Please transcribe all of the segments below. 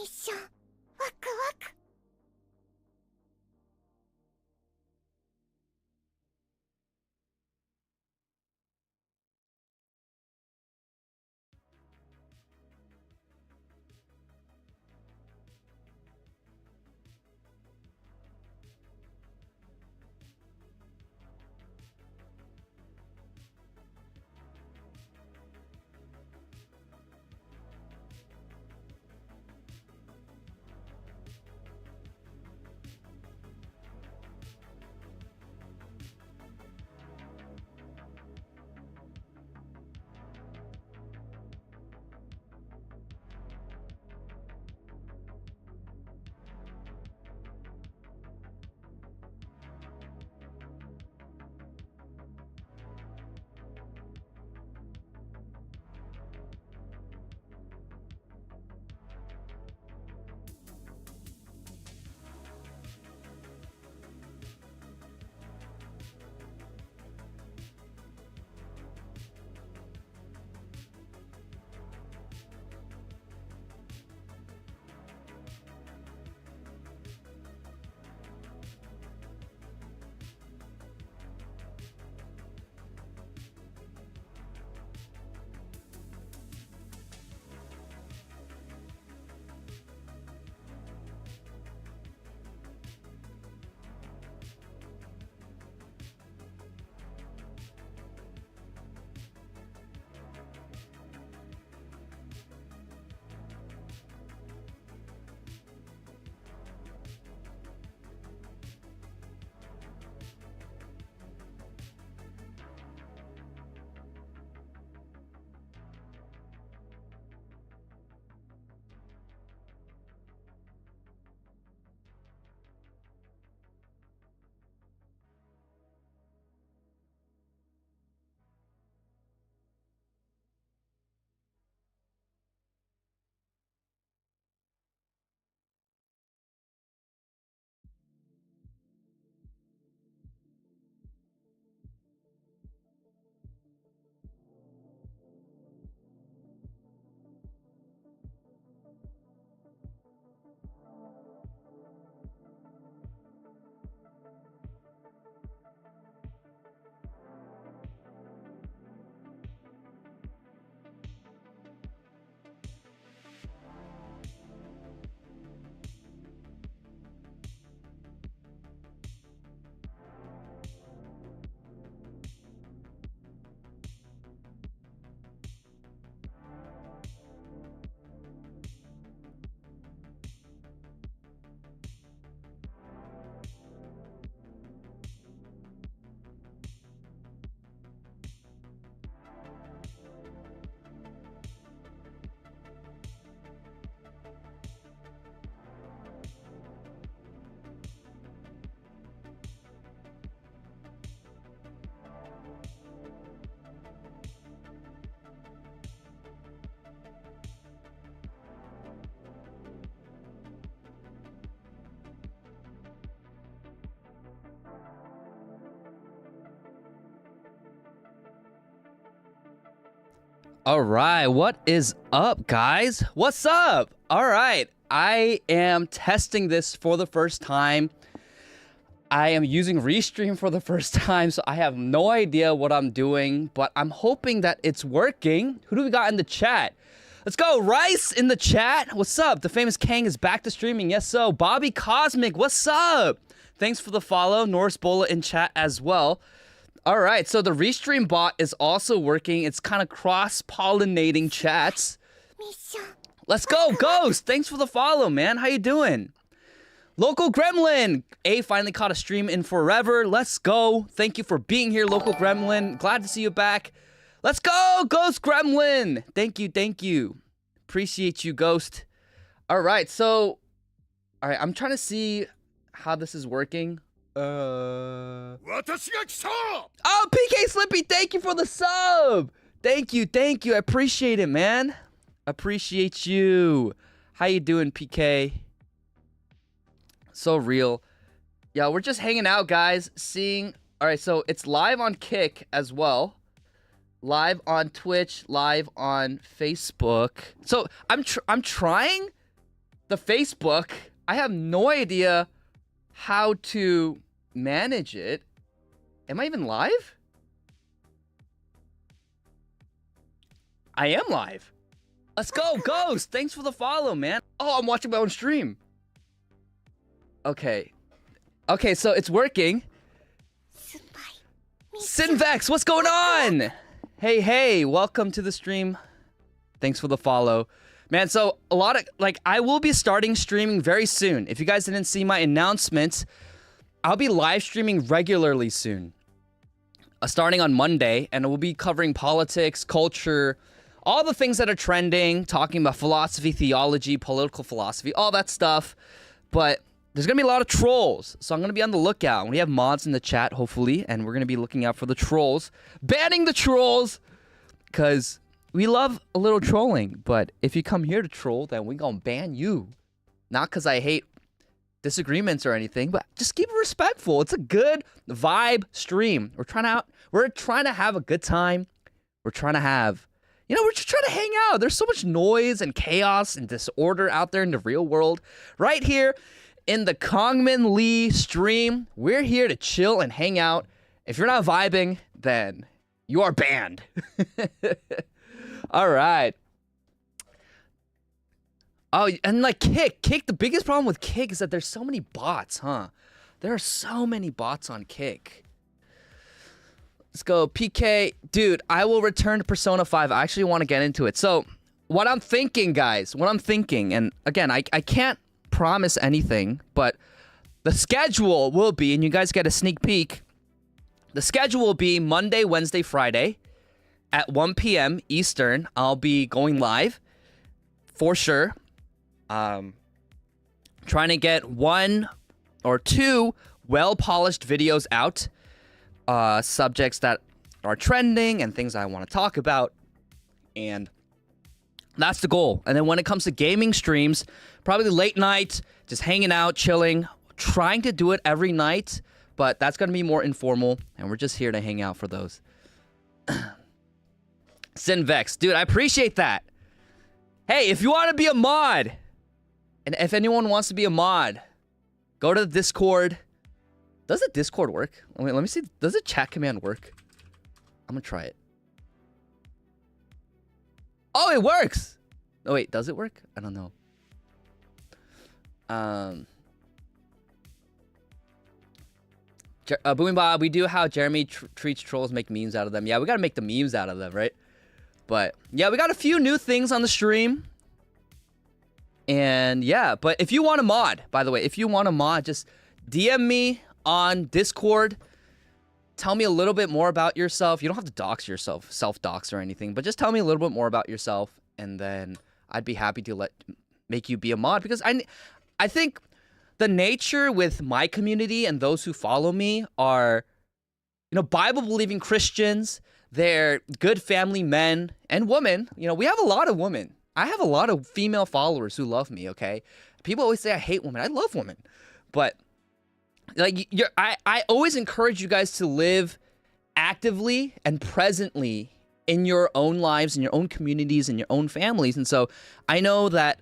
ッションワクワク。All right, what is up, guys? What's up? All right, I am testing this for the first time. I am using Restream for the first time, so I have no idea what I'm doing, but I'm hoping that it's working. Who do we got in the chat? Let's go, Rice in the chat. What's up? The famous Kang is back to streaming. Yes, so Bobby Cosmic, what's up? Thanks for the follow. Norris Bola in chat as well. All right, so the Restream bot is also working. It's kind of cross-pollinating chats. ミッション Let's go, Ghost! Thanks for the follow, man. How you doing? Local Gremlin! A finally caught a stream in forever. Let's go. Thank you for being here, Local Gremlin. Glad to see you back. Let's go, Ghost Gremlin! Thank you, thank you. Appreciate you, Ghost. All right, so... All right, I'm trying to see how this is working. Oh, PK Slippy, thank you for the sub. Thank you. I appreciate it, man. Appreciate you. How you doing, PK? So real. Yeah, we're just hanging out, guys. Seeing. All right, so it's live on Kick as well. Live on Twitch. Live on Facebook. So I'm trying the Facebook. I have no idea how to manage it. Am I even live? I am live. Let's go, Ghost. Thanks for the follow, man. Oh, I'm watching my own stream. Okay. Okay, so it's working. Sinvex, what's going on? Hey, welcome to the stream. Thanks for the follow. Man, so a lot of, like, I will be starting streaming very soon. If you guys didn't see my announcement, I'll be live streaming regularly soon. Starting on Monday, and we'll be covering politics, culture, all the things that are trending, talking about philosophy, theology, political philosophy, all that stuff. But there's going to be a lot of trolls, so I'm going to be on the lookout. We have mods in the chat, hopefully, and we're going to be looking out for the trolls. Banning the trolls, because we love a little trolling. But if you come here to troll, then we're going to ban you. Not because I hate disagreements or anything, but just keep it respectful. It's a good vibe stream. We're trying to have a good time. We're trying to have, you know, we're just trying to hang out. There's so much noise and chaos and disorder out there in the real world. Right here in the Kongman Lee stream, we're here to chill and hang out. If you're not vibing, then you are banned. All right. Oh, and like Kick, the biggest problem with Kick is that there's so many bots, huh? There are so many bots on Kick. Let's go, PK. Dude, I will return to Persona 5. I actually want to get into it. So, what I'm thinking, guys, and again, I can't promise anything, but the schedule will be, and you guys get a sneak peek, the schedule will be Monday, Wednesday, Friday at 1 p.m. Eastern. I'll be going live for sure. Trying to get 1 or 2 well-polished videos out, subjects that are trending and things I want to talk about, and that's the goal. And then when it comes to gaming streams, probably late night, just hanging out, chilling, trying to do it every night, but that's going to be more informal, and we're just here to hang out for those. Sinvex, dude, I appreciate that. Hey, if you want to be a mod, and if anyone wants to be a mod, go to the Discord. Does the Discord work? Wait, let me see. Does the chat command work? I'm going to try it. Oh, it works. Oh, wait. Does it work? I don't know. Booming Bob, we do how Jeremy treats trolls, make memes out of them. Yeah, we got to make the memes out of them, right? But, yeah, we got a few new things on the stream. And yeah, but if you want a mod, by the way, if you want a mod, just DM me on Discord. Tell me a little bit more about yourself. You don't have to dox yourself, self-dox or anything, but just tell me a little bit more about yourself, and then I'd be happy to make you be a mod, because I think the nature with my community and those who follow me are, you know, Bible-believing Christians. They're good family men and women. You know, we have a lot of women. I have a lot of female followers who love me, okay? People always say I hate women. I love women. But, like, I always encourage you guys to live actively and presently in your own lives, in your own communities, in your own families. And so I know that,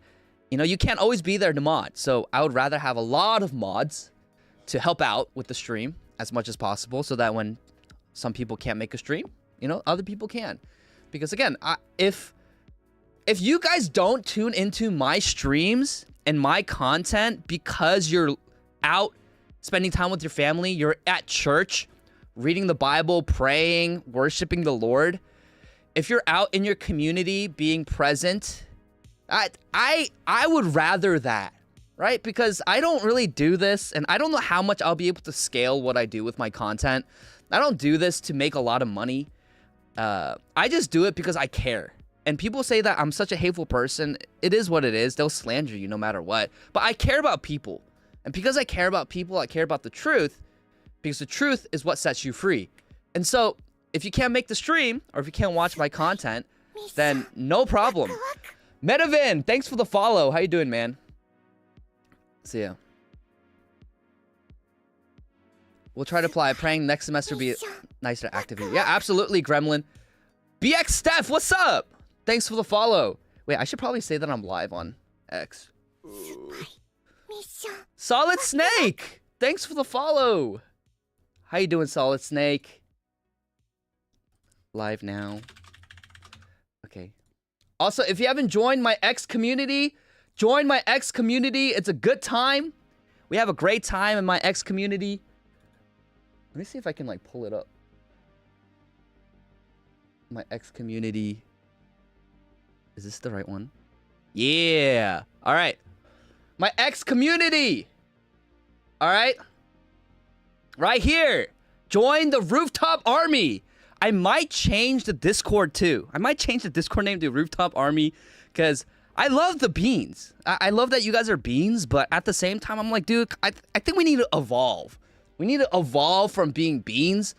you know, you can't always be there to mod. So I would rather have a lot of mods to help out with the stream as much as possible, so that when some people can't make a stream, you know, other people can. Because, again, if you guys don't tune into my streams and my content because you're out spending time with your family, you're at church, reading the Bible, praying, worshiping the Lord, if you're out in your community being present, I would rather that, right? Because I don't really do this, and I don't know how much I'll be able to scale what I do with my content. I don't do this to make a lot of money. I just do it because I care. And people say that I'm such a hateful person. It is what it is. They'll slander you no matter what. But I care about people. And because I care about people, I care about the truth. Because the truth is what sets you free. And so, if you can't make the stream, or if you can't watch my content, then no problem. Metavin, thanks for the follow. How you doing, man? See ya. We'll try to apply. Praying next semester be nicer to activate. Yeah, absolutely, Gremlin. BX Steph, what's up? Thanks for the follow. Wait, I should probably say that I'm live on X. mission. Solid Snake! Thanks for the follow. How you doing, Solid Snake? Live now. Okay. Also, if you haven't joined my X community, join my X community. It's a good time. We have a great time in my X community. Let me see if I can, like, pull it up. My X community. Is this the right one? Yeah. All right. My X community. All right. Right here. Join the Rooftop Army. I might change the Discord too. I might change the Discord name to Rooftop Army because I love the beans. I love that you guys are beans, but at the same time, I'm like, dude, I think we need to evolve. We need to evolve from being beans.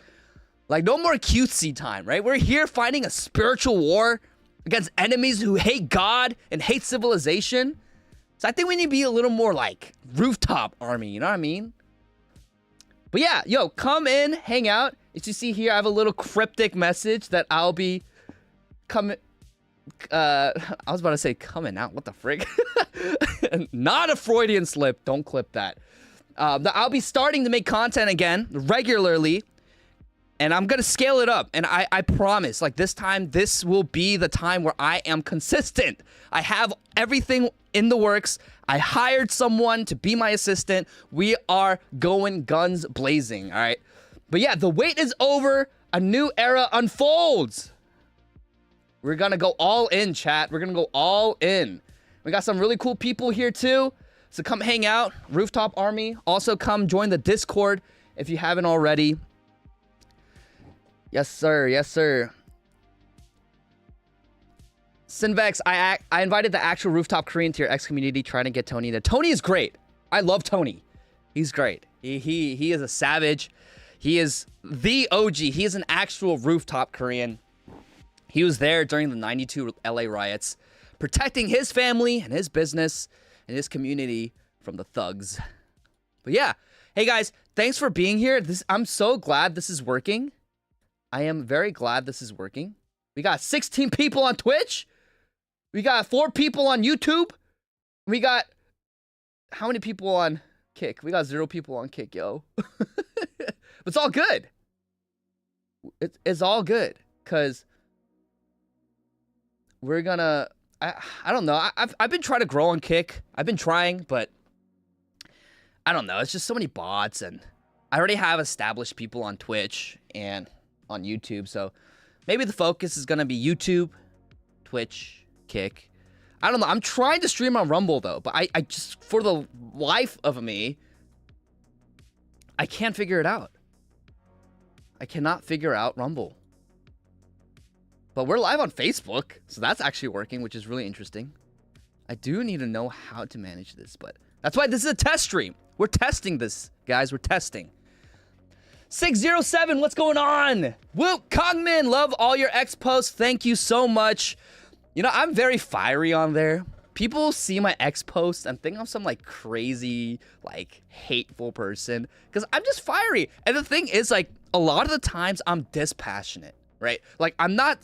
Like, no more cutesy time, right? We're here fighting a spiritual war against enemies who hate God and hate civilization. So I think we need to be a little more like Rooftop Army, you know what I mean? But yeah, yo, come in, hang out. As you see here, I have a little cryptic message that I'll be coming... I was about to say coming out. What the frick? Not a Freudian slip. Don't clip that. I'll be starting to make content again regularly. And I'm going to scale it up. And I promise, like this time, this will be the time where I am consistent. I have everything in the works. I hired someone to be my assistant. We are going guns blazing, all right? But yeah, the wait is over. A new era unfolds. We're going to go all in, chat. We're going to go all in. We got some really cool people here too. So come hang out. Rooftop Army. Also come join the Discord if you haven't already. Yes, sir. Yes, sir. Sinvex, I invited the actual Rooftop Korean to your X community trying to get Tony there. Tony is great. I love Tony. He's great. He is a savage. He is the OG. He is an actual Rooftop Korean. He was there during the 92 LA riots, protecting his family and his business and his community from the thugs. But yeah. Hey guys, thanks for being here. I'm so glad this is working. I am very glad this is working. We got 16 people on Twitch. We got 4 people on YouTube. We got... How many people on Kick? We got 0 people on Kick, yo. But it's all good. It's all good. Because... we're gonna... I don't know. I've been trying to grow on Kick. I've been trying, but... I don't know. It's just so many bots. And I already have established people on Twitch. And... on YouTube, so maybe the focus is gonna be YouTube, Twitch, Kick. I don't know. I'm trying to stream on Rumble though, but I just, for the life of me, I can't figure it out. I cannot figure out Rumble. But we're live on Facebook, so that's actually working, which is really interesting. I do need to know how to manage this, but that's why this is a test stream. We're testing this, guys. We're testing. 607, what's going on? Whoop, Kongmin, love all your X posts. Thank you so much. You know, I'm very fiery on there. People see my X posts and think I'm some, like, crazy, like, hateful person. Because I'm just fiery. And the thing is, like, a lot of the times I'm dispassionate, right? Like, I'm not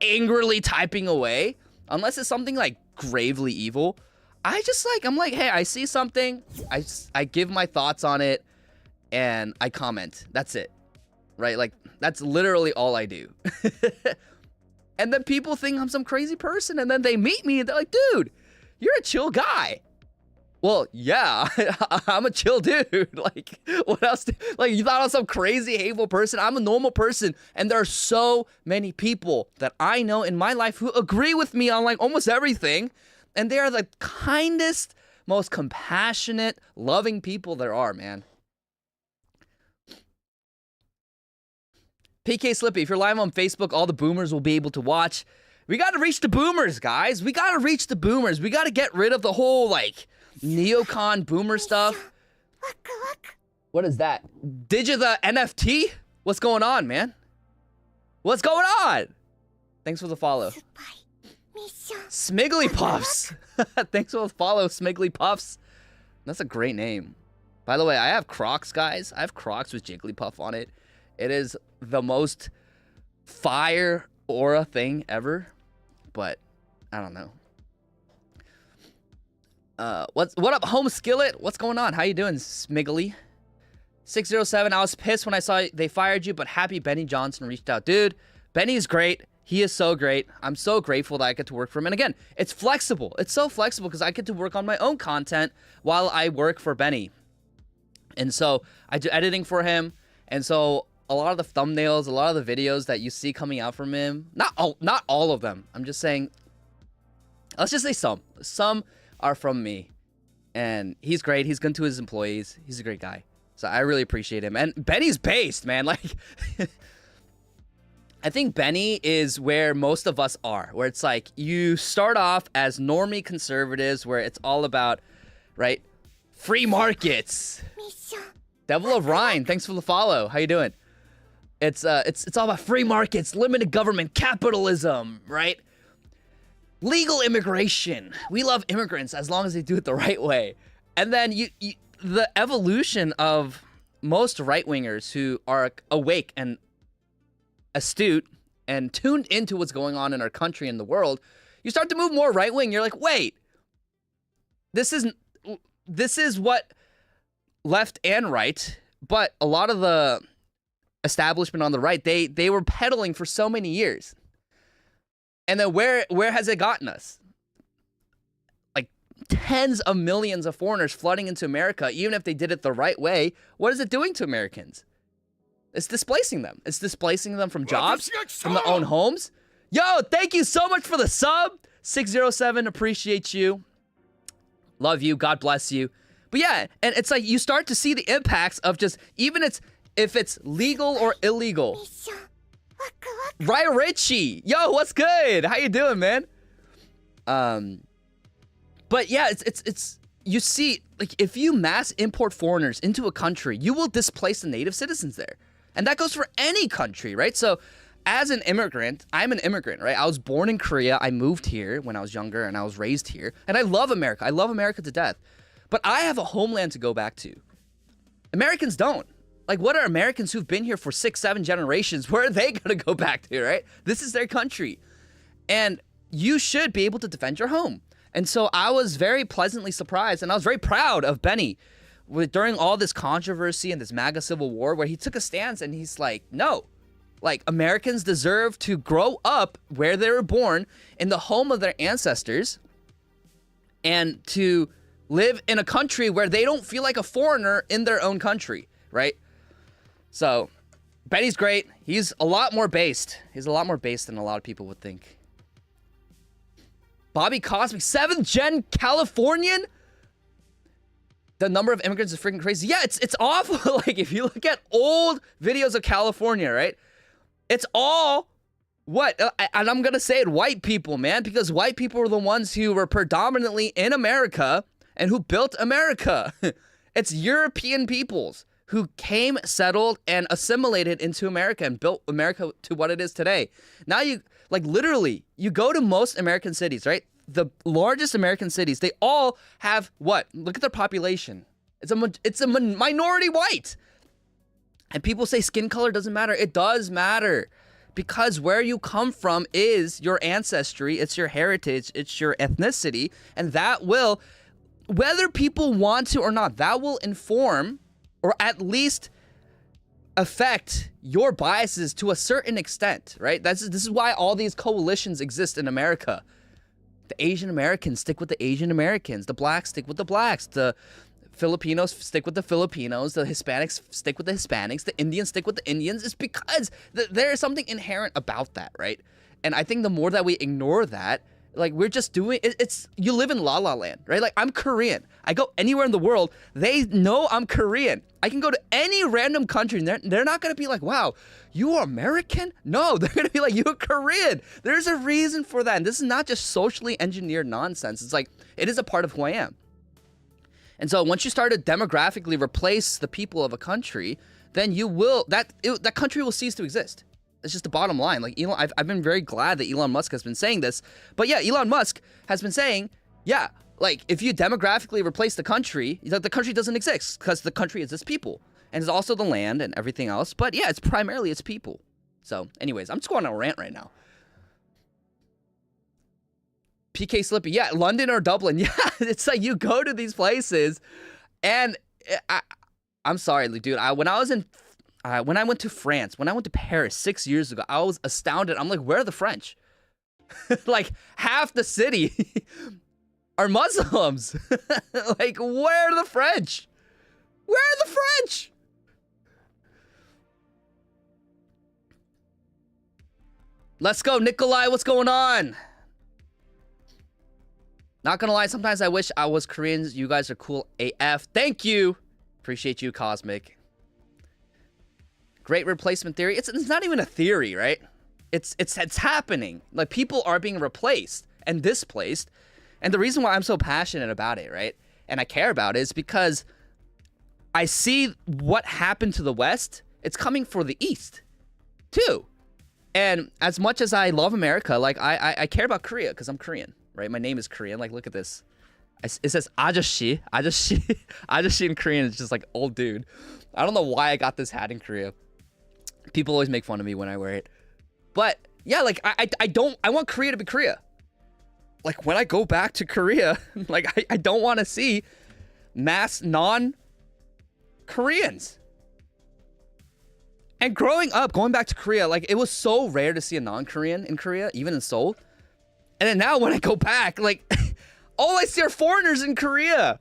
angrily typing away. Unless it's something, like, gravely evil. I just, like, I'm like, hey, I see something. I give my thoughts on it. And I comment. That's it. Right? Like, that's literally all I do. And then people think I'm some crazy person. And then they meet me and they're like, dude, you're a chill guy. Well, yeah, I'm a chill dude. Like, what else? Like, you thought I was some crazy, hateful person? I'm a normal person. And there are so many people that I know in my life who agree with me on, like, almost everything. And they are the kindest, most compassionate, loving people there are, man. PK Slippy, if you're live on Facebook, all the boomers will be able to watch. We got to reach the boomers, guys. We got to reach the boomers. We got to get rid of the whole, like, neocon boomer stuff. What is that? Digita NFT? What's going on, man? What's going on? Thanks for the follow. Smiggly Puffs. Thanks for the follow, Smiggly Puffs. That's a great name. By the way, I have Crocs, guys. I have Crocs with Jigglypuff on it. It is the most fire aura thing ever, but I don't know. What up, Home Skillet? What's going on? How you doing, Smiggly? 607. I was pissed when I saw they fired you, but happy Benny Johnson reached out. Dude, Benny's great. He is so great. I'm so grateful that I get to work for him. And again, it's flexible. It's so flexible because I get to work on my own content while I work for Benny. And so I do editing for him. And so a lot of the thumbnails, a lot of the videos that you see coming out from him, not all of them. I'm just saying, let's just say some. Some are from me. And he's great. He's good to his employees. He's a great guy. So I really appreciate him. And Benny's based, man. Like, I think Benny is where most of us are, where it's like you start off as normie conservatives, where it's all about, right, free markets. Devil of Rhine, thanks for the follow. How you doing? It's all about free markets, limited government, capitalism, right? Legal immigration. We love immigrants as long as they do it the right way. And then the evolution of most right-wingers who are awake and astute and tuned into what's going on in our country and the world, you start to move more right-wing. You're like, wait, this is what left and right, but a lot of the establishment on the right, they were peddling for so many years. And then where has it gotten us? Like tens of millions of foreigners flooding into America, even if they did it the right way. What is it doing to Americans? It's displacing them. It's displacing them from jobs, from their own homes. Yo, thank you so much for the sub. 607, appreciate you. Love you. God bless you. But yeah, and it's like you start to see the impacts of just, even if it's legal or illegal. Raya Richie. Yo, what's good? How you doing, man? But yeah, it's you see, like, if you mass import foreigners into a country, you will displace the native citizens there. And that goes for any country, right? So as an immigrant, I'm an immigrant, right? I was born in Korea. I moved here when I was younger and I was raised here. And I love America. I love America to death. But I have a homeland to go back to. Americans don't. Like, what are Americans who've been here for 6, 7 generations? Where are they going to go back to, right? This is their country. And you should be able to defend your home. And so I was very pleasantly surprised, and I was very proud of Benny during all this controversy and this MAGA civil war, where he took a stance and he's like, no, like, Americans deserve to grow up where they were born in the home of their ancestors and to live in a country where they don't feel like a foreigner in their own country, right? So Benny's great. He's a lot more based. He's a lot more based than a lot of people would think. Bobby Cosmic, 7th gen Californian? The number of immigrants is freaking crazy. Yeah, it's awful. Like, if you look at old videos of California, right? It's all, what? And I'm going to say it, white people, man. Because white people were the ones who were predominantly in America and who built America. It's European peoples who came, settled, and assimilated into America and built America to what it is today. Now you, like, literally, you go to most American cities, right? The largest American cities, they all have what? Look at their population. It's a minority white. And people say skin color doesn't matter. It does matter. Because where you come from is your ancestry, it's your heritage, it's your ethnicity, and that will, whether people want to or not, that will inform or at least affect your biases to a certain extent, right? This is why all these coalitions exist in America. The Asian Americans stick with the Asian Americans. The blacks stick with the blacks. The Filipinos stick with the Filipinos. The Hispanics stick with the Hispanics. The Indians stick with the Indians. It's because there is something inherent about that, right? And I think the more that we ignore that, like, we're just doing it's you live in La La Land, right? Like, I'm Korean. I go anywhere in the world, they know I'm Korean. I can go to any random country and they're not gonna be like, wow, you are American? No, they're gonna be like, you're Korean. There's a reason for that. And this is not just socially engineered nonsense. It's like, it is a part of who I am. And so once you start to demographically replace the people of a country, then you will, that country will cease to exist. It's just the bottom line. Like, I've been very glad that Elon Musk has been saying this. But yeah, Elon Musk has been saying, yeah, like, if you demographically replace the country doesn't exist because the country is its people. And it's also the land and everything else. But yeah, it's primarily its people. So anyways, I'm just going on a rant right now. PK Slippy. Yeah, London or Dublin. Yeah, it's like you go to these places, and I'm sorry, dude. When I went to France, when I went to Paris 6 years ago, I was astounded. I'm like, where are the French? Like half the city are Muslims. Like, where are the French? Where are the French? Let's go, Nikolai. What's going on? Not gonna lie, sometimes I wish I was Korean. You guys are cool AF. Thank you. Appreciate you, Cosmic. Great replacement theory. It's not even a theory, right? It's happening. Like, people are being replaced and displaced. And the reason why I'm so passionate about it, right? And I care about it is because I see what happened to the West. It's coming for the East, too. And as much as I love America, like, I care about Korea because I'm Korean, right? My name is Korean. Like, look at this. It says 아저씨. 아저씨 in Korean is just like old dude. I don't know why I got this hat in Korea. People always make fun of me when I wear it. But yeah, like, I want Korea to be Korea. Like, when I go back to Korea, like, I don't want to see mass non-Koreans. And growing up, going back to Korea, like, it was so rare to see a non-Korean in Korea, even in Seoul. And then now when I go back, like, all I see are foreigners in Korea.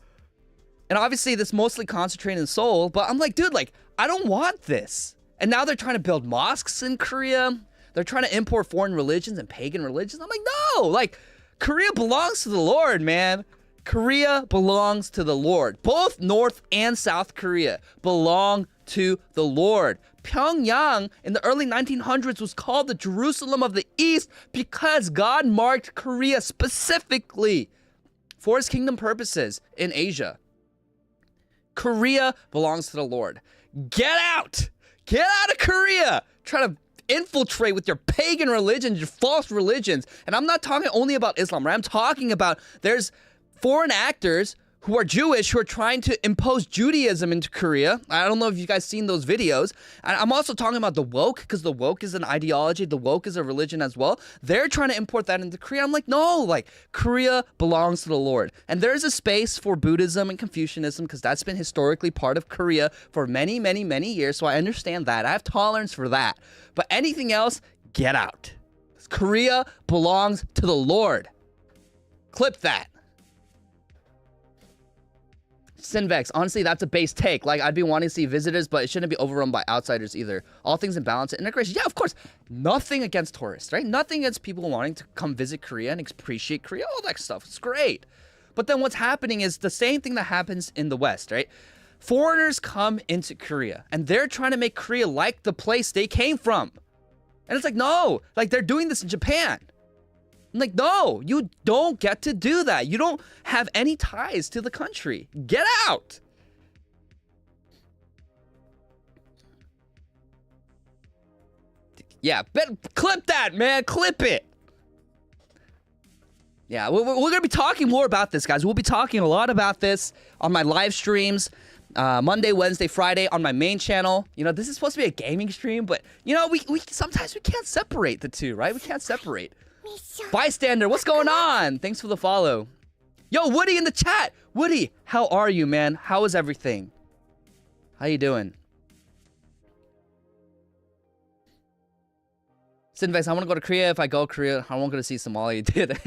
And obviously, this mostly concentrated in Seoul. But I'm like, dude, like, I don't want this. And now they're trying to build mosques in Korea. They're trying to import foreign religions and pagan religions. I'm like, no, like, Korea belongs to the Lord, man. Korea belongs to the Lord. Both North and South Korea belong to the Lord. Pyongyang in the early 1900s was called the Jerusalem of the East because God marked Korea specifically for his kingdom purposes in Asia. Korea belongs to the Lord. Get out! Get out of Korea! Try to infiltrate with your pagan religions, your false religions. And I'm not talking only about Islam, right? I'm talking about there's foreign actors who are Jewish who are trying to impose Judaism into Korea. I don't know if you guys seen those videos. And I'm also talking about the woke, because the woke is an ideology. The woke is a religion as well. They're trying to import that into Korea. I'm like, no, like, Korea belongs to the Lord. And there's a space for Buddhism and Confucianism because that's been historically part of Korea for many, many, many years. So I understand that. I have tolerance for that. But anything else, get out. Korea belongs to the Lord. Clip that. Sinvex, honestly, that's a base take. Like, I'd be wanting to see visitors, but it shouldn't be overrun by outsiders either. All things in balance and integration. Yeah, of course. Nothing against tourists, right? Nothing against people wanting to come visit Korea and appreciate Korea. All that stuff. It's great. But then what's happening is the same thing that happens in the West, right? Foreigners come into Korea, and they're trying to make Korea like the place they came from. And it's like, no. Like, they're doing this in Japan. I'm like, no, you don't get to do that. You don't have any ties to the country. Get out. Yeah, clip that, man. Clip it. Yeah, we're going to be talking more about this, guys. We'll be talking a lot about this on my live streams. Monday, Wednesday, Friday on my main channel. You know, this is supposed to be a gaming stream, but, you know, we sometimes we can't separate the two, right? We can't separate. Bystander, what's going on? Thanks for the follow. Yo, Woody in the chat. Woody, how are you, man? How is everything? How you doing? Sinvex, I want to go to Korea. If I go to Korea, I won't go to see Somali. Dude,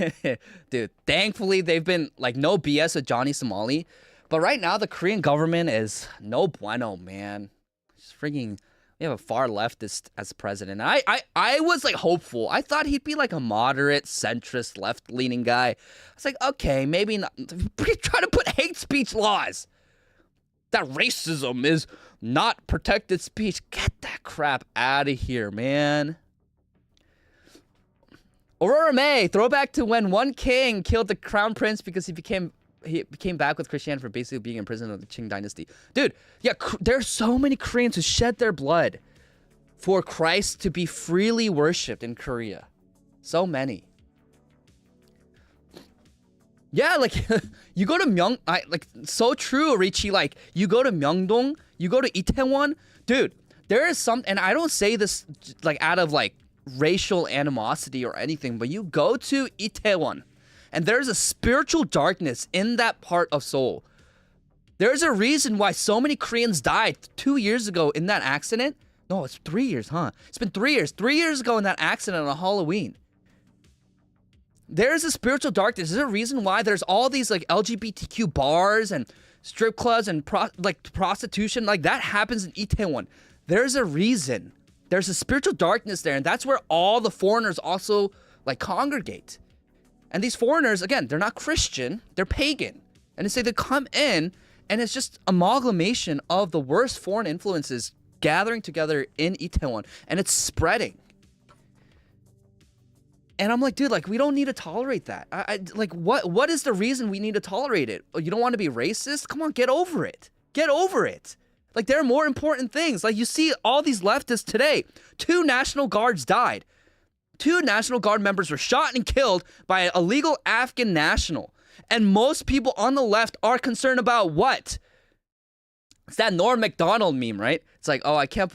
thankfully, they've been, like, no BS with Johnny Somali. But right now, the Korean government is no bueno, man. It's freaking... We have a far leftist as president. I was, like, hopeful. I thought he'd be, like, a moderate, centrist, left-leaning guy. I was like, okay, maybe not. Try to put hate speech laws. That racism is not protected speech. Get that crap out of here, man. Aurora May, throwback to when one king killed the crown prince because he became back with Christianity for basically being in prison of the Qing dynasty. Dude, yeah, there's so many Koreans who shed their blood for Christ to be freely worshipped in Korea. So many. Yeah, like, you go to like, so true, Richie. Like, you go to Myeongdong, you go to Itaewon. Dude, there is some, and I don't say this, like, out of, like, racial animosity or anything, but you go to Itaewon, And there's a spiritual darkness in that part of Seoul. There's a reason why so many Koreans died 2 years ago in that accident. No, it's 3 years, huh? It's been 3 years. 3 years ago in that accident on Halloween. There's a spiritual darkness. There's a reason why there's all these like LGBTQ bars and strip clubs and prostitution. Like that happens in Itaewon. There's a reason. There's a spiritual darkness there, and that's where all the foreigners also like congregate. And these foreigners, again, they're not Christian, they're pagan. And they come in, and it's just amalgamation of the worst foreign influences gathering together in Itaewon, and it's spreading. And I'm like, dude, like, we don't need to tolerate that. Like, what is the reason we need to tolerate it? You don't want to be racist? Come on, get over it. Get over it. Like, there are more important things. Like, you see all these leftists today. 2 National Guards died. 2 National Guard members were shot and killed by an illegal Afghan national. And most people on the left are concerned about what? It's that Norm Macdonald meme, right? It's like, oh, I can't,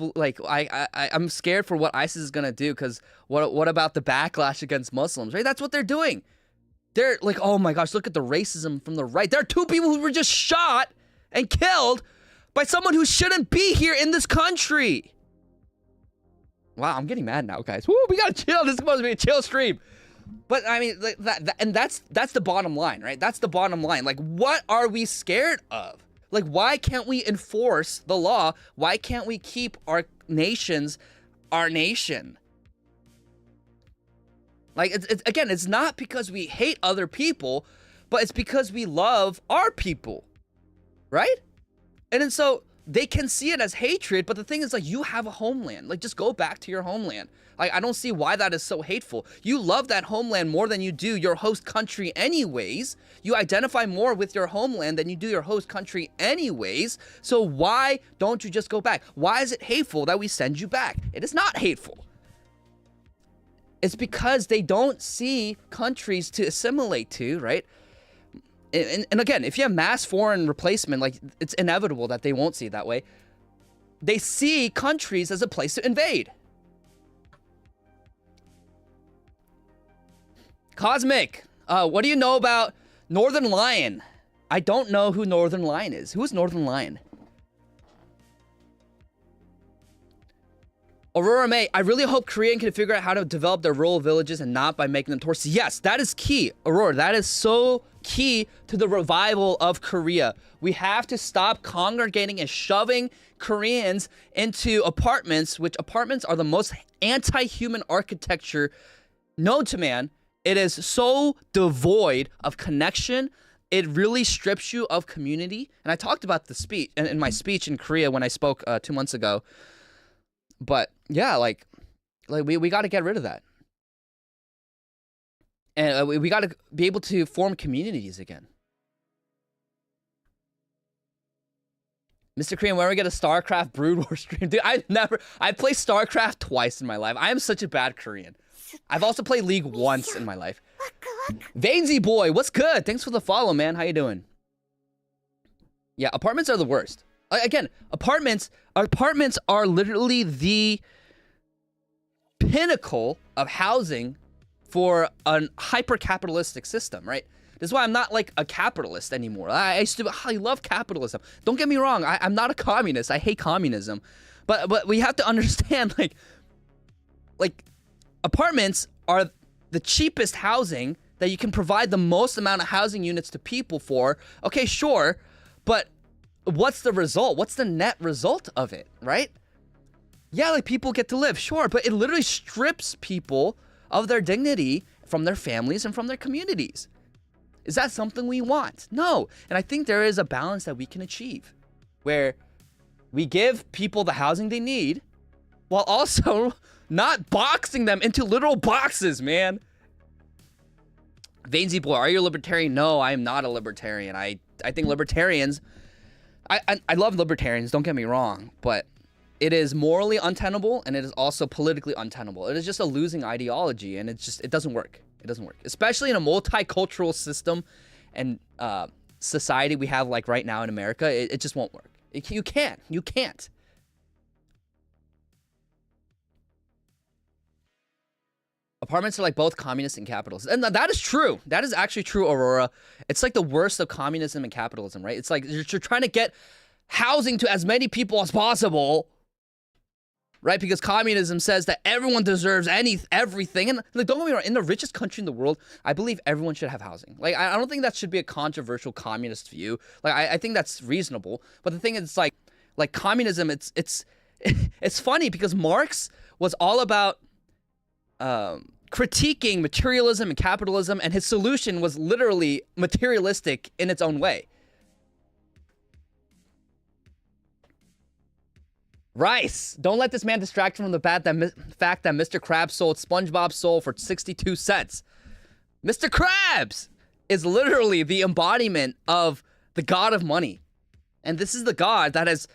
I'm scared for what ISIS is gonna do, because what about the backlash against Muslims, right? That's what they're doing. They're like, oh my gosh, look at the racism from the right. There are 2 people who were just shot and killed by someone who shouldn't be here in this country. Wow, I'm getting mad now, guys. Woo, we gotta chill. This is supposed to be a chill stream. But I mean, like, that's the bottom line, right? That's the bottom line. Like, what are we scared of? Like, why can't we enforce the law? Why can't we keep our nations our nation? Like, it's not because we hate other people, but it's because we love our people, right? And then so they can see it as hatred, but the thing is, like, you have a homeland. Like, just go back to your homeland. Like, I don't see why that is so hateful. You love that homeland more than you do your host country anyways. You identify more with your homeland than you do your host country anyways. So why don't you just go back? Why is it hateful that we send you back? It is not hateful. It's because they don't see countries to assimilate to, right? And again, if you have mass foreign replacement, like, it's inevitable that they won't see it that way. They see countries as a place to invade. Cosmic, what do you know about Northern Lion? I don't know who Northern Lion is. Who is Northern Lion? Aurora May, I really hope Korea can figure out how to develop their rural villages and not by making them tourists. Yes, that is key. Aurora, that is so key to the revival of Korea. We have to stop congregating and shoving Koreans into apartments, which apartments are the most anti-human architecture known to man. It is so devoid of connection. It really strips you of community. And I talked about the speech in my speech in Korea when I spoke 2 months ago. But yeah, like we got to get rid of that. And we got to be able to form communities again. Mr. Korean, when we get a StarCraft Brood War stream? Dude, I played StarCraft twice in my life. I am such a bad Korean. I've also played League once in my life. Vainsy boy, what's good? Thanks for the follow, man. How you doing? Yeah, apartments are the worst. Again, apartments are literally the pinnacle of housing for a hyper-capitalistic system, right? This is why I'm not like a capitalist anymore. I love capitalism. Don't get me wrong. I'm not a communist. I hate communism. But we have to understand, like apartments are the cheapest housing that you can provide the most amount of housing units to people for. Okay, sure, but what's the result? What's the net result of it, right? Yeah, like, people get to live, sure, but it literally strips people of their dignity from their families and from their communities. Is that something we want? No. And I think there is a balance that we can achieve where we give people the housing they need while also not boxing them into literal boxes, man. Vainsy boy, are you a libertarian? No, I am not a libertarian. I think libertarians, I love libertarians, don't get me wrong, but it is morally untenable and it is also politically untenable. It is just a losing ideology, and it doesn't work. It doesn't work, especially in a multicultural system and society we have like right now in America. It just won't work. You can't. Apartments are like both communist and capitalist. And that is true. That is actually true, Aurora. It's like the worst of communism and capitalism, right? It's like you're trying to get housing to as many people as possible, right? Because communism says that everyone deserves everything. And like, don't get me wrong, in the richest country in the world, I believe everyone should have housing. Like, I don't think that should be a controversial communist view. Like, I think that's reasonable. But the thing is, like communism, it's funny because Marx was all about critiquing materialism and capitalism, and his solution was literally materialistic in its own way. Rice, don't let this man distract you from the fact that Mr. Krabs sold SpongeBob's soul for 62 cents. Mr. Krabs is literally the embodiment of the god of money. And this is the god that has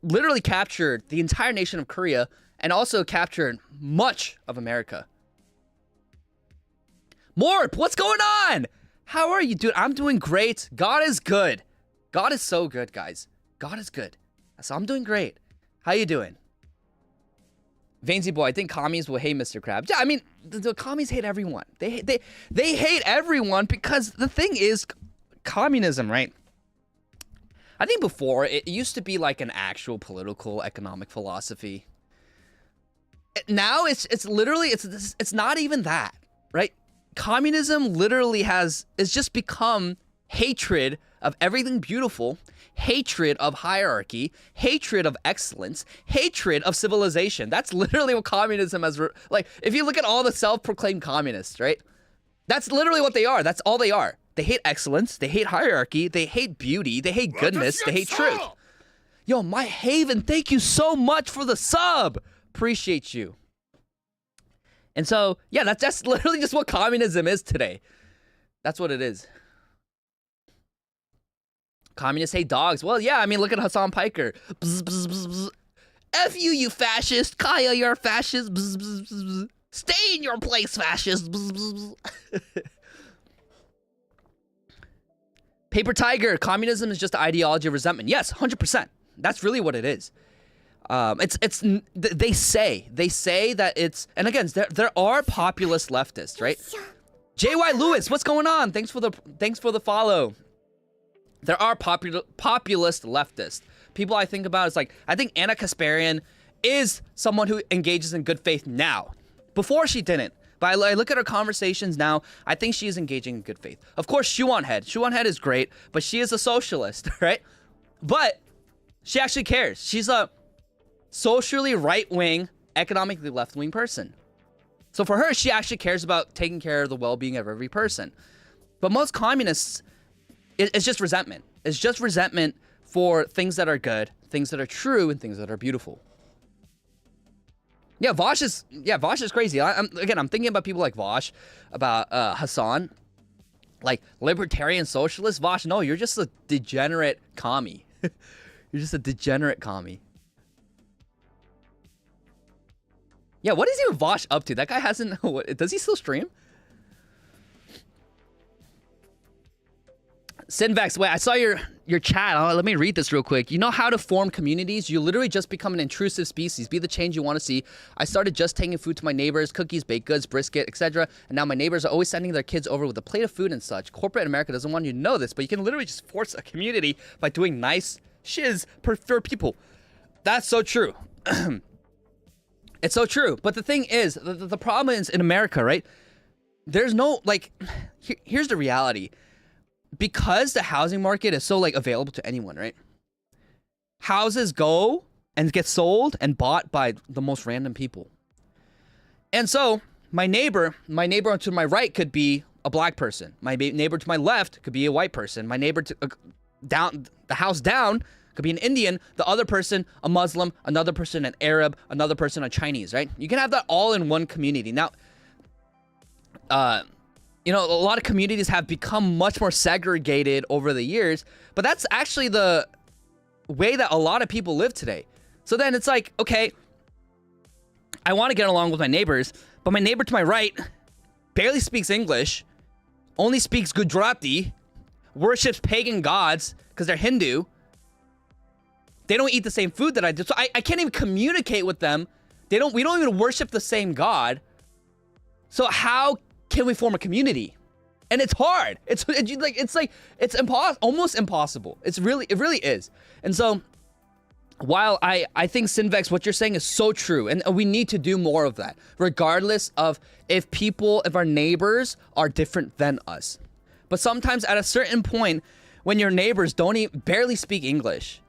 literally captured the entire nation of Korea and also captured much of America. Morp, what's going on? How are you, dude? I'm doing great. God is good. God is so good, guys. God is good. So I'm doing great. How you doing? Vainsy boy, I think commies will hate Mr. Krabs. Yeah, I mean, the commies hate everyone. They hate everyone because the thing is, communism, right? I think before, it used to be like an actual political economic philosophy. Now it's literally it's not even that, right? Communism literally it's just become hatred of everything beautiful, hatred of hierarchy, hatred of excellence, hatred of civilization. That's literally what communism has. Like, if you look at all the self-proclaimed communists, right? That's literally what they are. That's all they are. They hate excellence. They hate hierarchy. They hate beauty. They hate goodness. They hate truth. Yo, my Haven, thank you so much for the sub. Appreciate you. And so, yeah, that's literally just what communism is today. That's what it is. Communists hate dogs. Well, yeah, I mean, look at Hassan Piker. Bzz, bzz, bzz, bzz. F you fascist. Kaya, you're a fascist. Bzz, bzz, bzz, bzz. Stay in your place, fascist. Bzz, bzz, bzz. Paper Tiger, communism is just the ideology of resentment. Yes, 100%. That's really what it is. They say that it's, and again, there are populist leftists, right? JY Lewis, what's going on? Thanks for the follow. There are populist leftists. People I think about is like, I think Anna Kasparian is someone who engages in good faith now. Before she didn't. But I look at her conversations now, I think she is engaging in good faith. Of course, Shoe on Head. Shoe on Head is great, but she is a socialist, right? But she actually cares. She's a socially right-wing, economically left-wing person. So for her, she actually cares about taking care of the well-being of every person. But most communists, it's just resentment. It's just resentment for things that are good, things that are true, and things that are beautiful. Yeah, Vosh is crazy. I'm thinking about people like Vosh, about Hassan, like libertarian socialist. Vosh, no, you're just a degenerate commie. You're just a degenerate commie. Yeah, what is even Vosh up to? That guy hasn't. Does he still stream? Sinvex, wait, I saw your chat. Let me read this real quick. You know how to form communities? You literally just become an intrusive species. Be the change you want to see. I started just taking food to my neighbors, cookies, baked goods, brisket, etc. And now my neighbors are always sending their kids over with a plate of food and such. Corporate America doesn't want you to know this, but you can literally just force a community by doing nice shiz for people. That's so true. It's so true. But the thing is, the problem is in America, right? There's no, like, here's the reality. Because the housing market is so, like, available to anyone, right? Houses go and get sold and bought by the most random people. And so, my neighbor to my right could be a black person. My neighbor to my left could be a white person. My neighbor to the house down could be an Indian. The other person, a Muslim. Another person, an Arab. Another person, a Chinese, right? You can have that all in one community. Now, you know, a lot of communities have become much more segregated over the years, but that's actually the way that a lot of people live today. So then it's like, okay, I want to get along with my neighbors, but my neighbor to my right barely speaks English, only speaks Gujarati, worships pagan gods because they're Hindu. They don't eat the same food that I do, so I can't even communicate with them. We don't even worship the same God. So how can we form a community? And it's hard. It's almost impossible. It really is. And so while I think Sinvex, what you're saying is so true, and we need to do more of that, regardless of if our neighbors are different than us. But sometimes at a certain point, when your neighbors barely speak English,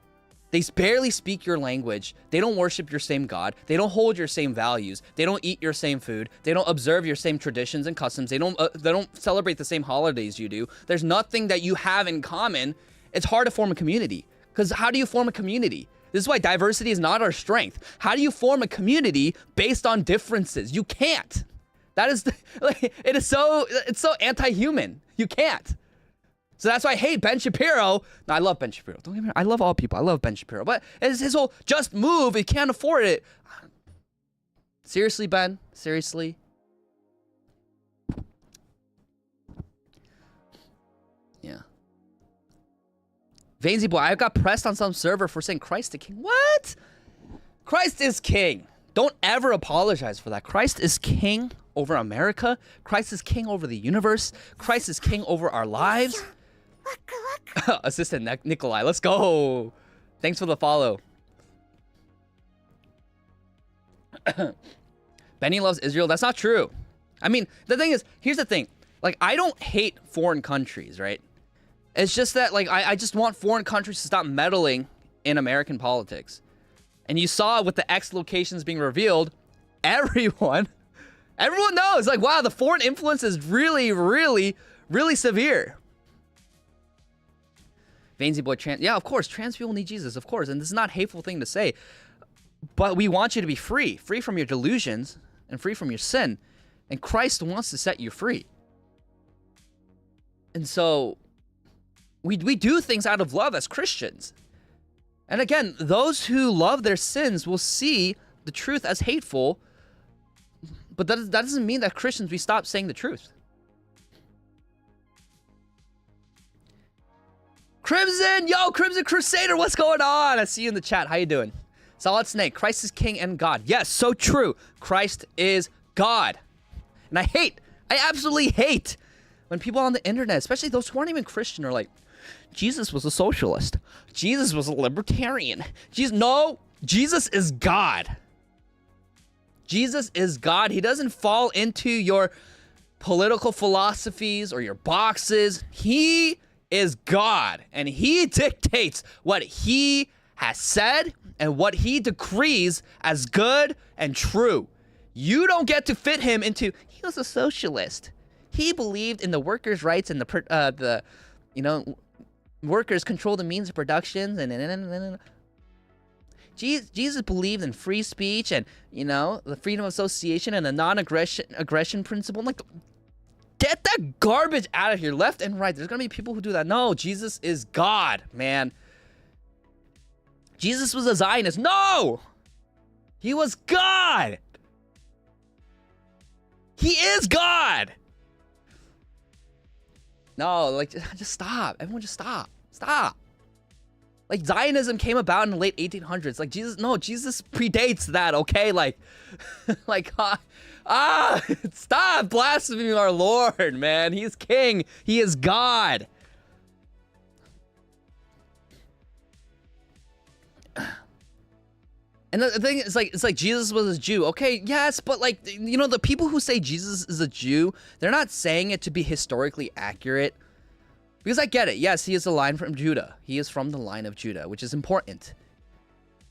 they barely speak your language, they don't worship your same God, they don't hold your same values, they don't eat your same food, they don't observe your same traditions and customs, they don't celebrate the same holidays you do. There's nothing that you have in common. It's hard to form a community. Because how do you form a community? This is why diversity is not our strength. How do you form a community based on differences? You can't. That is, it's so anti-human. You can't. So that's why I hate Ben Shapiro. No, I love Ben Shapiro. Don't get me wrong. I love all people. I love Ben Shapiro. But it's his whole just move. He can't afford it. Seriously, Ben? Seriously? Yeah. Vainsy boy, I got pressed on some server for saying Christ the King. What? Christ is king. Don't ever apologize for that. Christ is king over America. Christ is king over the universe. Christ is king over our lives. Assistant Nikolai, let's go. Thanks for the follow. Benny loves Israel. That's not true. I mean, the thing is, here's the thing. Like, I don't hate foreign countries, right? It's just that, like, I just want foreign countries to stop meddling in American politics. And you saw with the X locations being revealed, everyone knows, like, wow, the foreign influence is really, really, really severe. Vainsy boy, yeah, of course, trans people need Jesus, of course, and this is not a hateful thing to say, but we want you to be free from your delusions and free from your sin, and Christ wants to set you free. And so we do things out of love as Christians. And again, those who love their sins will see the truth as hateful, but that doesn't mean that Christians, we stop saying the truth. Crimson, yo, Crimson Crusader, what's going on? I see you in the chat. How you doing? Solid Snake, Christ is king and God. Yes, so true. Christ is God. And I absolutely hate when people on the internet, especially those who aren't even Christian, are like, Jesus was a socialist. Jesus was a libertarian. No, Jesus is God. Jesus is God. He doesn't fall into your political philosophies or your boxes. He is God, and he dictates what he has said and what he decrees as good and true. You don't get to fit him into, he was a socialist. He believed in the workers' rights and the workers control the means of production, and Jesus believed in free speech and, the freedom of association and the non-aggression principle. Like, get that garbage out of here, left and right. There's gonna be people who do that. No, Jesus is God, man. Jesus was a Zionist. No! He was God! He is God! No, like, just stop. Everyone just stop. Stop. Like, Zionism came about in the late 1800s. Like, Jesus predates that, okay? Like, stop blaspheming our Lord, man. He's king. He is God. And the thing is, it's like Jesus was a Jew. Okay, yes, but like, the people who say Jesus is a Jew, they're not saying it to be historically accurate. Because I get it. Yes, he is a line from Judah. He is from the line of Judah, which is important.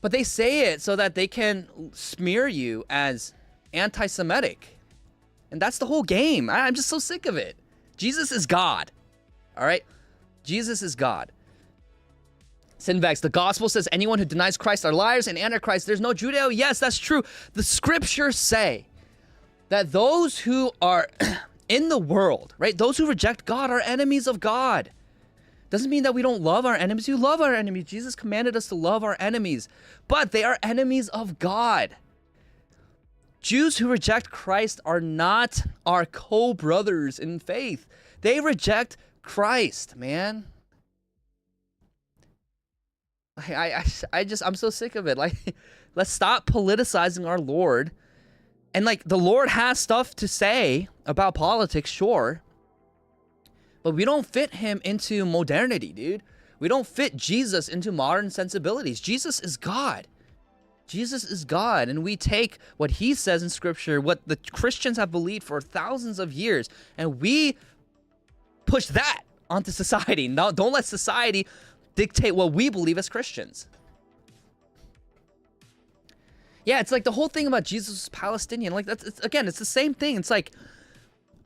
But they say it so that they can smear you as anti-Semitic. And that's the whole game. I'm just so sick of it. Jesus is God. All right? Jesus is God. Sinvex, the gospel says anyone who denies Christ are liars and antichrist. There's no Judeo. Yes, that's true. The scriptures say that those who are in the world, right? Those who reject God are enemies of God. Doesn't mean that we don't love our enemies. You love our enemies. Jesus commanded us to love our enemies, but they are enemies of God. Jews who reject Christ are not our co-brothers in faith. They reject Christ, man. I'm so sick of it. Like, let's stop politicizing our Lord And like the Lord has stuff to say about politics, sure. But we don't fit him into modernity, dude. We don't fit Jesus into modern sensibilities. Jesus is God. Jesus is God, and we take what he says in scripture, what the Christians have believed for thousands of years, and we push that onto society. No, don't let society dictate what we believe as Christians. Yeah, it's like the whole thing about Jesus was Palestinian. Like, again, it's the same thing. It's like,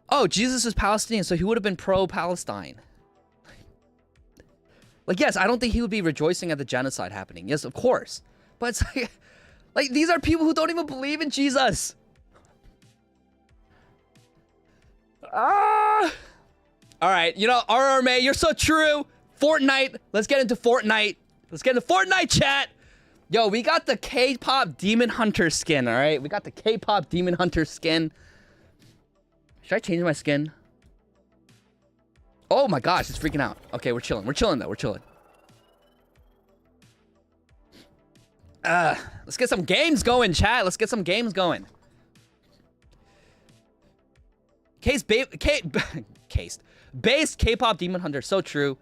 oh, Jesus is Palestinian, so he would have been pro-Palestine. Like, yes, I don't think he would be rejoicing at the genocide happening. Yes, of course. But it's like these are people who don't even believe in Jesus. All right, you know, RRMA, you're so true. Fortnite, let's get into Fortnite. Let's get into Fortnite, chat. Yo, we got the K-pop Demon Hunter skin, all right? We got the K-pop Demon Hunter skin. Should I change my skin? Oh my gosh, it's freaking out. Okay, we're chilling. We're chilling, though. We're chilling. Let's get some games going, chat. Let's get some games going. Based K-pop Demon Hunter. So true.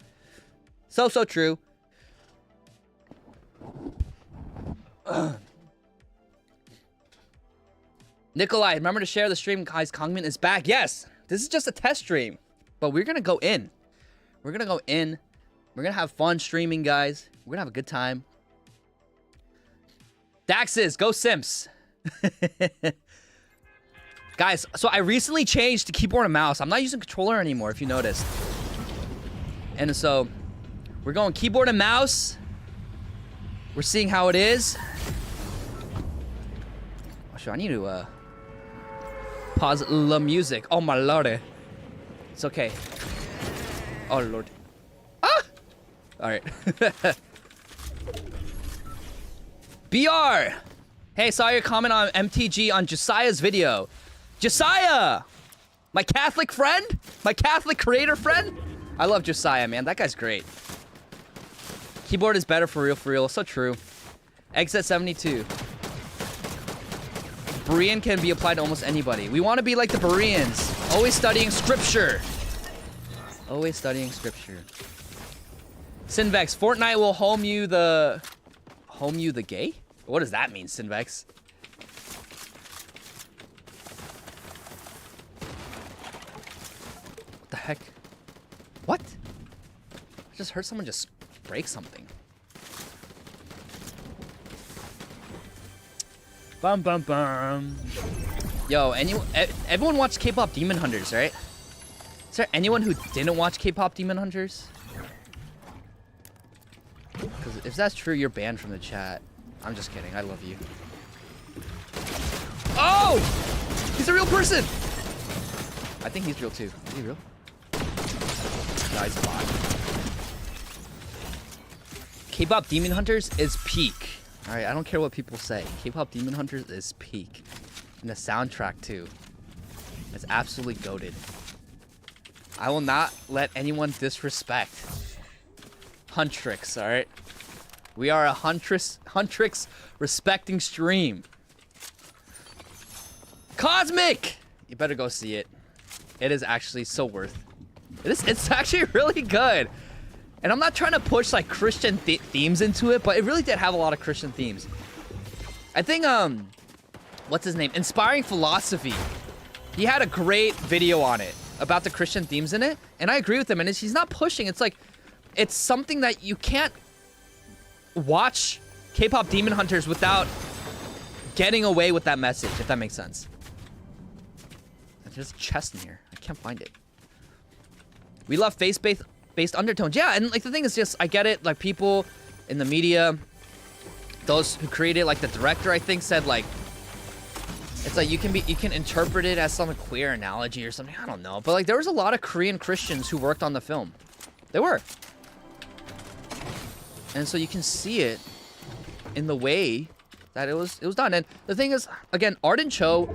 So true. Nikolai, remember to share the stream, guys. Kongmin is back. Yes, this is just a test stream, but we're gonna go in. We're gonna go in. We're gonna have fun streaming, guys. We're gonna have a good time. Daxes, go Simps. Guys, so I recently changed to keyboard and mouse. I'm not using controller anymore, if you noticed. And so we're going keyboard and mouse. We're seeing how it is. Oh, sure, I need to pause the music. Oh my lord. It's okay. Oh lord. Ah! Alright. BR! Hey, saw your comment on MTG on Josiah's video. Josiah! My Catholic friend? My Catholic creator friend? I love Josiah, man. That guy's great. Keyboard is better for real. So true. Exit 72. Berean can be applied to almost anybody. We want to be like the Bereans. Always studying scripture. Always studying scripture. Sinvex, Fortnite will home you the gay? What does that mean, Sinvex? What the heck? What? I just heard someone just break something. Bum bum bum. Yo, everyone watched K-pop Demon Hunters, right? Is there anyone who didn't watch K-pop Demon Hunters? Because if that's true, you're banned from the chat. I'm just kidding. I love you. Oh! He's a real person! I think he's real too. Is he real? No, he's a bot. K-pop Demon Hunters is peak. Alright, I don't care what people say. K-pop Demon Hunters is peak. And the soundtrack too. It's absolutely goated. I will not let anyone disrespect Huntrix, alright? We are a Huntrix respecting stream. Cosmic! You better go see it. It is actually so worth. It's actually really good. And I'm not trying to push like Christian themes into it, but it really did have a lot of Christian themes. I think what's his name? Inspiring Philosophy. He had a great video on it about the Christian themes in it, and I agree with him. And he's not pushing. It's like it's something that you can't watch K-pop Demon Hunters without getting away with that message, if that makes sense. There's a chest in here. I can't find it. We love faith-based undertones. Yeah, and like the thing is just, I get it. Like people in the media, those who created, like the director, I think said like, it's like you can interpret it as some queer analogy or something. I don't know, but like there was a lot of Korean Christians who worked on the film. They were. And so you can see it in the way that it was done. And the thing is, again, Arden Cho,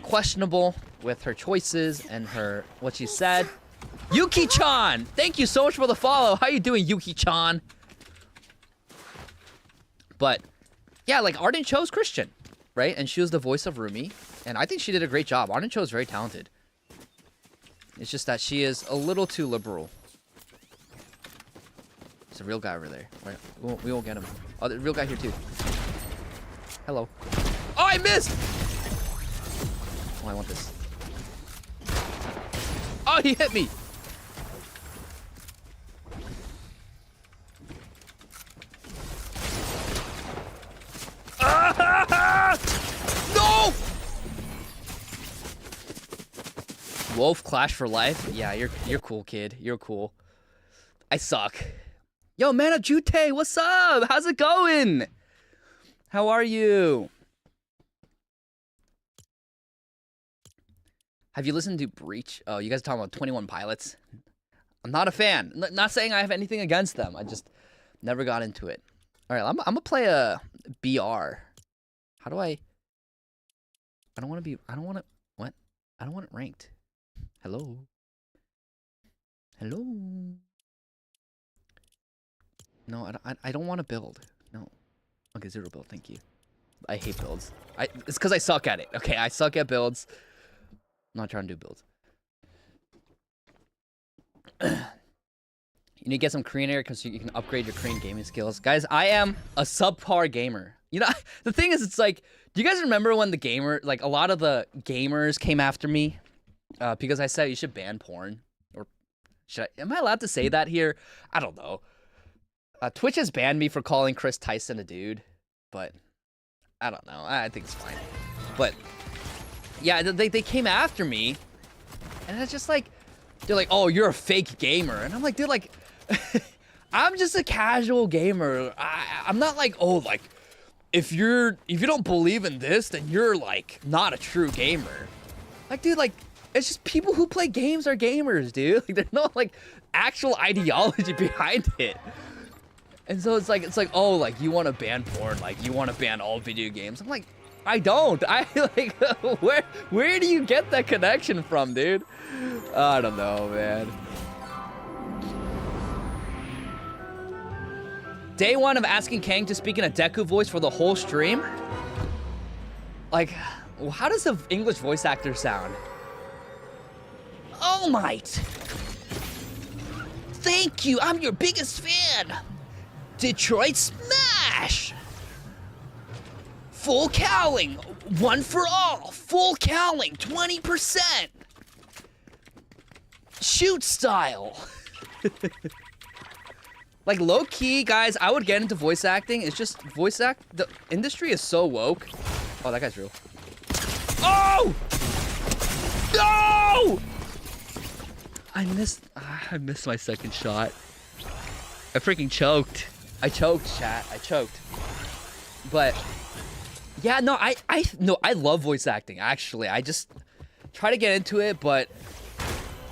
questionable with her choices and what she said. Yuki-chan! Thank you so much for the follow. How you doing, Yuki-chan? But, yeah, like, Arden Cho's Christian. right? And she was the voice of Rumi, and I think she did a great job. Arnicho is very talented. It's just that she is a little too liberal. There's a real guy over there. Right? We won't get him. Oh, the real guy here too. Hello. Oh, I missed! Oh, I want this. Oh, he hit me! Ah! No! Wolf Clash for life? Yeah, you're cool, kid. You're cool. I suck. Yo, Mana Jute, what's up? How's it going? How are you? Have you listened to Breach? Oh, you guys are talking about 21 Pilots? I'm not a fan. Not saying I have anything against them. I just never got into it. All right, I'm gonna play a BR. How do I don't want to be. I don't want to. What? I don't want it ranked. Hello. Hello. No, I don't want to build. No. Okay, 0 build. Thank you. I hate builds. It's because I suck at it. Okay, I suck at builds. I'm not trying to do builds. You need to get some Korean air because you can upgrade your Korean gaming skills. Guys, I am a subpar gamer. You know, the thing is, it's like, do you guys remember when a lot of the gamers came after me because I said you should ban porn? Or am I allowed to say that here? I don't know. Twitch has banned me for calling Chris Tyson a dude, but I don't know. I think it's fine. But yeah, they came after me, and it's just like, they're like, oh, you're a fake gamer. And I'm like, dude, like, I'm just a casual gamer. I'm not like, oh, like, if you don't believe in this, then you're like not a true gamer. Like, dude, like, it's just people who play games are gamers, dude. Like, there's no like actual ideology behind it. And so it's like, oh, like, you want to ban porn, like, you want to ban all video games. I'm like, I don't. I like, where do you get that connection from, dude? I don't know, man. Day 1 of asking Kang to speak in a Deku voice for the whole stream? Like, how does the English voice actor sound? All Might. Thank you. I'm your biggest fan. Detroit Smash. Full cowling. One for all. Full cowling. 20%. Shoot style. Like, low-key, guys, I would get into voice acting. It's just the industry is so woke. Oh, that guy's real. Oh! No! I missed my second shot. I freaking choked. I choked, chat. I choked. But yeah, no, I love voice acting, actually. I just try to get into it, but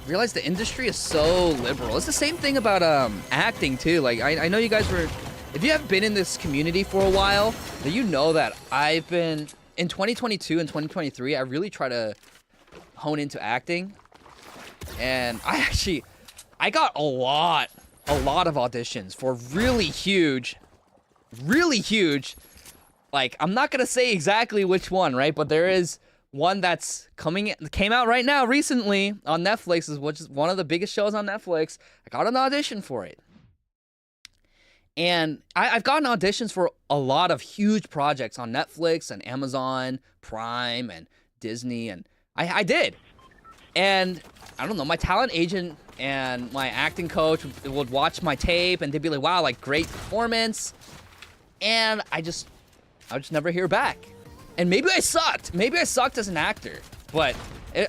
realize the industry is so liberal. It's the same thing about acting too. Like, I know you guys were, if you have been in this community for a while, then you know that I've been in 2022 and 2023. I really try to hone into acting, and I got a lot of auditions for really huge, like, I'm not gonna say exactly which one, right? But there is one that's came out right now recently on Netflix, which is one of the biggest shows on Netflix. I got an audition for it. And I've gotten auditions for a lot of huge projects on Netflix and Amazon Prime and Disney, and I did. And I don't know, my talent agent and my acting coach would watch my tape, and they'd be like, wow, like, great performance. And I just never hear back. And maybe I sucked. Maybe I sucked as an actor. But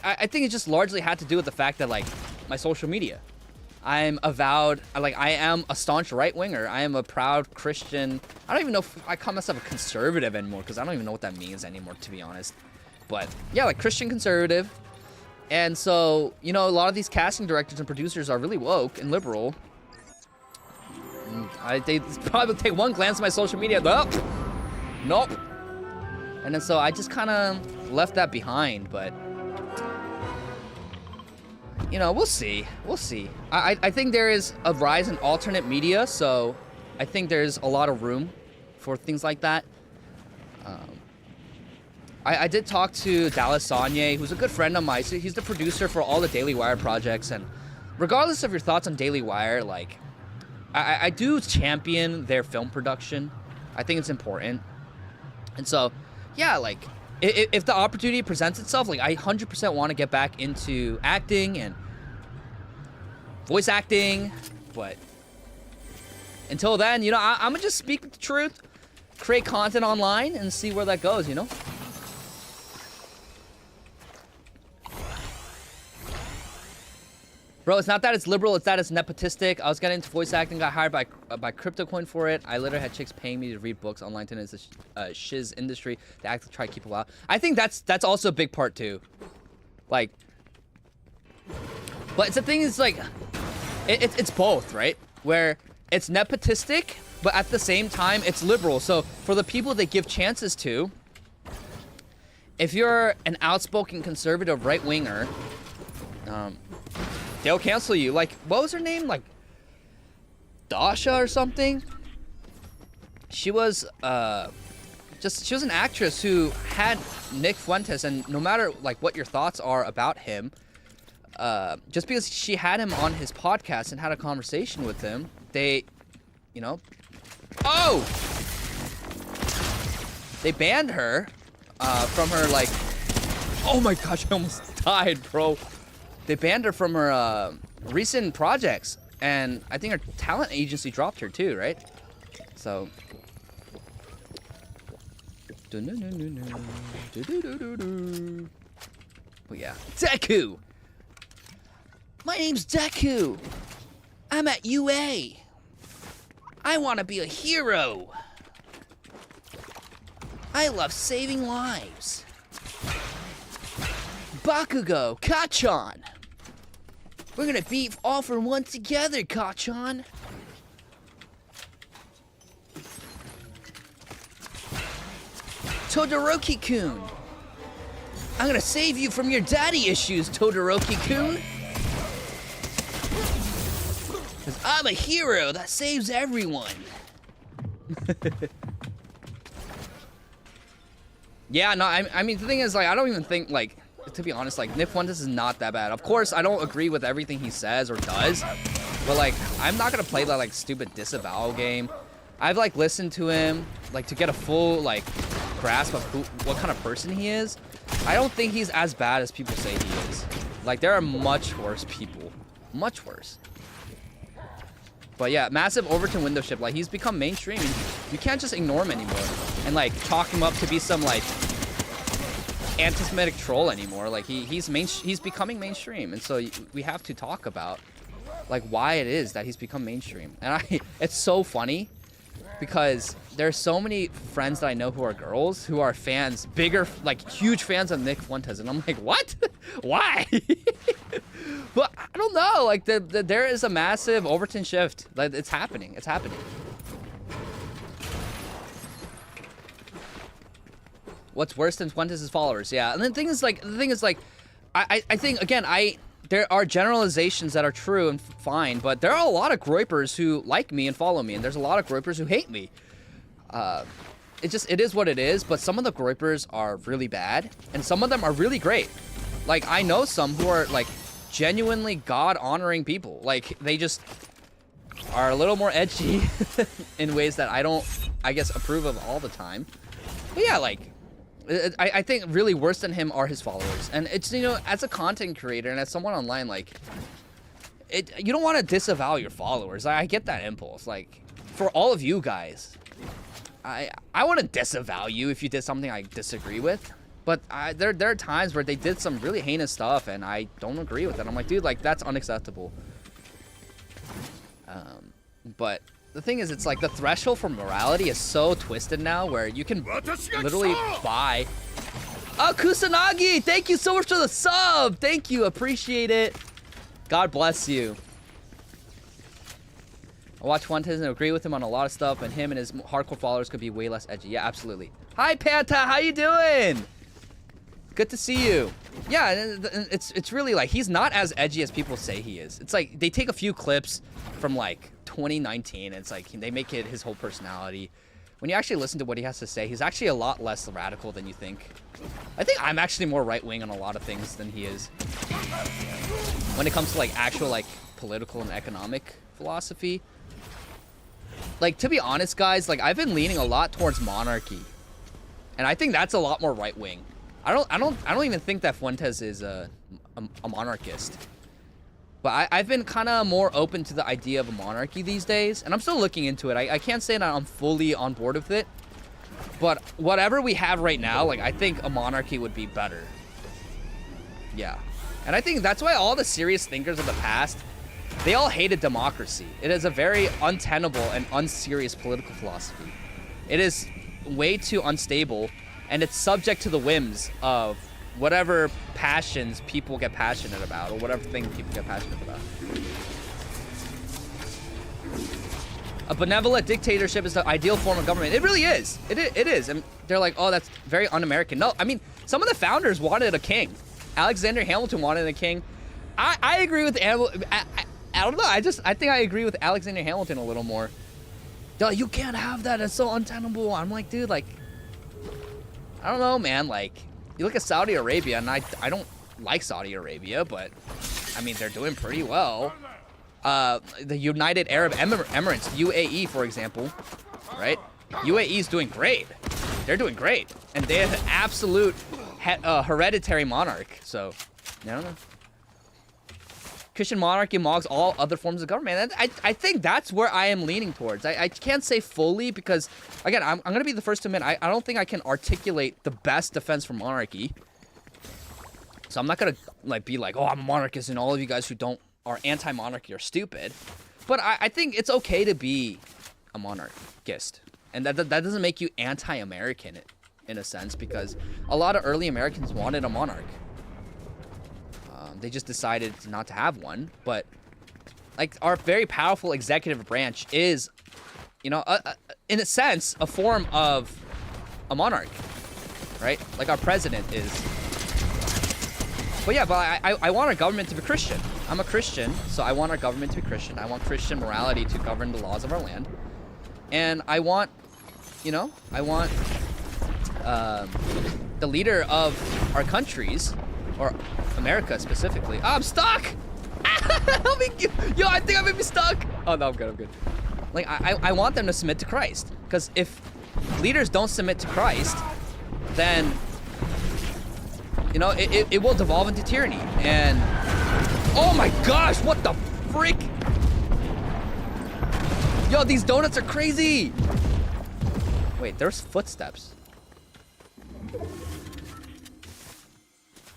I think it just largely had to do with the fact that, like, my social media. I am a staunch right-winger. I am a proud Christian. I don't even know if I call myself a conservative anymore, because I don't even know what that means anymore, to be honest. But yeah, like, Christian conservative. And so, you know, a lot of these casting directors and producers are really woke and liberal. They probably take one glance at my social media. Nope. And then so I just kind of left that behind, but you know, we'll see. We'll see. I think there is a rise in alternate media, so I think there's a lot of room for things like that. I did talk to Dallas Sagne, who's a good friend of mine. He's the producer for all the Daily Wire projects, and regardless of your thoughts on Daily Wire, like, I do champion their film production. I think it's important. And so, yeah, like, if the opportunity presents itself, like, I 100% want to get back into acting and voice acting, but until then, you know, I'm gonna just speak the truth, create content online, and see where that goes, you know? Bro, it's not that it's liberal, it's that it's nepotistic. I was getting into voice acting, got hired by CryptoCoin for it. I literally had chicks paying me to read books on LinkedIn. It's a shiz industry. They actually try to keep it out. I think that's also a big part too. Like, but the thing is, like, it's both, right? Where it's nepotistic, but at the same time, it's liberal. So for the people they give chances to, if you're an outspoken conservative right-winger, they'll cancel you. Like, what was her name? Like, Dasha or something? She was, she was an actress who had Nick Fuentes, and no matter, like, what your thoughts are about him, just because she had him on his podcast and had a conversation with him, they, you know... Oh! They banned her, from her, like... Oh my gosh, I almost died, bro. They banned her from her recent projects, and I think her talent agency dropped her too, right? So, but yeah, Deku. My name's Deku. I'm at UA. I want to be a hero. I love saving lives. Bakugo, Kachan. We're gonna beat all for one together, Kachan. Todoroki-kun. I'm gonna save you from your daddy issues, Todoroki-kun. Because I'm a hero that saves everyone. Yeah, no, I mean, the thing is, like, I don't even think, like, to be honest, like, Nick Fuentes is not that bad. Of course, I don't agree with everything he says or does, but, like, I'm not gonna play that, like, stupid disavowal game. I've, like, listened to him, like, to get a full, like, grasp of what kind of person he is. I don't think he's as bad as people say he is. Like, there are much worse people. Much worse. But yeah, massive Overton window ship. Like, he's become mainstream. You can't just ignore him anymore and, like, chalk him up to be some, like, anti-Semitic troll anymore. Like, he's becoming mainstream, and so we have to talk about, like, why it is that he's become mainstream. And it's so funny because there's so many friends that I know who are girls who are fans, like, huge fans of Nick Fuentes, and I'm like, what? Why? But I don't know. Like, there is a massive Overton shift. Like, it's happening. It's happening. What's worse than Fuentes' followers? Yeah, and the thing is, like, I think, again, there are generalizations that are true and fine, but there are a lot of groypers who like me and follow me, and there's a lot of groypers who hate me. It is what it is, but some of the groypers are really bad, and some of them are really great. Like, I know some who are, like, genuinely God-honoring people. Like, they just are a little more edgy in ways that I don't, I guess, approve of all the time. But yeah, like, I think really worse than him are his followers. And it's, you know, as a content creator and as someone online, like, you don't want to disavow your followers. I get that impulse. Like, for all of you guys, I want to disavow you if you did something I disagree with. But there are times where they did some really heinous stuff and I don't agree with it. I'm like, dude, like, that's unacceptable. But the thing is, it's like the threshold for morality is so twisted now where you can literally buy... Oh, Kusanagi! Thank you so much for the sub! Thank you, appreciate it. God bless you. I watch Fuentes and agree with him on a lot of stuff, and him and his hardcore followers could be way less edgy. Yeah, absolutely. Hi, Panta, how you doing? Good to see you. Yeah, it's really like, he's not as edgy as people say he is. It's like, they take a few clips from, like, 2019, and it's like, they make it his whole personality. when you actually listen to what he has to say, he's actually a lot less radical than you think. I think I'm actually more right-wing on a lot of things than he is. When it comes to, like, actual, like, political and economic philosophy. Like, to be honest, guys, like, I've been leaning a lot towards monarchy. And I think that's a lot more right-wing. I don't even think that Fuentes is a monarchist. But I've been kind of more open to the idea of a monarchy these days. And I'm still looking into it. I can't say that I'm fully on board with it. But whatever we have right now, like, I think a monarchy would be better. Yeah. And I think that's why all the serious thinkers of the past, they all hated democracy. It is a very untenable and unserious political philosophy. It is way too unstable, and it's subject to the whims of whatever passions people get passionate about, or whatever thing people get passionate about. A benevolent dictatorship is the ideal form of government. It really is. It is. And they're like, oh, that's very un-American. No, I mean, some of the founders wanted a king. Alexander Hamilton wanted a king. I agree with I don't know. I think I agree with Alexander Hamilton a little more. They're like, you can't have that. It's so untenable. I'm like, dude, like, I don't know, man. Like, you look at Saudi Arabia, and I don't like Saudi Arabia, but I mean, they're doing pretty well. The United Arab Emirates, UAE, for example, right? UAE is doing great. They're doing great, and they have an absolute hereditary monarch. So, I don't know. Christian monarchy mocks all other forms of government. And I think that's where I am leaning towards. I can't say fully because, again, I'm going to be the first to admit, I don't think I can articulate the best defense for monarchy. So I'm not going to like be like, oh, I'm a monarchist and all of you guys who are anti-monarchy are stupid. But I think it's okay to be a monarchist. And that doesn't make you anti-American in a sense, because a lot of early Americans wanted a monarch. They just decided not to have one. But like, our very powerful executive branch is, you know, in a sense, a form of a monarch, right? Like our president is. But yeah, but I want our government to be Christian. I'm a Christian, so I want our government to be Christian. I want Christian morality to govern the laws of our land. And I want, you know, the leader of our countries, or America specifically. Oh, I'm stuck! Yo, I think I may be stuck! Oh, no, I'm good. Like, I want them to submit to Christ. Because if leaders don't submit to Christ, then, you know, it will devolve into tyranny. And, oh my gosh, what the frick? Yo, these donuts are crazy! Wait, there's footsteps.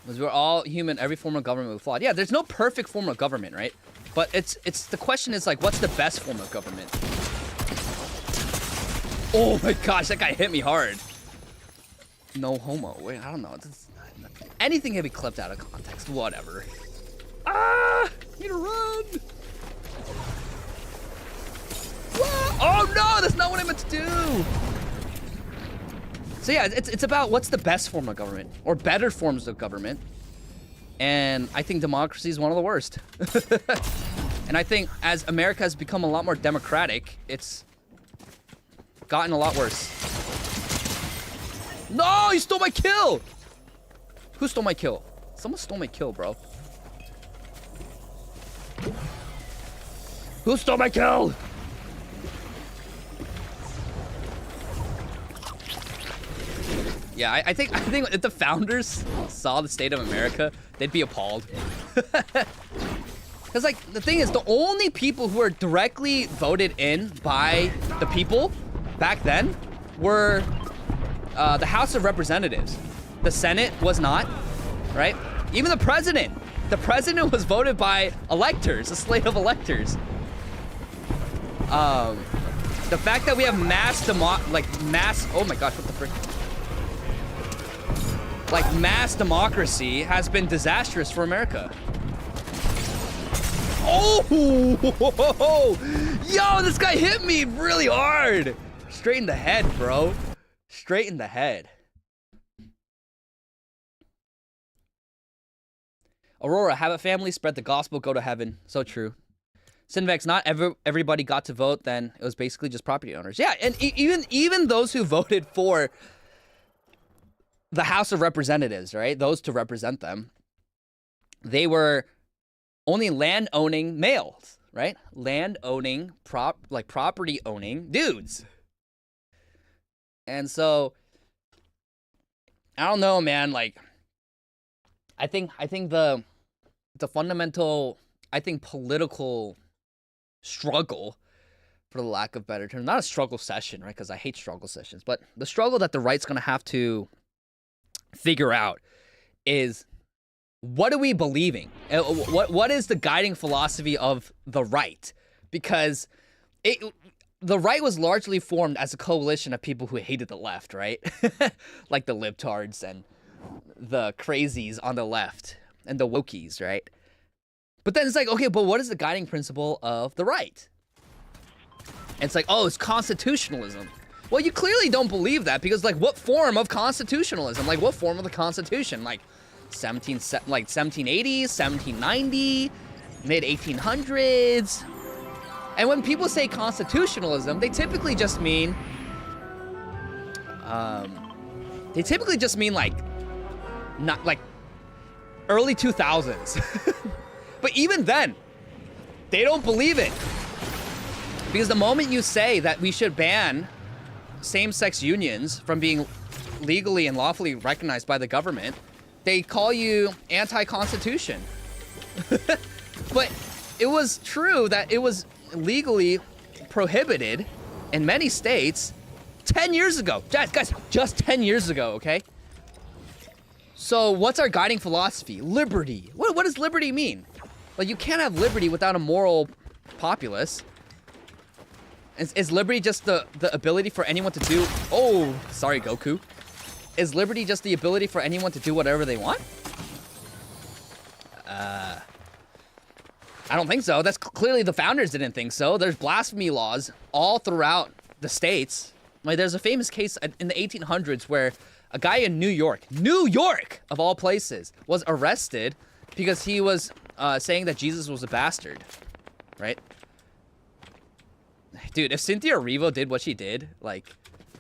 Because we're all human, every form of government is flawed. Yeah, there's no perfect form of government, right? But it's the question is like, what's the best form of government? Oh my gosh, that guy hit me hard. No homo. Wait, I don't know. Anything can be clipped out of context. Whatever. Ah! Need to run! Whoa! Oh no! That's not what I meant to do! So yeah, it's about what's the best form of government, or better forms of government. And I think democracy is one of the worst. And I think as America has become a lot more democratic, it's gotten a lot worse. No, you stole my kill! Who stole my kill? Someone stole my kill, bro. Who stole my kill? Yeah, I think if the founders saw the state of America, they'd be appalled. Because, like, the thing is, the only people who were directly voted in by the people back then were the House of Representatives. The Senate was not, right? Even the president. The president was voted by electors, a slate of electors. The fact that we have oh my gosh, what the frick? Like, mass democracy has been disastrous for America. Oh! Yo, this guy hit me really hard. Straight in the head, bro. Straight in the head. Aurora, have a family, spread the gospel, go to heaven. So true. Sinvex, not everybody got to vote, then it was basically just property owners. Yeah, and even those who voted for the House of Representatives, right? Those to represent them, they were only land-owning males, right? Land-owning, property owning dudes. And so, I don't know, man. Like, I think the fundamental, political struggle, for the lack of better term, not a struggle session, right? Because I hate struggle sessions, but the struggle that the right's gonna have to figure out is, what are we believing? What is the guiding philosophy of the right? Because the right was largely formed as a coalition of people who hated the left, right? Like the libtards and the crazies on the left and the wokies, right? But then it's like, okay, but what is the guiding principle of the right? And it's like, oh, it's constitutionalism. Well, you clearly don't believe that, because, like, what form of constitutionalism? Like, what form of the Constitution? Like, 1780s, 1790, mid-1800s. And when people say constitutionalism, they typically just mean, like, not, like, early 2000s. But even then, they don't believe it. Because the moment you say that we should ban same-sex unions from being legally and lawfully recognized by the government, they call you anti-constitution. But it was true that it was legally prohibited in many states 10 years ago. Guys, just 10 years ago, okay? So what's our guiding philosophy? Liberty. What does liberty mean? Like, you can't have liberty without a moral populace. Is liberty just the ability for anyone to do... Oh, sorry, Goku. Is liberty just the ability for anyone to do whatever they want? I don't think so. That's clearly the founders didn't think so. There's blasphemy laws all throughout the states. Like, there's a famous case in the 1800s where a guy in New York, of all places, was arrested because he was saying that Jesus was a bastard, right? Dude, if Cynthia Erivo did what she did, like,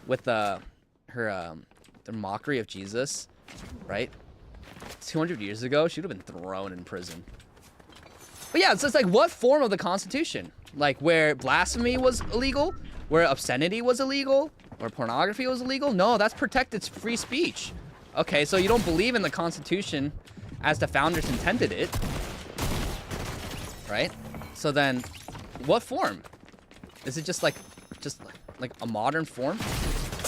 with the mockery of Jesus, right? 200 years ago, she would have been thrown in prison. But yeah, so it's like, what form of the Constitution? Like, where blasphemy was illegal? Where obscenity was illegal? Where pornography was illegal? No, that's protected free speech. Okay, so you don't believe in the Constitution as the founders intended it, right? So then, what form? Is it just like a modern form?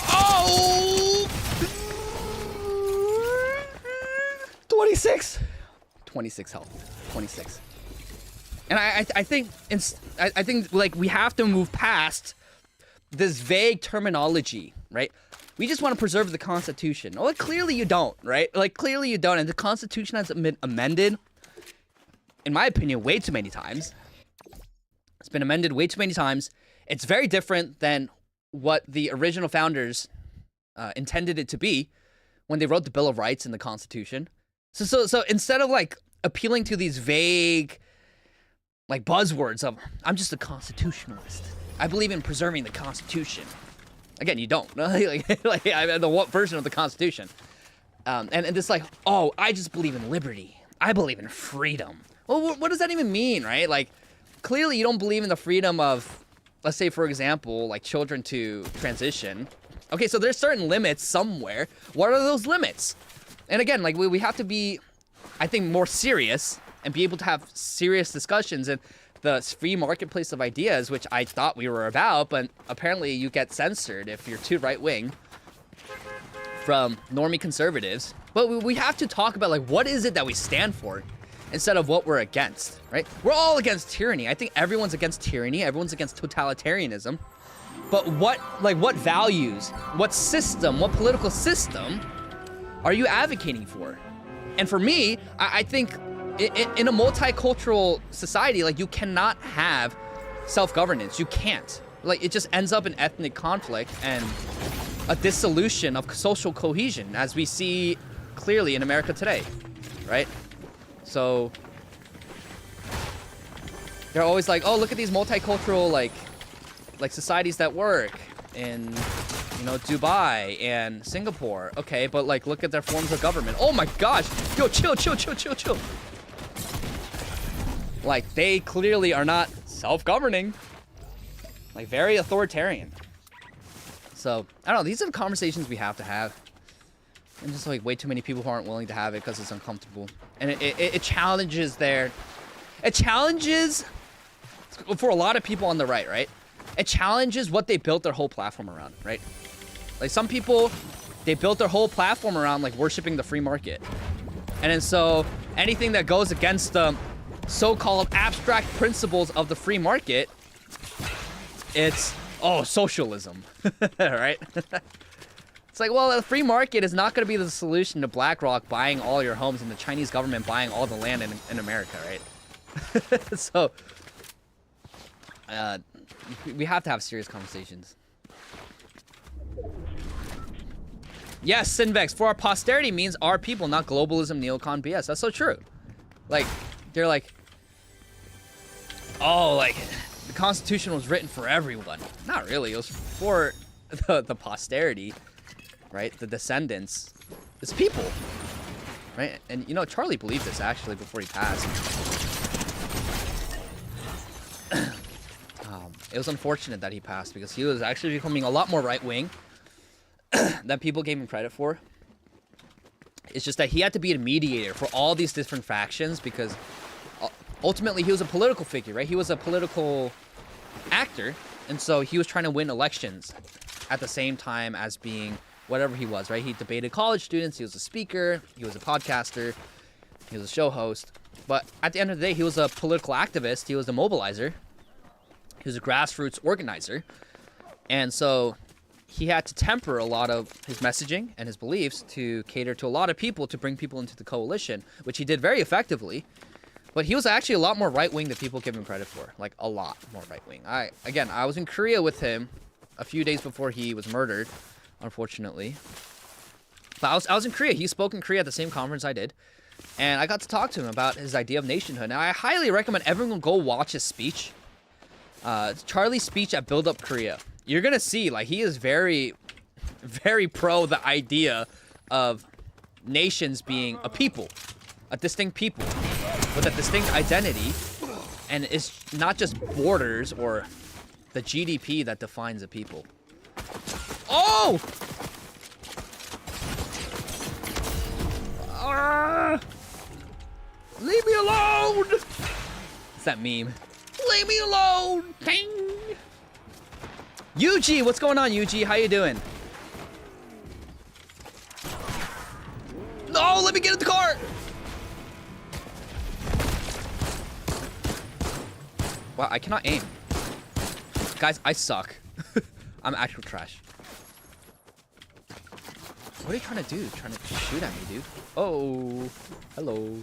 Oh! 26 health. 26. And I think like, we have to move past this vague terminology, right? We just want to preserve the Constitution. Well, clearly you don't, right? Like, clearly you don't. And the Constitution has been amended, in my opinion, way too many times. It's been amended way too many times. It's very different than what the original founders intended it to be when they wrote the Bill of Rights and the Constitution. So instead of, like, appealing to these vague, like, buzzwords of, I'm just a constitutionalist, I believe in preserving the Constitution. Again, you don't. like the version of the Constitution. And this, like, oh, I just believe in liberty. I believe in freedom. Well, what does that even mean, right? Like, clearly you don't believe in the freedom of, let's say, for example, like, children to transition. Okay, so there's certain limits somewhere. What are those limits? And again, like, we have to be, I think, more serious and be able to have serious discussions in the free marketplace of ideas, which I thought we were about, but apparently you get censored if you're too right-wing from normie conservatives. But we have to talk about, like, what is it that we stand for instead of what we're against, right? We're all against tyranny. I think everyone's against tyranny. Everyone's against totalitarianism. But what values, what system, what political system are you advocating for? And for me, I think in a multicultural society, like, you cannot have self-governance. You can't. Like, it just ends up in ethnic conflict and a dissolution of social cohesion, as we see clearly in America today, right? So they're always like, oh, look at these multicultural like societies that work in, you know, Dubai and Singapore. Okay, but like look at their forms of government. Oh my gosh. Yo, chill. Like they clearly are not self-governing. Like very authoritarian. So, I don't know, these are the conversations we have to have. And just like way too many people who aren't willing to have it because it's uncomfortable. And it challenges their... It challenges, for a lot of people on the right? It challenges what they built their whole platform around, right? Like some people, they built their whole platform around like worshiping the free market. And then so anything that goes against the so-called abstract principles of the free market, it's, oh, socialism, right? It's like, well, the free market is not going to be the solution to BlackRock buying all your homes and the Chinese government buying all the land in America, right? So, we have to have serious conversations. Yes, Sinvex, for our posterity means our people, not globalism, neocon BS. That's so true. Like, they're like, oh, like, the Constitution was written for everyone. Not really. It was for the posterity, right? The descendants. It's people, right? And, you know, Charlie believed this, actually, before he passed. It was unfortunate that he passed because he was actually becoming a lot more right-wing than people gave him credit for. It's just that he had to be a mediator for all these different factions because ultimately he was a political figure, right? He was a political actor, and so he was trying to win elections at the same time as being whatever he was, right? He debated college students, he was a speaker, he was a podcaster, he was a show host. But at the end of the day, he was a political activist, he was a mobilizer, he was a grassroots organizer. And so he had to temper a lot of his messaging and his beliefs to cater to a lot of people, to bring people into the coalition, which he did very effectively. But he was actually a lot more right-wing than people give him credit for. Like, a lot more right-wing. I was in Korea with him a few days before he was murdered, unfortunately. But I was in Korea. He spoke in Korea at the same conference I did. And I got to talk to him about his idea of nationhood. Now, I highly recommend everyone go watch his speech. Charlie's speech at Build Up Korea. You're gonna see, like, he is very, very pro the idea of nations being a people, a distinct people, with a distinct identity, and it's not just borders or the GDP that defines a people. Oh! Leave me alone! It's that meme. Leave me alone! Dang! Yuji, what's going on, Yuji? How you doing? No, let me get in the car! Wow, I cannot aim. Guys, I suck. I'm actual trash. What are you trying to do? Trying to shoot at me, dude? Oh, hello.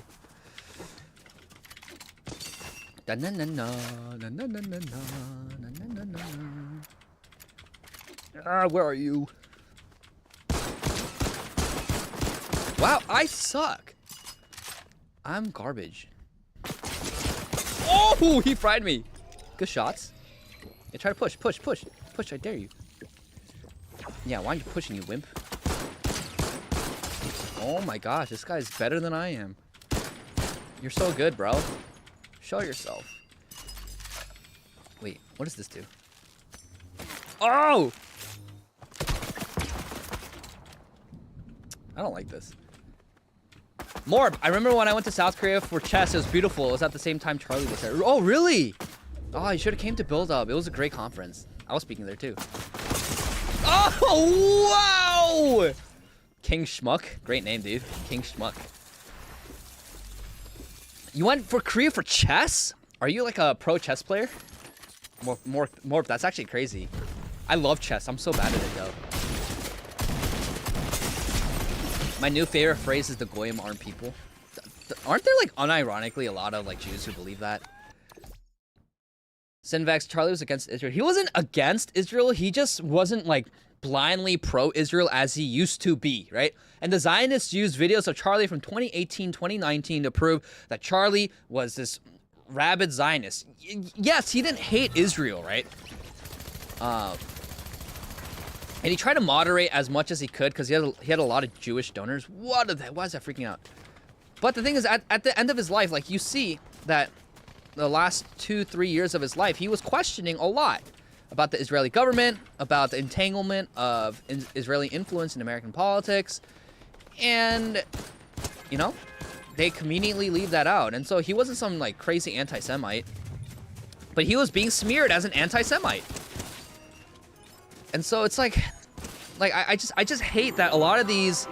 Da na na na na na na na na na na na. Ah, where are you? Wow, I suck. I'm garbage. Oh, he fried me. Good shots. Yeah, try to push, push, push, push. I dare you. Yeah, why aren't you pushing, you wimp? Oh my gosh, this guy's better than I am. You're so good, bro. Show yourself. Wait, what does this do? Oh! I don't like this. Morb, I remember when I went to South Korea for chess, it was beautiful. It was at the same time Charlie was there. Oh, really? Oh, you should have came to Build Up. It was a great conference. I was speaking there too. Oh, wow! King Schmuck. Great name, dude. King Schmuck. You went for Korea for chess? Are you like a pro chess player? More, that's actually crazy. I love chess. I'm so bad at it, though. My new favorite phrase is the Goyim aren't people. Aren't there, like, unironically a lot of, like, Jews who believe that? Sinvex, Charlie was against Israel. He wasn't against Israel. He just wasn't, like, blindly pro-Israel as he used to be, right? And the Zionists used videos of Charlie from 2018, 2019 to prove that Charlie was this rabid Zionist. Yes, he didn't hate Israel, right? And he tried to moderate as much as he could because he had a lot of Jewish donors. Why is that freaking out? But the thing is, at the end of his life, like, you see that the last 2-3 years of his life, he was questioning a lot about the Israeli government, about the entanglement of Israeli influence in American politics, and, you know, they conveniently leave that out. And so he wasn't some, like, crazy anti-Semite, but he was being smeared as an anti-Semite. And so it's like I just hate that a lot of these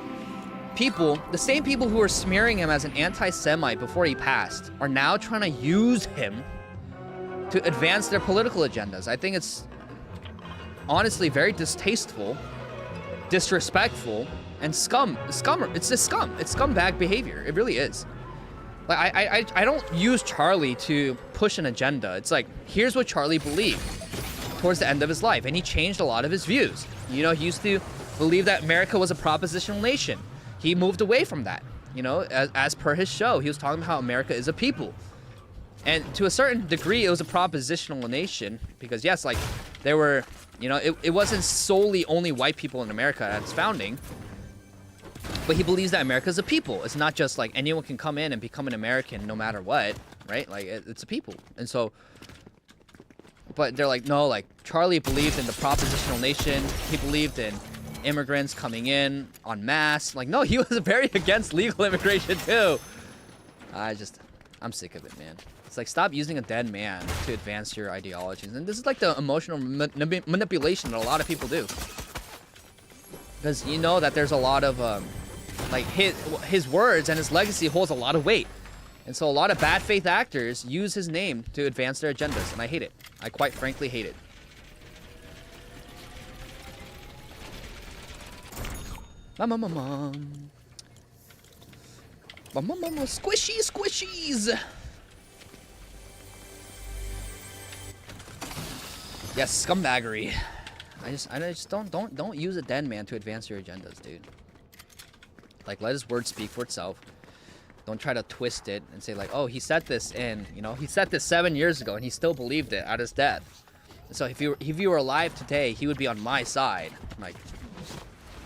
people, the same people who were smearing him as an anti-Semite before he passed, are now trying to use him to advance their political agendas. I think it's honestly very distasteful, disrespectful, and it's just scum. It's scumbag behavior. It really is. Like, I don't use Charlie to push an agenda. It's like, here's what Charlie believed towards the end of his life, and he changed a lot of his views. You know, he used to believe that America was a propositional nation. He moved away from that. You know, as per his show, he was talking about how America is a people. And to a certain degree, it was a propositional nation because, yes, like, there were, you know, it wasn't solely only white people in America at its founding. But he believes that America is a people. It's not just like anyone can come in and become an American no matter what, right? Like, it's a people. And so, but they're like, no, like, Charlie believed in the propositional nation. He believed in immigrants coming in en masse. Like, no, he was very against legal immigration too. I'm sick of it, man. It's like, stop using a dead man to advance your ideologies. And this is like the emotional manipulation that a lot of people do. Because you know that there's a lot of, like, his words and his legacy holds a lot of weight. And so a lot of bad faith actors use his name to advance their agendas. And I hate it. I quite frankly hate it. Squishies. Yes, scumbaggery. I just don't use a dead man to advance your agendas, dude. Like, let his word speak for itself. Don't try to twist it and say like, oh, he said this and, you know, he said this 7 years ago and he still believed it at his death. So if you were alive today, he would be on my side. Like,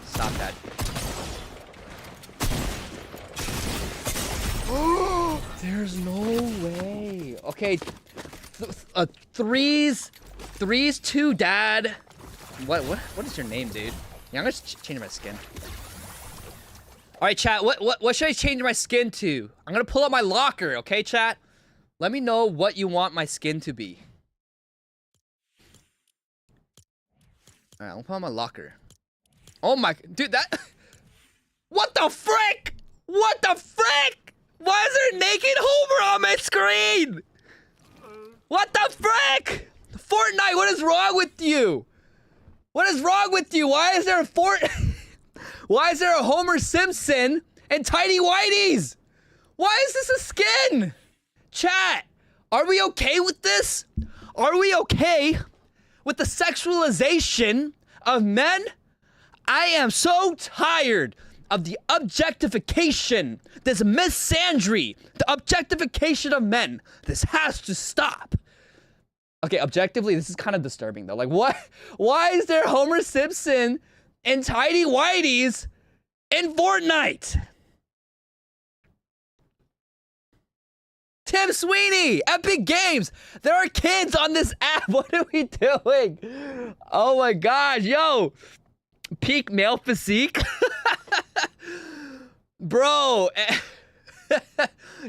stop that. There's no way. Okay, threes 2, dad. What is your name, dude? Yeah, I'm gonna change my skin. All right, chat. What should I change my skin to? I'm gonna pull up my locker. Okay, chat. Let me know what you want my skin to be. All right, I'll pull out my locker. Oh my, dude, that. What the frick? What the frick? Why is there a naked Homer on my screen? What the frick? Fortnite, what is wrong with you? What is wrong with you? Why is there Why is there a Homer Simpson and Tidy Whities? Why is this a skin? Chat, are we okay with this? Are we okay with the sexualization of men? I am so tired of the objectification, this misandry, the objectification of men. This has to stop. Okay, objectively, this is kind of disturbing though. Like, what? Why is there Homer Simpson and Tidy Whities in Fortnite? Tim Sweeney, Epic Games. There are kids on this app. What are we doing? Oh my gosh, yo. Peak male physique. Bro.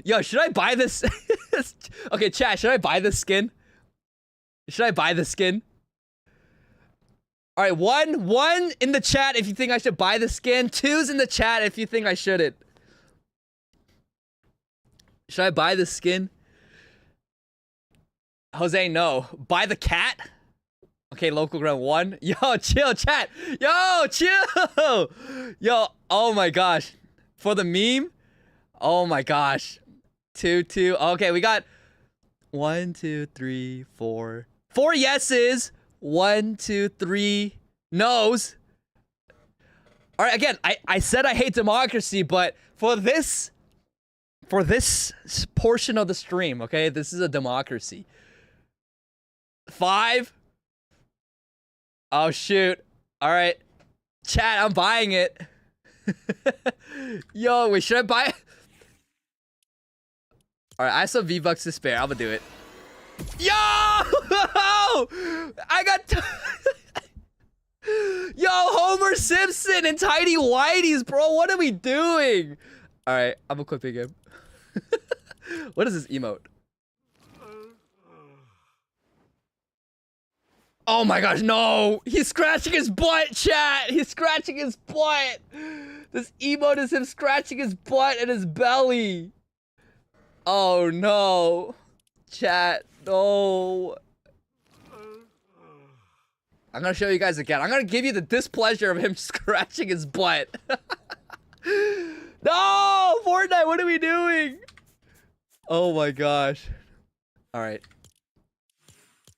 Yo, should I buy this? Okay, chat, should I buy this skin? Should I buy the skin? All right, one in the chat if you think I should buy the skin. 2's in the chat if you think I shouldn't. Should I buy the skin? Jose, no. Buy the cat? Okay, local ground 1. Yo, chill, chat. Yo, chill. Yo, oh my gosh. For the meme? Oh my gosh. 2. Okay, we got 1, 2, 3, 4. 4 yeses. 1, 2, 3 no's. All right, again, I said I hate democracy, but for this for this portion of the stream, okay? This is a democracy. 5. Oh, shoot. All right. Chat, I'm buying it. Yo, wait, should I buy it? All right, I have some V-Bucks to spare. I'm gonna do it. Yo! I got... Yo, Homer Simpson and Tidy Whities, bro. What are we doing? All right, I'm equipping him. What is this emote? Oh my gosh, no! He's scratching his butt, chat! He's scratching his butt! This emote is him scratching his butt and his belly! Oh no! Chat, no! I'm gonna show you guys again. I'm gonna give you the displeasure of him scratching his butt. No! Fortnite, what are we doing? Oh my gosh. Alright.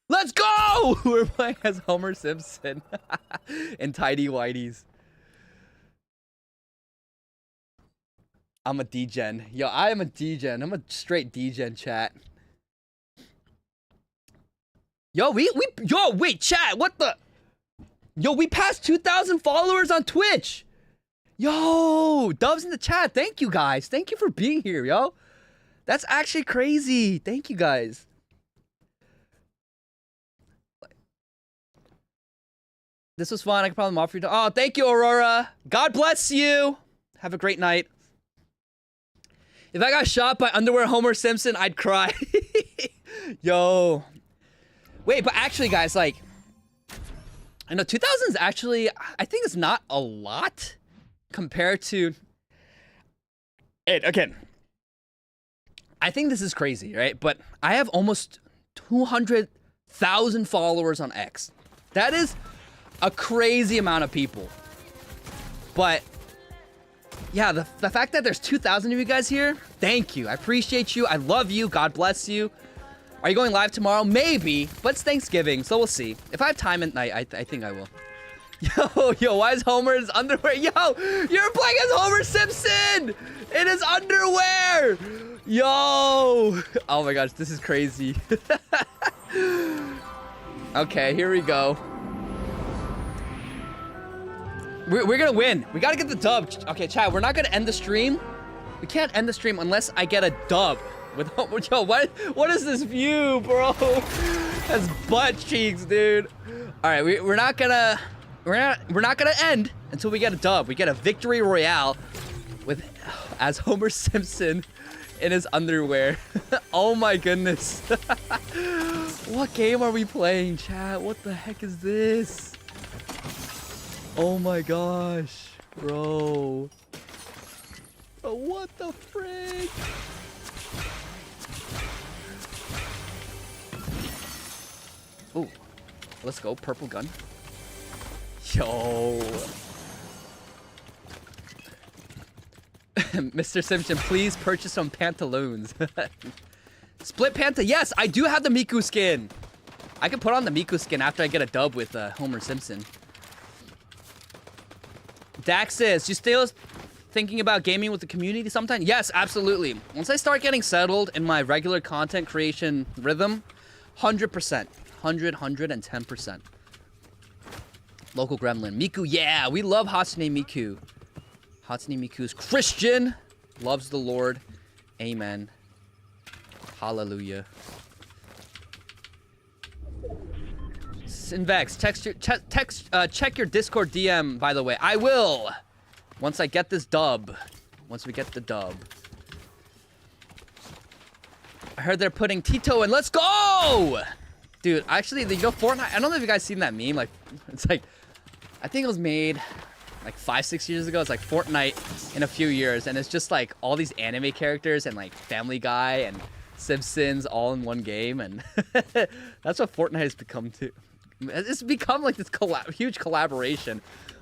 Let's go! We're playing as Homer Simpson and Tidy Whities. I'm a D-gen. Yo, I am a D-gen. I'm a straight D-gen, chat. Yo, yo, wait, chat, what the? Yo, we passed 2,000 followers on Twitch. Yo, Doves in the chat. Thank you, guys. Thank you for being here, yo. That's actually crazy. Thank you, guys. This was fun. I could probably offer you. Oh, thank you, Aurora. God bless you. Have a great night. If I got shot by underwear Homer Simpson, I'd cry. Yo. Wait, but actually, guys, like, I know 2000 is actually, I think it's not a lot compared to it. Again, I think this is crazy, right? But I have almost 200,000 followers on X. That is a crazy amount of people. But yeah, the fact that there's 2,000 of you guys here, thank you. I appreciate you. I love you. God bless you. Are you going live tomorrow? Maybe, but it's Thanksgiving, so we'll see. If I have time at night, I think I will. Yo, why is Homer's underwear? Yo, you're playing as Homer Simpson in his underwear. Yo, oh my gosh, this is crazy. Okay, here we go. We're gonna win. We gotta get the dub. Okay, chat, we're not gonna end the stream. We can't end the stream unless I get a dub. With yo, what is this view, bro? That's butt cheeks, dude. All right, we're not gonna end until we get a dub. We get a victory royale with as Homer Simpson in his underwear. Oh my goodness. What game are we playing, chat? What the heck is this? Oh my gosh, bro. Oh, what the frick? Oh, let's go, purple gun. Yo. Mr. Simpson, please purchase some pantaloons. Split Panta, yes, I do have the Miku skin. I can put on the Miku skin after I get a dub with Homer Simpson. Daxis, you still thinking about gaming with the community sometime? Yes, absolutely. Once I start getting settled in my regular content creation rhythm, 100%. 110%. Local gremlin. Miku, yeah, we love Hatsune Miku. Hatsune Miku's Christian. Loves the Lord. Amen. Hallelujah. Sinvex, check your Discord DM, by the way. I will. Once I get this dub. Once we get the dub. I heard they're putting Tito in. Let's go! Dude, actually, you know, Fortnite, I don't know if you guys seen that meme. Like, it's like, I think it was made like 5-6 years ago. It's like Fortnite in a few years. And it's just like all these anime characters and like Family Guy and Simpsons all in one game. And that's what Fortnite has become too. It's become like this huge collaboration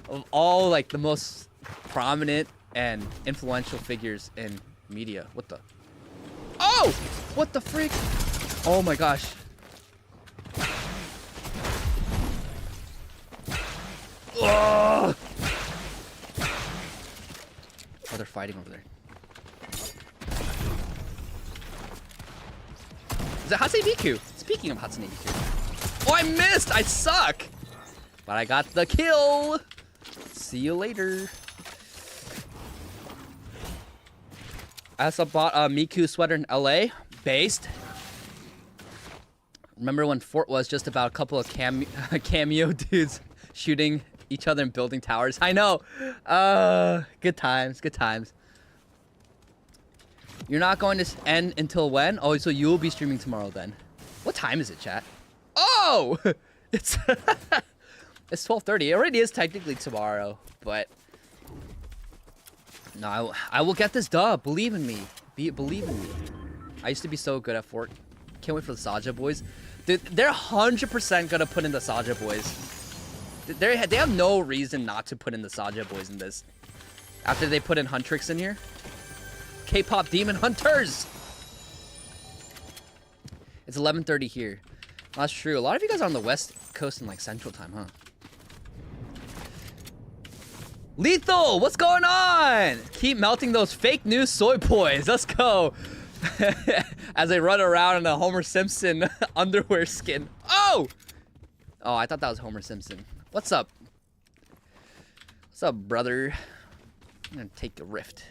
of all like the most prominent and influential figures in media. What the? Oh! What the freak? Oh my gosh. Oh! Oh, they're fighting over there. Is it Hatsune Miku? Speaking of Hatsune Miku. Oh, I missed! I suck! But I got the kill! See you later. I also bought a Miku sweater in LA. Based. Remember when Fort was just about a couple of cameo dudes shooting each other and building towers? I know. Good times, good times. You're not going to end until when? Oh, so you'll be streaming tomorrow then. What time is it, chat? Oh! It's it's 12:30. It already is technically tomorrow, but no, I will get this dub. Believe in me. Believe in me. I used to be so good at Fort. Can't wait for the Saja boys. They're 100% gonna put in the Saja boys. They have no reason not to put in the Saja boys in this. After they put in Huntrix in here. K-pop Demon Hunters! It's 11:30 here. That's true. A lot of you guys are on the West Coast in like Central Time, huh? Lethal! What's going on? Keep melting those fake news soy boys. Let's go. As they run around in a Homer Simpson underwear skin. Oh! Oh, I thought that was Homer Simpson. What's up? What's up, brother? I'm gonna take a rift.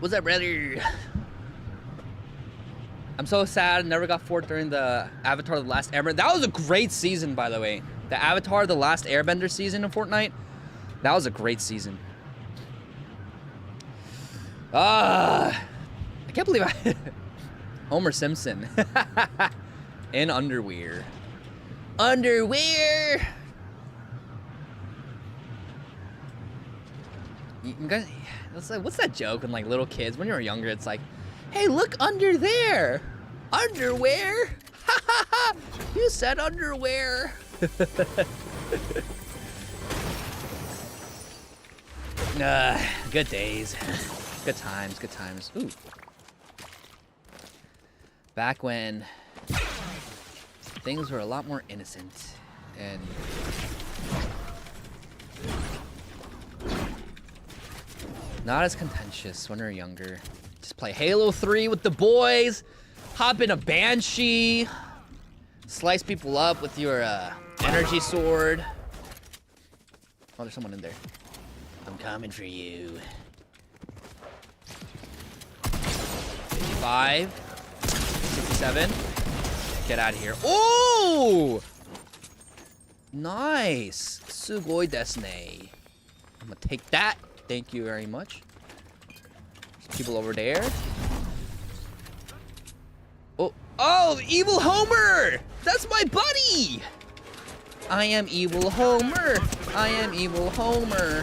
What's up, brother? I'm so sad I never got Fort during the Avatar The Last Airbender. That was a great season, by the way. The Avatar The Last Airbender season in Fortnite. That was a great season. I can't believe I... Homer Simpson. In underwear. Underwear! You guys... It's like, what's that joke when like little kids, when you were younger, it's like, hey, look under there. Underwear? Ha ha ha! You said underwear. Good days. Good times, good times. Ooh. Back when things were a lot more innocent and not as contentious when we were younger. Just play Halo 3 with the boys, hop in a Banshee, slice people up with your energy sword. Oh, there's someone in there. I'm coming for you. 55, 67. Get out of here. Oh! Nice. Sugoi desu ne. I'm gonna take that. Thank you very much. There's people over there. Oh, Evil Homer! That's my buddy! I am Evil Homer. I am Evil Homer.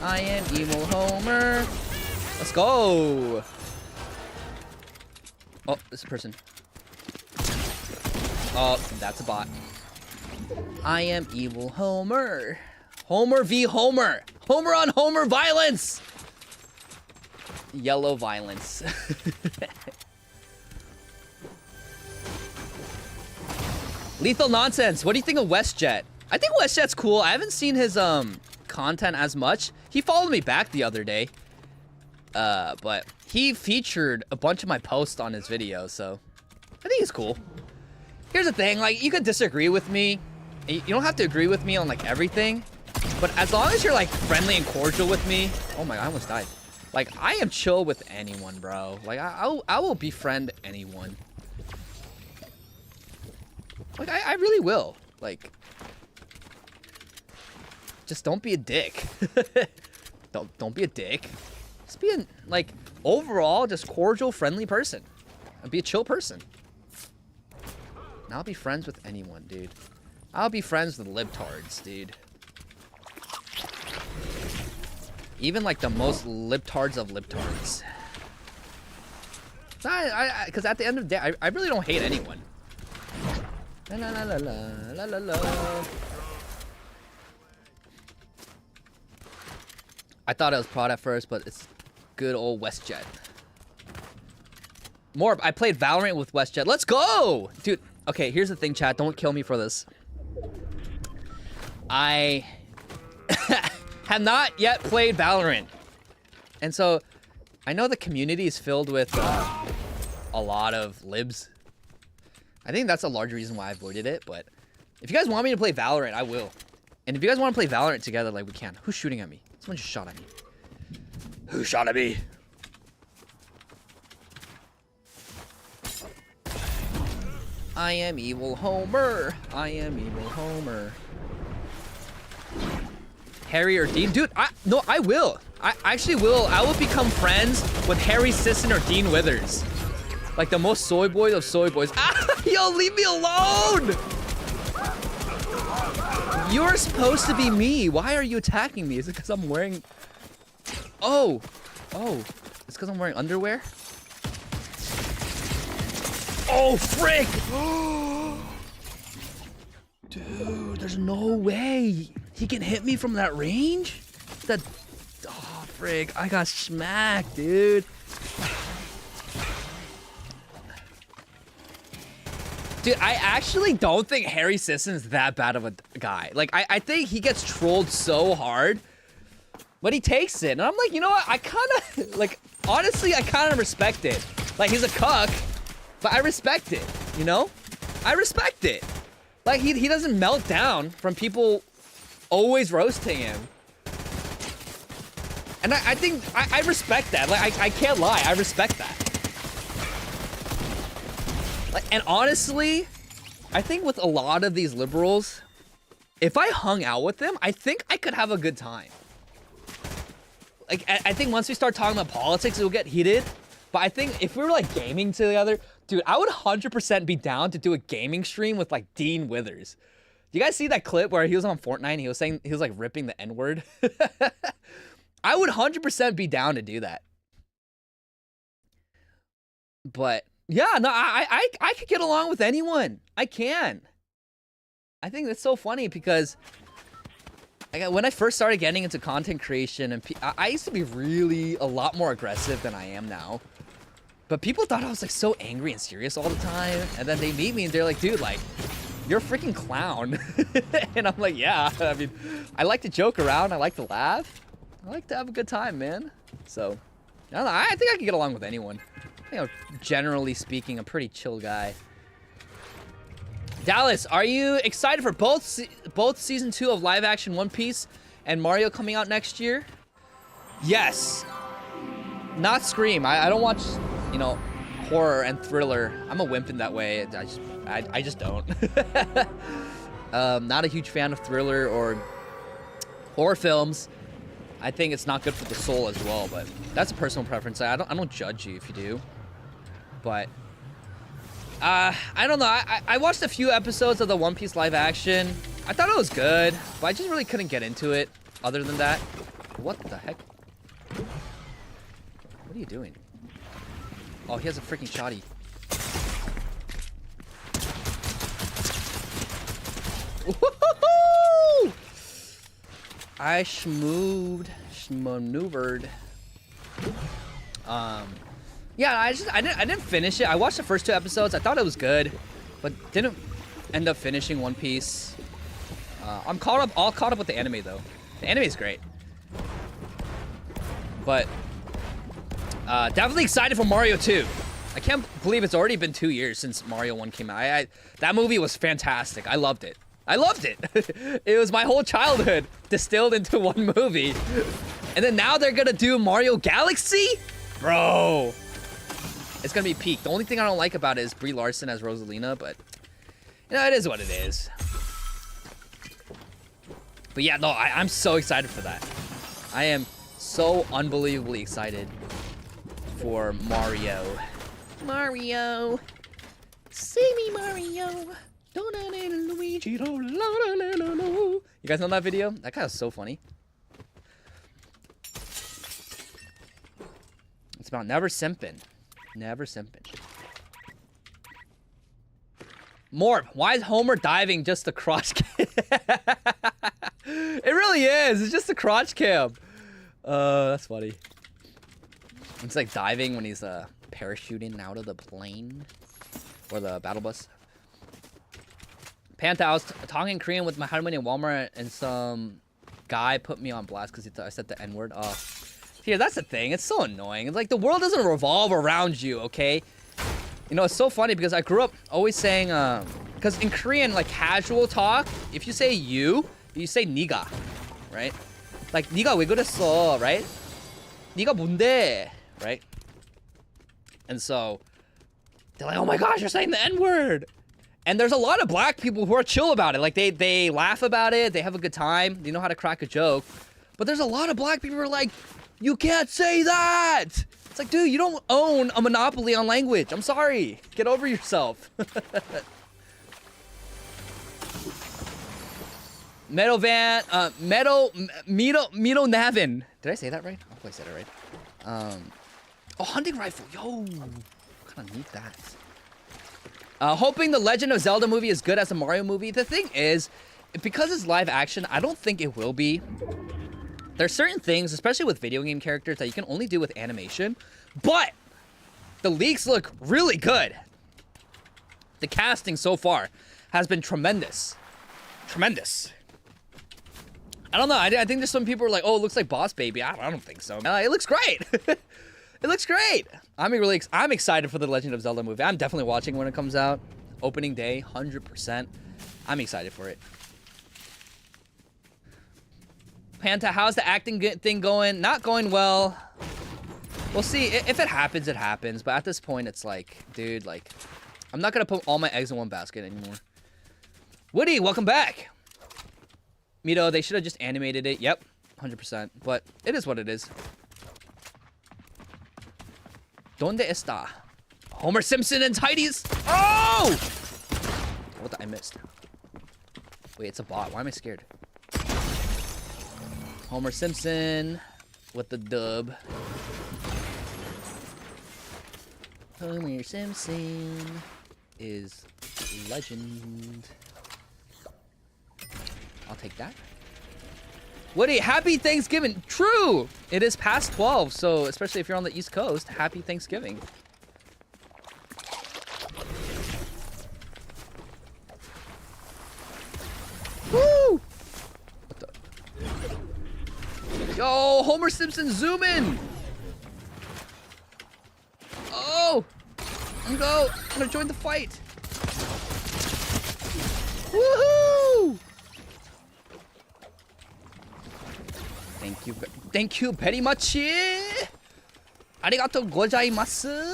I am Evil Homer. Let's go. Oh, this person. Oh, that's a bot. I am Evil Homer. Homer v. Homer. Homer on Homer violence. Yellow violence. Lethal Nonsense. What do you think of WestJet? I think WestJet's cool. I haven't seen his content as much. He followed me back the other day. But he featured a bunch of my posts on his video, so I think he's cool. Here's the thing, like, you could disagree with me. You don't have to agree with me on like everything. But as long as you're like friendly and cordial with me, oh my god, I almost died. Like, I am chill with anyone, bro. Like, I will befriend anyone. Like, I really will. Like, just don't be a dick. don't be a dick. Just be a, like, overall, just cordial, friendly person. And be a chill person. And I'll be friends with anyone, dude. I'll be friends with libtards, dude. Even like the most libtards of libtards. Because at the end of the day, I really don't hate anyone. La la la la la la la. I thought it was Prod at first, but it's good old WestJet. I played Valorant with WestJet. Let's go! Dude, okay, here's the thing, chat. Don't kill me for this. I have not yet played Valorant. And so, I know the community is filled with a lot of libs. I think that's a large reason why I avoided it, but if you guys want me to play Valorant, I will. And if you guys want to play Valorant together, like, we can. Who's shooting at me? Someone just shot at me. Who shot at me? I am evil Homer. I am evil Homer. Harry or Dean? Dude, no, I will. I actually will. I will become friends with Harry Sisson or Dean Withers. Like the most soy boys of soy boys. Ah, yo, leave me alone! You're supposed to be me. Why are you attacking me? Is it because I'm wearing... Oh. It's because I'm wearing underwear? Oh, frick! Dude, there's no way he can hit me from that range? That... Oh, frick. I got smacked, dude. Dude, I actually don't think Harry Sisson's that bad of a guy. Like, I think he gets trolled so hard, but he takes it. And I'm like, you know what? I kind of, like, honestly, I kind of respect it. Like, he's a cuck, but I respect it, you know? I respect it. Like, he doesn't melt down from people always roasting him. And I think, I respect that. Like, I can't lie. I respect that. Like, and honestly, I think with a lot of these liberals, if I hung out with them, I think I could have a good time. Like, I think once we start talking about politics, it'll get heated. But I think if we were, like, gaming together, dude, I would 100% be down to do a gaming stream with, like, Dean Withers. You guys see that clip where he was on Fortnite and he was saying, he was, like, ripping the N-word? I would 100% be down to do that. But... yeah, no, I could get along with anyone. I can. I think that's so funny because when I first started getting into content creation, and I used to be really a lot more aggressive than I am now. But people thought I was like so angry and serious all the time. And then they meet me and they're like, dude, like, you're a freaking clown. And I'm like, yeah, I mean, I like to joke around. I like to laugh. I like to have a good time, man. So, I don't know. I think I can get along with anyone. You know, generally speaking, a pretty chill guy. Dallas, are you excited for both season 2 of live action One Piece and Mario coming out next year? Yes. Not Scream. I don't watch, you know, horror and thriller. I'm a wimp in that way. I just don't. Not a huge fan of thriller or horror films. I think it's not good for the soul as well, but that's a personal preference. I don't judge you if you do. But I don't know. I watched a few episodes of the One Piece live action. I thought it was good, but I just really couldn't get into it other than that. What the heck? What are you doing? Oh, he has a freaking shotty. Woohoo! I schmaneuvered. Yeah, I didn't finish it. I watched the first 2 episodes. I thought it was good, but didn't end up finishing One Piece. I'm all caught up with the anime though. The anime is great. But definitely excited for Mario 2. I can't believe it's already been 2 years since Mario 1 came out. That movie was fantastic. I loved it. I loved it. It was my whole childhood distilled into one movie. And then now they're gonna do Mario Galaxy? Bro. It's gonna be peak. The only thing I don't like about it is Brie Larson as Rosalina, but you know, it is what it is. But yeah, no, I'm so excited for that. I am so unbelievably excited for Mario. Mario. See me, Mario. Luigi. You guys know that video? That guy was so funny. It's about never simping. Never simping. Morb, why is Homer diving just a crotch cam? It really is. It's just a crotch cam. That's funny. It's like diving when he's parachuting out of the plane or the battle bus. Pantha, I was talking Korean with my harmony in Walmart and some guy put me on blast because I said the N-word. Oh, Here, that's the thing. It's so annoying. It's like the world doesn't revolve around you, okay? You know, it's so funny because I grew up always saying, because in Korean, like casual talk, if you say you say 니가, right? Like 니가 왜 그랬어, right? 니가 뭔데, right? And so they're like, oh my gosh, you're saying the N-word. And there's a lot of black people who are chill about it. Like they laugh about it, they have a good time, they know how to crack a joke. But there's a lot of black people who are like, you can't say that! It's like, dude, you don't own a monopoly on language. I'm sorry. Get over yourself. Meadow Van, Meadow Navin. Did I say that right? I hope I said it right. Oh, hunting rifle. Yo, kind of need that. Hoping the Legend of Zelda movie is good as the Mario movie. The thing is, because it's live action, I don't think it will be. There's certain things, especially with video game characters, that you can only do with animation. But the leaks look really good. The casting so far has been tremendous. Tremendous. I don't know. I think there's some people who are like, oh, it looks like Boss Baby. I don't think so. It looks great. It looks great. I'm excited for the Legend of Zelda movie. I'm definitely watching when it comes out. Opening day, 100%. I'm excited for it. Panta, how's the acting thing going? Not going well. We'll see. If it happens, it happens. But at this point, it's like, dude, like, I'm not going to put all my eggs in one basket anymore. Woody, welcome back. Mito, they should have just animated it. Yep, 100%. But it is what it is. ¿Dónde está? Homer Simpson and Tidies. Oh! What the, I missed. Wait, it's a bot. Why am I scared? Homer Simpson with the dub. Homer Simpson is legend. I'll take that. Woody, happy Thanksgiving. True. It is past 12, so especially if you're on the East Coast, happy Thanksgiving. Woo! What the? Yo, Homer Simpson, zoom in. Oh, I'm gonna join the fight. Woohoo! Thank you very much. Arigato gozaimasu.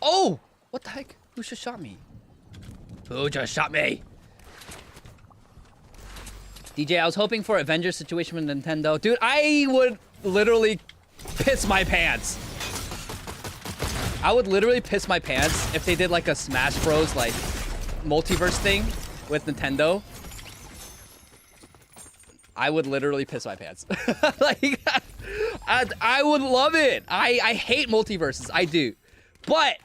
Oh, what the heck? Who just shot me? Who just shot me? DJ, I was hoping for Avengers situation with Nintendo. Dude, I would literally piss my pants. I would literally piss my pants if they did like a Smash Bros. Like multiverse thing with Nintendo. I would literally piss my pants. Like, I would love it. I hate multiverses. I do. But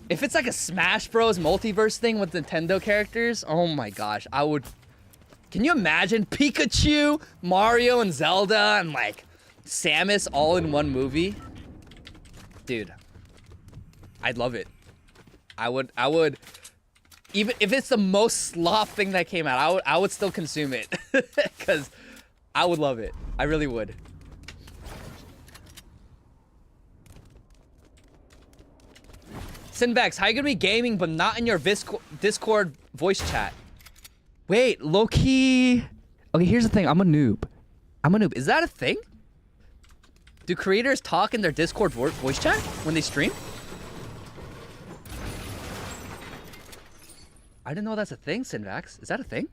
if it's like a Smash Bros. Multiverse thing with Nintendo characters, oh my gosh, I would. Can you imagine Pikachu, Mario, and Zelda, and like Samus all in one movie? Dude, I'd love it. I would, even if it's the most slop thing that came out, I would still consume it. Because I would love it. I really would. Sinvex, how you gonna be gaming but not in your Discord voice chat? Wait, low-key. Okay, here's the thing. I'm a noob. Is that a thing? Do creators talk in their Discord voice chat when they stream? I didn't know that's a thing, Sinvax. Is that a thing?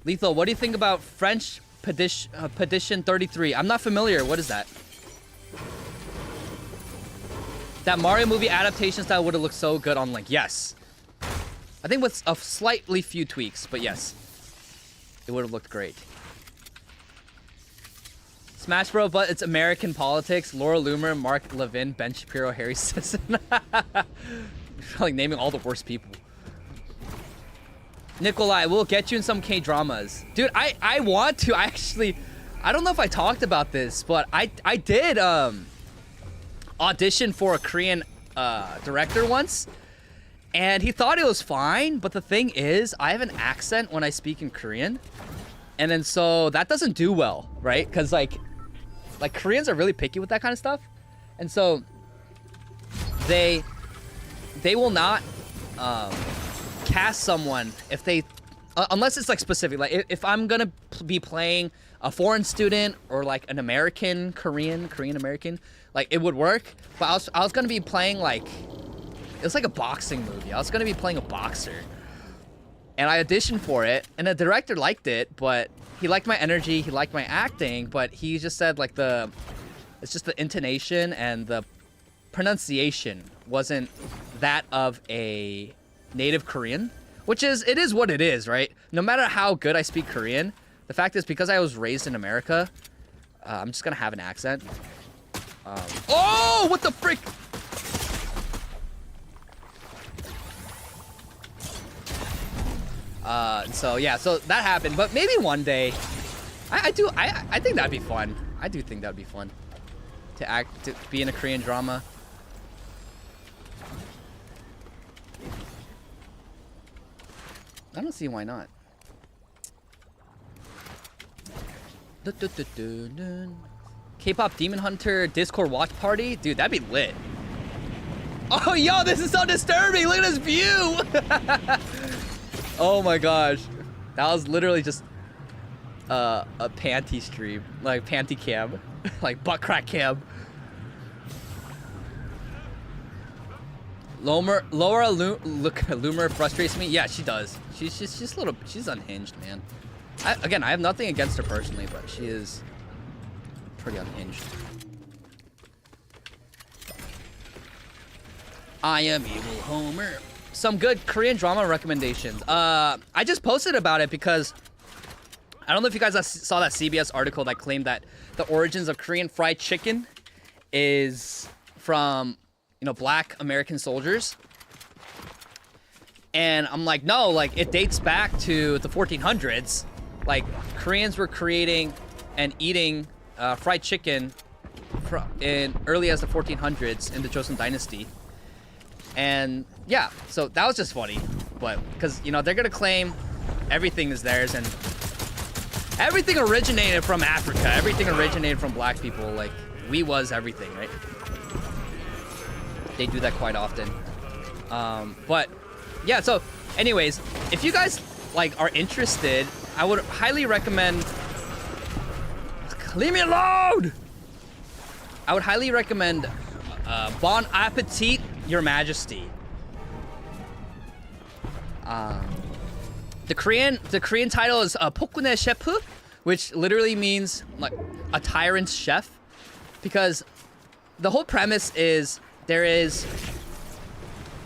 Lethal, what do you think about French Petition 33? I'm not familiar. What is that? That Mario movie adaptation style would have looked so good on Link. Yes. I think with a slightly few tweaks, but yes. It would have looked great. Smash Bros, but it's American politics. Laura Loomer, Mark Levin, Ben Shapiro, Harry Sisson. Like naming all the worst people. Nikolai, we'll get you in some K-dramas. Dude, I want to. I don't know if I talked about this, but I did audition for a Korean director once. And he thought it was fine, but the thing is, I have an accent when I speak in Korean. And then so that doesn't do well, right? Because like Koreans are really picky with that kind of stuff. And so they will not cast someone if they, unless it's like specific. Like if I'm gonna be playing a foreign student or like an American, Korean American, like it would work. But I was gonna be playing like, it was like a boxing movie. I was gonna be playing a boxer. And I auditioned for it, and the director liked it, but he liked my energy, he liked my acting, but he just said like it's just the intonation and the pronunciation wasn't that of a native Korean, which is, it is what it is, right? No matter how good I speak Korean, the fact is because I was raised in America, I'm just gonna have an accent. Oh, what the frick? So yeah, so that happened, but maybe one day, I think that'd be fun. I do think that'd be fun to be in a Korean drama. I don't see why not. K-pop Demon Hunter Discord watch party, dude, that'd be lit. Oh, yo, this is so disturbing. Look at this view. Oh my gosh, that was literally just a panty stream, like panty cam, like butt crack cam. Laura Loomer frustrates me. Yeah, she does. She's a little, she's unhinged, man. Again, I have nothing against her personally, but she is pretty unhinged. I am evil Homer. Some good Korean drama recommendations. I just posted about it because I don't know if you guys saw that CBS article that claimed that the origins of Korean fried chicken is from, you know, black American soldiers. And I'm like, no, like it dates back to the 1400s. Like Koreans were creating and eating fried chicken in early as the 1400s in the Joseon Dynasty. And yeah, so that was just funny, but because, you know, they're gonna claim everything is theirs and everything originated from Africa, everything originated from black people, like we was everything, right? They do that quite often. But yeah, so anyways, if you guys like are interested, I would highly recommend, leave me alone! I would highly recommend Bon Appetit, Your Majesty. The Korean title is Pokune Shepu, which literally means like a tyrant's chef, because the whole premise is there is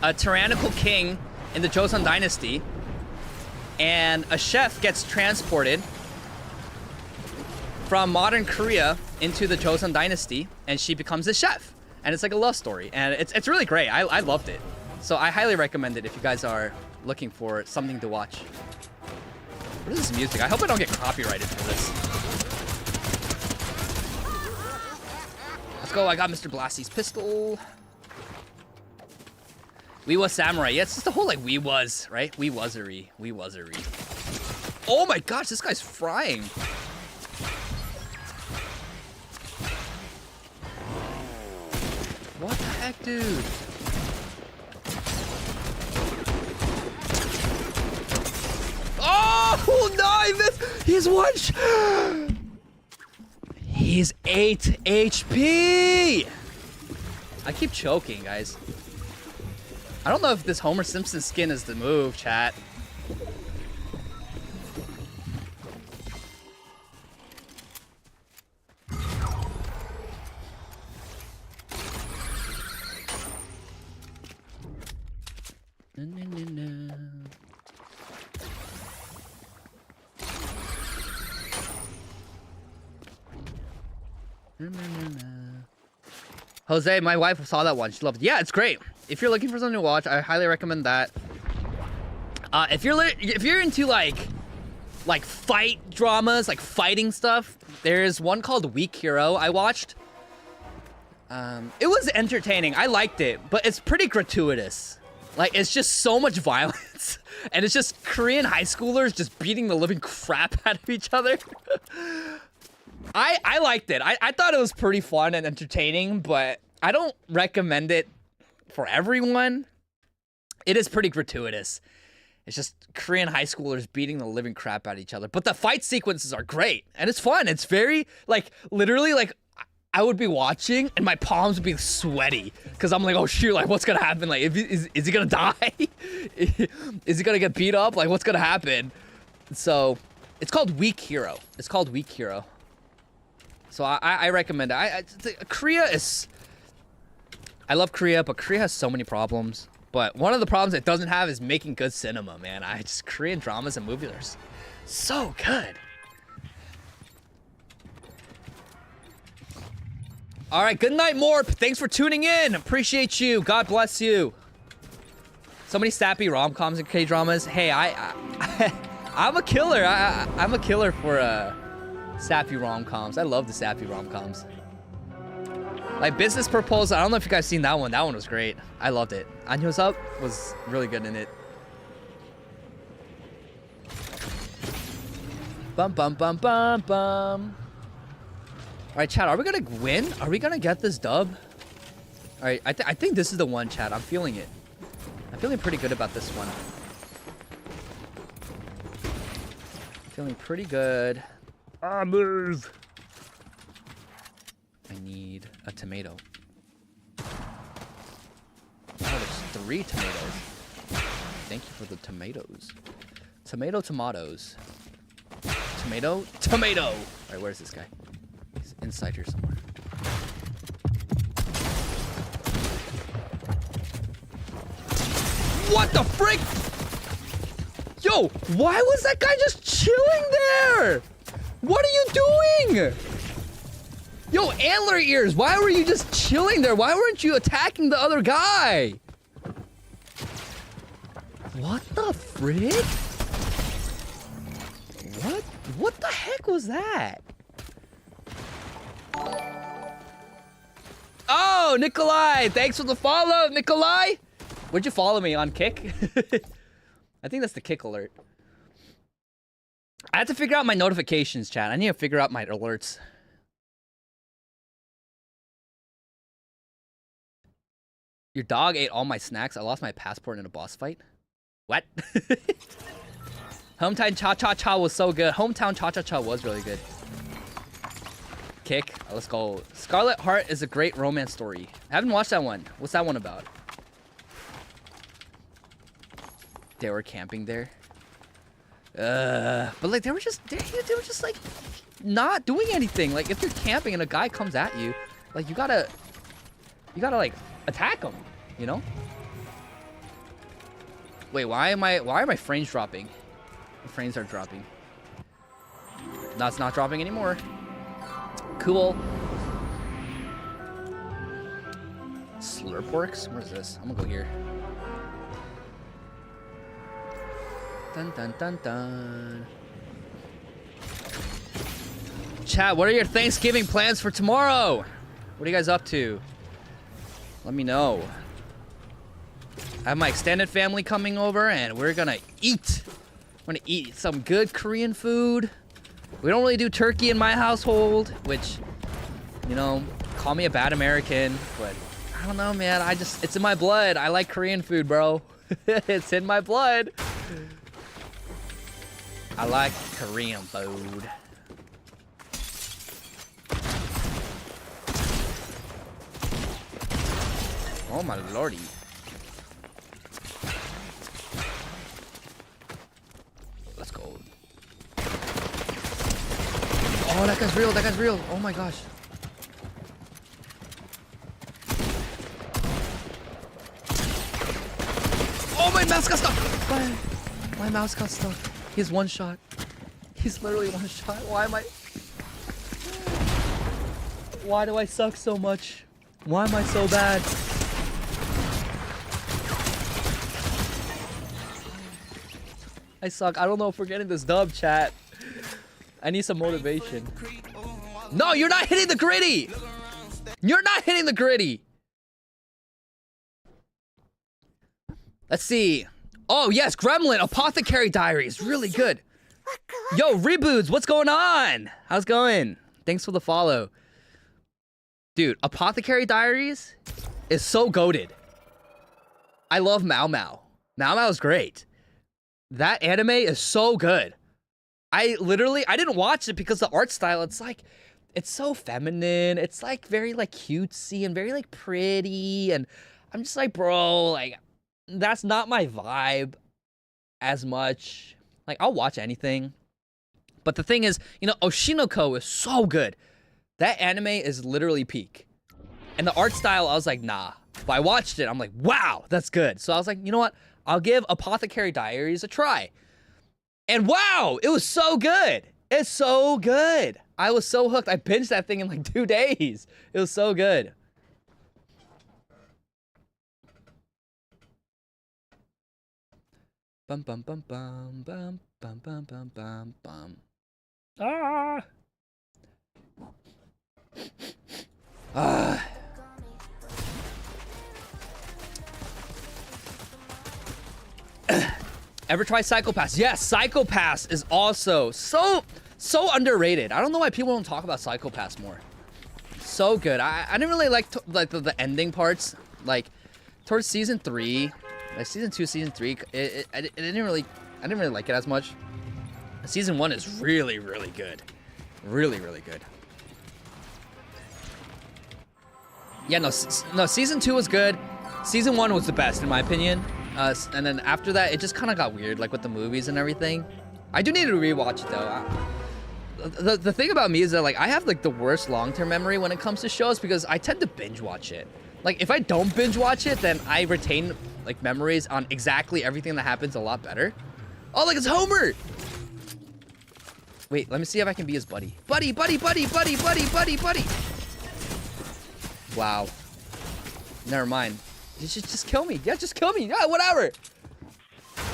a tyrannical king in the Joseon Dynasty, and a chef gets transported from modern Korea into the Joseon Dynasty, and she becomes a chef. And it's like a love story, and it's really great. I loved it. So I highly recommend it if you guys are looking for something to watch. What is this music? I hope I don't get copyrighted for this. Let's go. I got Mr. Blasty's pistol. We was samurai. Yeah, it's just the whole like we was, right? We wasery. We wasery. Oh my gosh, this guy's frying. What the heck, dude? Oh no, I missed. He's one. He's 8 HP. I keep choking, guys. I don't know if this Homer Simpson skin is the move, chat. Jose, my wife saw that one. She loved it. Yeah, it's great. If you're looking for something to watch, I highly recommend that. If you're into like fight dramas, like fighting stuff, there's one called Weak Hero I watched. It was entertaining. I liked it, but it's pretty gratuitous. Like, it's just so much violence. And it's just Korean high schoolers just beating the living crap out of each other. I liked it. I thought it was pretty fun and entertaining, but I don't recommend it for everyone. It is pretty gratuitous. It's just Korean high schoolers beating the living crap out of each other. But the fight sequences are great. And it's fun. It's very, like, literally, like, I would be watching and my palms would be sweaty because I'm like, oh shoot, like what's gonna happen? Like, is he gonna die? Is he gonna get beat up? Like, what's gonna happen? So, it's called Weak Hero. It's called Weak Hero. So I recommend it. Korea is, I love Korea, but Korea has so many problems. But one of the problems it doesn't have is making good cinema, man. Korean dramas and movies are so good. All right, good night, Morp. Thanks for tuning in. Appreciate you. God bless you. So many sappy rom-coms and K-dramas. Hey, I'm a killer. I'm a killer for sappy rom-coms. I love the sappy rom-coms. Like Business Proposal. I don't know if you guys seen that one. That one was great. I loved it. Anyo's Up was really good in it. Bum bum bum bum bum. All right, chat, are we gonna win? Are we gonna get this dub? All right, I think this is the one, chat. I'm feeling it. I'm feeling pretty good about this one. Feeling pretty good. Ah, move. I need a tomato. Oh, there's 3 tomatoes. Thank you for the tomatoes. Tomatoes. Tomato. All right, where's this guy? He's inside here somewhere. What the frick? Yo, why was that guy just chilling there? What are you doing? Yo, antler ears, why were you just chilling there? Why weren't you attacking the other guy? What the frick? What the heck was that? Oh, Nikolai! Thanks for the follow, Nikolai! Where'd you follow me? On Kick? I think that's the Kick alert. I have to figure out my notifications, chat. I need to figure out my alerts. Your dog ate all my snacks. I lost my passport in a boss fight. What? Hometown Cha-Cha-Cha was so good. Hometown Cha-Cha-Cha was really good. Kick. Let's go. Scarlet Heart is a great romance story. I haven't watched that one. What's that one about? They were camping there. But like they were just like not doing anything. Like if you're camping and a guy comes at you, like you gotta like attack him, you know? Wait, why are my frames dropping? The frames are dropping. No, it's not dropping anymore. Cool. Slurp works? What is this? I'm gonna go here. Dun dun dun dun. Chat, what are your Thanksgiving plans for tomorrow? What are you guys up to? Let me know. I have my extended family coming over and we're gonna eat. We're gonna eat some good Korean food. We don't really do turkey in my household, which, you know, call me a bad American, but I don't know, man. It's in my blood. I like Korean food, bro. It's in my blood. I like Korean food. Oh my lordy. Let's go. Oh, that guy's real. That guy's real. Oh my gosh. Oh, my mouse got stuck. My mouse got stuck. He's one shot. He's literally one shot. Why do I suck so much? Why am I so bad? I suck. I don't know if we're getting this dub, chat. I need some motivation. No, you're not hitting the gritty! You're not hitting the gritty! Let's see. Oh, yes, Gremlin, Apothecary Diaries. Really good. Yo, Reboots, what's going on? How's it going? Thanks for the follow. Dude, Apothecary Diaries is so goated. I love Mao Mao. Mao Mao is great. That anime is so good. I didn't watch it because the art style, it's so feminine. It's like very like cutesy and very like pretty. And I'm just like, bro, like, that's not my vibe as much. Like, I'll watch anything. But the thing is, you know, Oshinoko is so good. That anime is literally peak. And the art style, I was like, nah. But I watched it, I'm like, wow, that's good. So I was like, you know what? I'll give Apothecary Diaries a try. And wow, it was so good. It's so good. I was so hooked. I binged that thing in like 2 days. It was so good. Bum bum bum bum bum bum bum bum bum bum. Ah. Ah. Ever try Psycho Pass? Yes, Psycho Pass is also so underrated. I don't know why people don't talk about Psycho Pass more. So good. I didn't really like the ending parts. Like towards season 3, like season 2, season 3. I didn't really like it as much. Season 1 is really good. Really good. Yeah, no, season 2 was good. Season 1 was the best in my opinion. And then after that, it just kind of got weird, like with the movies and everything. I do need to rewatch it though. The thing about me is that like I have like the worst long-term memory when it comes to shows because I tend to binge watch it. Like if I don't binge watch it, then I retain like memories on exactly everything that happens a lot better. Oh, like it's Homer. Wait, let me see if I can be his buddy. Buddy. Wow. Never mind. Just kill me. Yeah, just kill me. Yeah, whatever.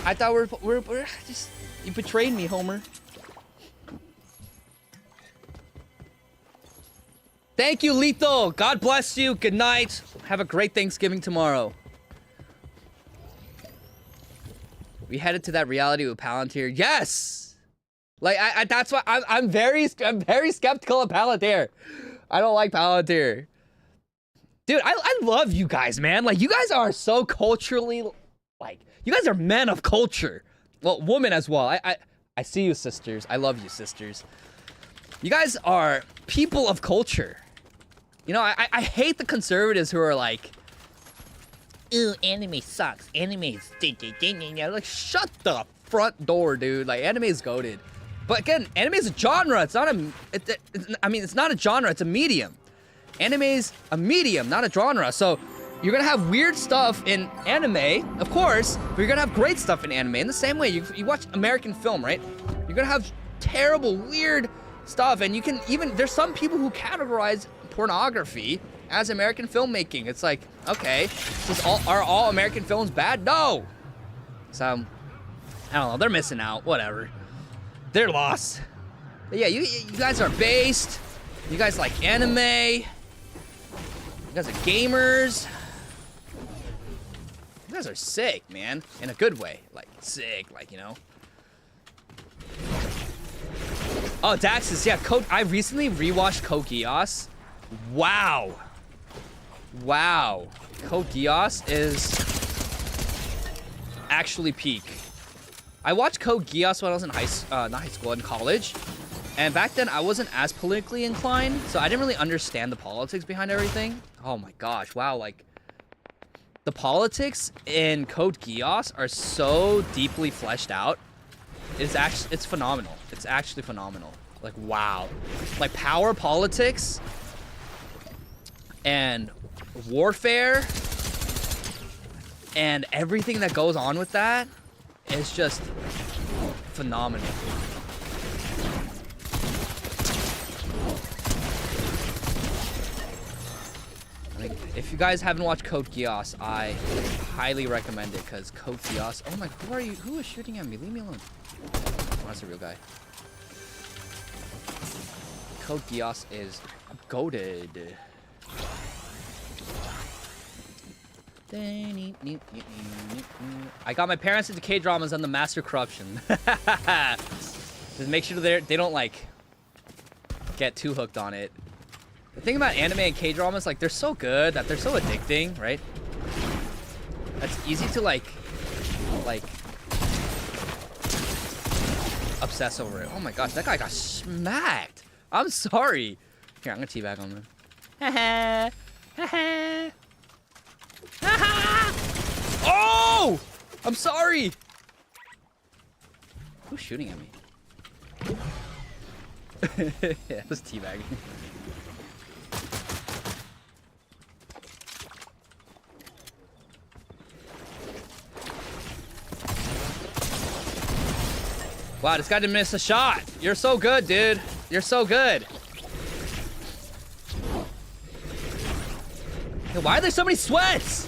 I thought we're just... You betrayed me, Homer. Thank you, Lethal. God bless you. Good night. Have a great Thanksgiving tomorrow. We headed to that reality with Palantir. Yes! Like, that's why I'm very skeptical of Palantir. I don't like Palantir. Dude, I love you guys, man. Like, you guys are so culturally, like, you guys are men of culture. Well, women as well. I see you, sisters. I love you, sisters. You guys are people of culture. You know, I hate the conservatives who are like, ew, anime sucks. Anime is... Like, shut the front door, dude. Like, anime is goated. But again, anime is a genre. It's not a... I mean, it's not a genre. It's a medium. Anime's a medium, not a genre. So you're gonna have weird stuff in anime, of course, but you're gonna have great stuff in anime. In the same way, you watch American film, right? You're gonna have terrible, weird stuff, and you can even... There's some people who categorize pornography as American filmmaking. It's like, okay, are all American films bad? No. So I don't know. They're missing out. Whatever. They're lost. But yeah, you guys are based. You guys like anime. You guys are gamers. You guys are sick, man. In a good way. Like, sick, like, you know. Oh, Daxus, yeah. I recently rewatched Code Geass. Wow. Wow. Code Geass is actually peak. I watched Code Geass when I was in not high school, in college. And back then, I wasn't as politically inclined, so I didn't really understand the politics behind everything. Oh my gosh, wow, like, the politics in Code Geass are so deeply fleshed out. It's phenomenal. It's actually phenomenal. Like, wow. Like, power politics and warfare and everything that goes on with that is just phenomenal. Like, if you guys haven't watched Code Geass, I highly recommend it, because Code Geass... Oh my... Who are you? Who is shooting at me? Leave me alone. Oh, that's a real guy. Code Geass is goated. I got my parents into K-dramas on the Master Corruption. Just make sure they don't like get too hooked on it. The thing about anime and K-dramas, like, they're so good that they're so addicting, right? It's easy to like obsess over it. Oh my gosh, that guy got smacked. I'm sorry. Here, I'm gonna teabag on him. Oh! I'm sorry. Who's shooting at me? Yeah, just teabagging. Wow, this guy didn't miss a shot. You're so good, dude. You're so good. Hey, why are there so many sweats?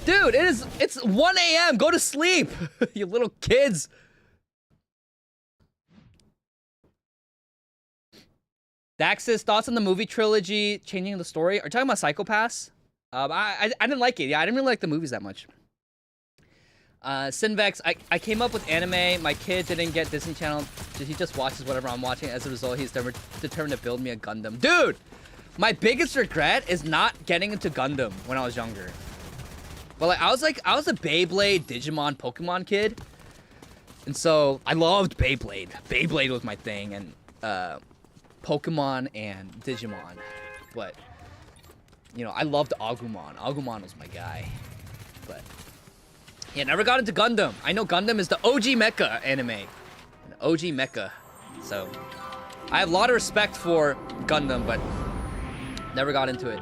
Dude, it's 1 a.m. Go to sleep, you little kids. Dax's thoughts on the movie trilogy changing the story? Are you talking about Psychopaths? I didn't like it. Yeah, I didn't really like the movies that much. Sinvex, I came up with anime. My kid didn't get Disney Channel. He just watches whatever I'm watching. As a result, he's determined to build me a Gundam. Dude, my biggest regret is not getting into Gundam when I was younger. But like I was a Beyblade, Digimon, Pokemon kid. And so I loved Beyblade. Beyblade was my thing, and Pokemon and Digimon. But you know, I loved Agumon. Agumon was my guy. But yeah, never got into Gundam. I know Gundam is the OG mecha anime. An OG mecha. So I have a lot of respect for Gundam, but never got into it.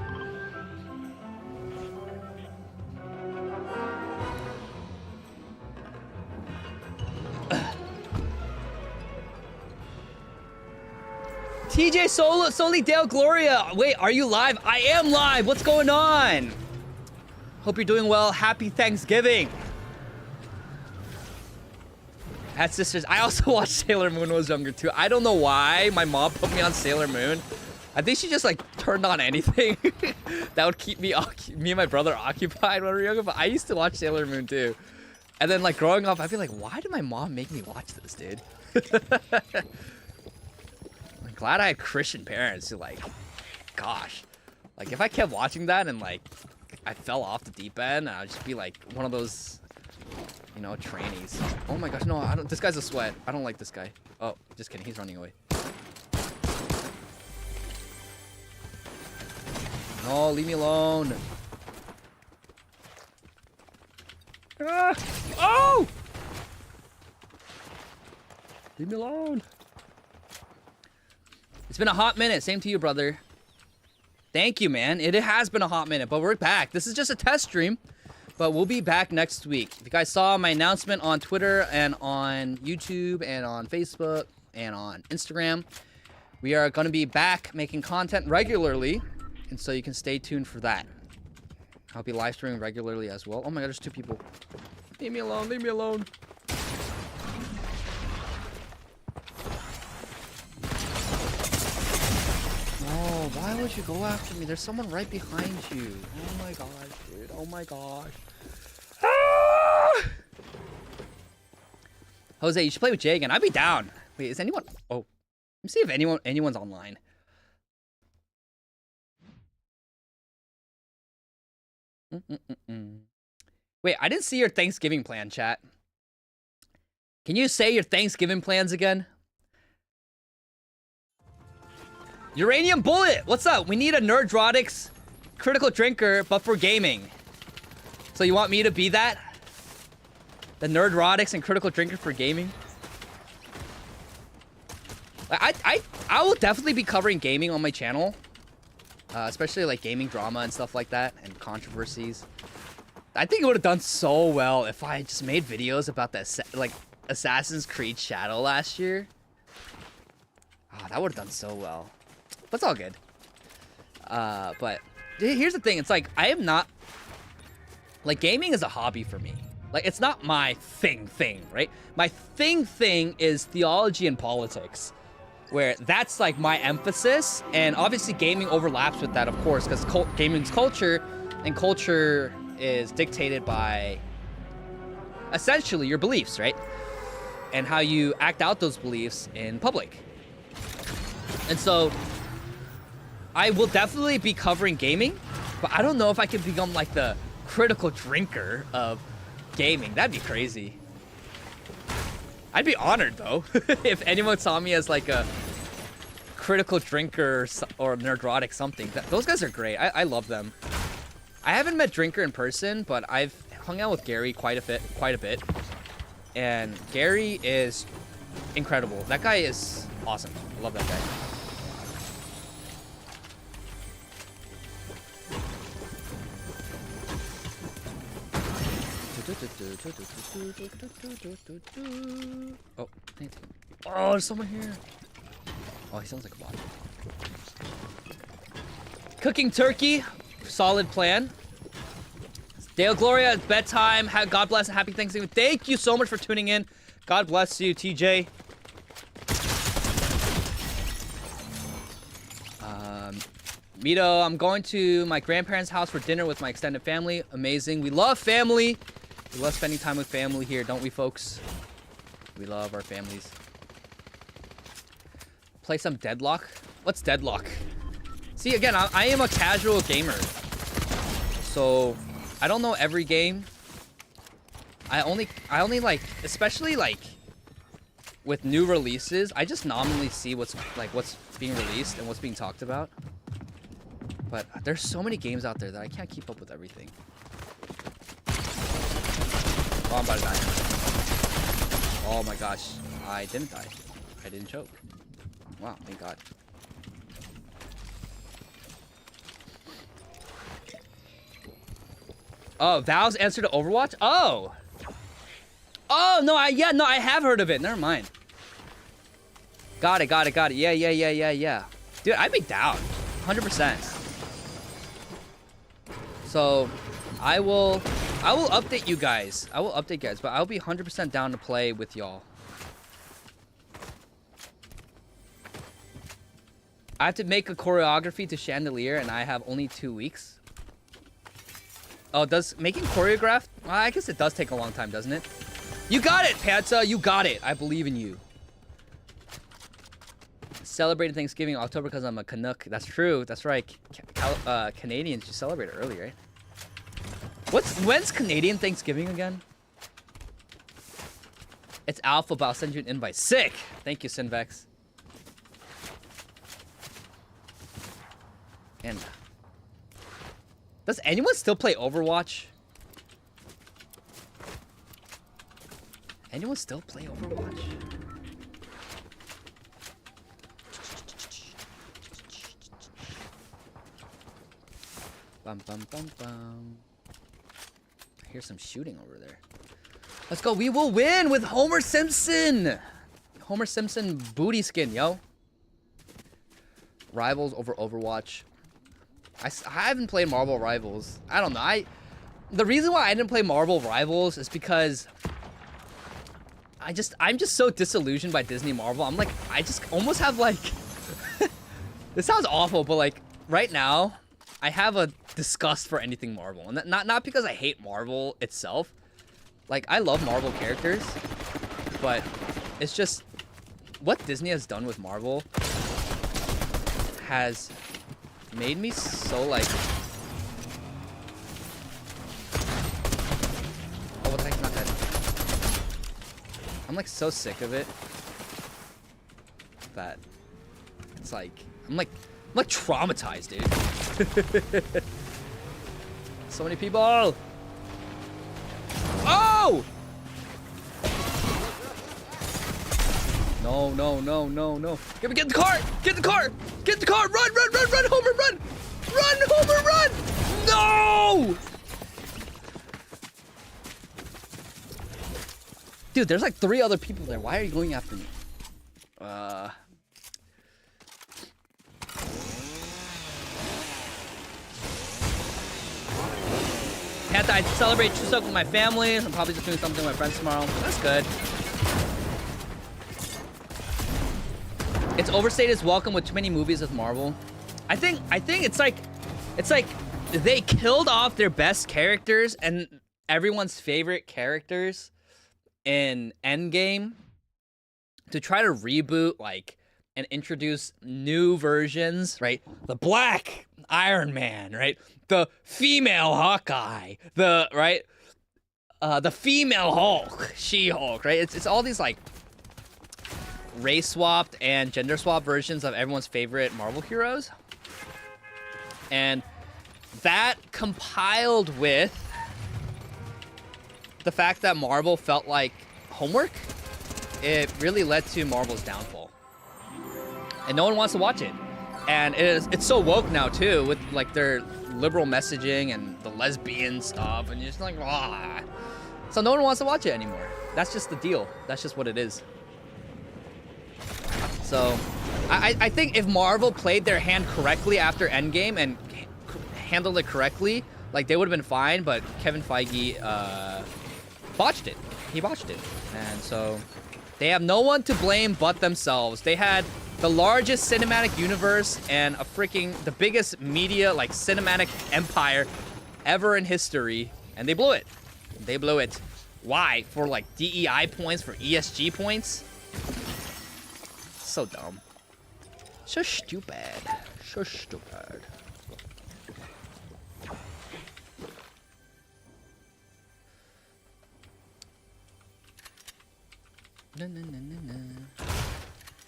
TJ Soli Dale Gloria. Wait, are you live? I am live. What's going on? Hope you're doing well. Happy Thanksgiving. Had sisters. I also watched Sailor Moon when I was younger too. I don't know why my mom put me on Sailor Moon. I think she just like turned on anything that would keep me and my brother occupied when we were younger. But I used to watch Sailor Moon too. And then like growing up, I'd be like, why did my mom make me watch this, dude? I'm glad I had Christian parents who like, gosh, like if I kept watching that and like I fell off the deep end, I'd just be like one of those, you know, trannies. Oh my gosh, no, I don't. This guy's a sweat. I don't like this guy. Oh, just kidding. He's running away. No, leave me alone. Ah! Oh! Leave me alone. It's been a hot minute. Same to you, brother. Thank you, man. It has been a hot minute, but we're back. This is just a test stream, but we'll be back next week. If you guys saw my announcement on Twitter and on YouTube and on Facebook and on Instagram, we are going to be back making content regularly, and so you can stay tuned for that. I'll be live streaming regularly as well. Oh my god, there's 2 people. Leave me alone. Leave me alone. Oh, why would you go after me? There's someone right behind you. Oh my gosh, dude. Oh my gosh. Ah! Jose, you should play with Jay again. I'd be down. Wait, is anyone... Oh. Let me see if anyone's online. Wait, I didn't see your Thanksgiving plan, chat. Can you say your Thanksgiving plans again? Uranium Bullet, what's up? We need a Nerdrotics critical drinker, but for gaming. So you want me to be that? The Nerdrotics and critical drinker for gaming? I will definitely be covering gaming on my channel. Especially like gaming drama and stuff like that, and controversies. I think it would have done so well if I just made videos about that, like Assassin's Creed Shadow last year. Oh, that would have done so well. But it's all good. But here's the thing. It's like, I am not... Like, gaming is a hobby for me. Like, it's not my thing, right? My thing is theology and politics. Where that's, like, my emphasis. And obviously, gaming overlaps with that, of course. Because gaming's culture And culture is dictated by essentially your beliefs, right? And how you act out those beliefs in public. And so I will definitely be covering gaming, but I don't know if I can become like the critical drinker of gaming. That'd be crazy. I'd be honored though if anyone saw me as like a critical drinker or nerdrotic something. Those guys are great. I love them. I haven't met Drinker in person, but I've hung out with Gary quite a bit. And Gary is incredible. That guy is awesome. I love that guy. Oh, there's someone here. Oh, he sounds like a bot. Cooking turkey. Solid plan. Dale Gloria, it's bedtime. God bless and happy Thanksgiving. Thank you so much for tuning in. God bless you, TJ. Mito, I'm going to my grandparents' house for dinner with my extended family. Amazing. We love family. We love spending time with family here, don't we, folks? We love our families. Play some Deadlock. What's Deadlock? See, again, I am a casual gamer. So I don't know every game. I only like, especially like with new releases, I just nominally see what's being released and what's being talked about. But there's so many games out there that I can't keep up with everything. Oh, I'm about to die. Oh my gosh. I didn't die. I didn't choke. Wow, thank God. Oh, Valve's answer to Overwatch? Oh! Oh, no, I have heard of it. Never mind. Got it. Yeah. Dude, I'd be down. 100%. So, I will update you guys. I will update you guys, but I'll be 100% down to play with y'all. I have to make a choreography to Chandelier, and I have only 2 weeks. Oh, does making choreograph? Well, I guess it does take a long time, doesn't it? You got it, Panta. You got it. I believe in you. Celebrated Thanksgiving in October because I'm a Canuck. That's true. That's right. Canadians just celebrate it early, right? When's Canadian Thanksgiving again? It's Alpha, but I'll send you an invite. Sick. Thank you, Sinvex. And does anyone still play Overwatch? Anyone still play Overwatch? Bum bum bum bum. I hear some shooting over there. Let's go. We will win with Homer Simpson. Homer Simpson booty skin, yo. Rivals over Overwatch. I haven't played Marvel Rivals. I don't know. The reason why I didn't play Marvel Rivals is because I'm just so disillusioned by Disney Marvel. I'm like, I just almost have like this sounds awful, but like right now I have a disgust for anything Marvel. And not because I hate Marvel itself. Like, I love Marvel characters, but it's just what Disney has done with Marvel has made me so like, oh, what the heck, not dead. I'm like so sick of it that it's like I'm like traumatized, dude. So many people. Oh! No. Get in the car! Get in the car! Get in the car! Run! Homer, run! Run, Homer, run! No! Dude, there's like 3 other people there. Why are you going after me? Can't I celebrate Chuseok with my family? I'm probably just doing something with my friends tomorrow. That's good. It's overstated as welcome with too many movies with Marvel. I think it's like they killed off their best characters and everyone's favorite characters in Endgame to try to reboot, like, and introduce new versions, right? The Black Iron Man, right? The female Hawkeye, the female Hulk, She-Hulk, right? It's all these, like, race swapped and gender swapped versions of everyone's favorite Marvel heroes. And that compiled with the fact that Marvel felt like homework, it really led to Marvel's downfall. And no one wants to watch it. And it's so woke now too, with like their liberal messaging and the lesbian stuff, and you're just like, ah. So no one wants to watch it anymore. That's just the deal. That's just what it is. So I think if Marvel played their hand correctly after Endgame and handled it correctly, like, they would have been fine, but Kevin Feige botched it. He botched it. And so they have no one to blame but themselves. They had the largest cinematic universe and the biggest media, like, cinematic empire ever in history, and they blew it. They blew it. Why? For, like, DEI points, for ESG points? So dumb. So stupid. So stupid.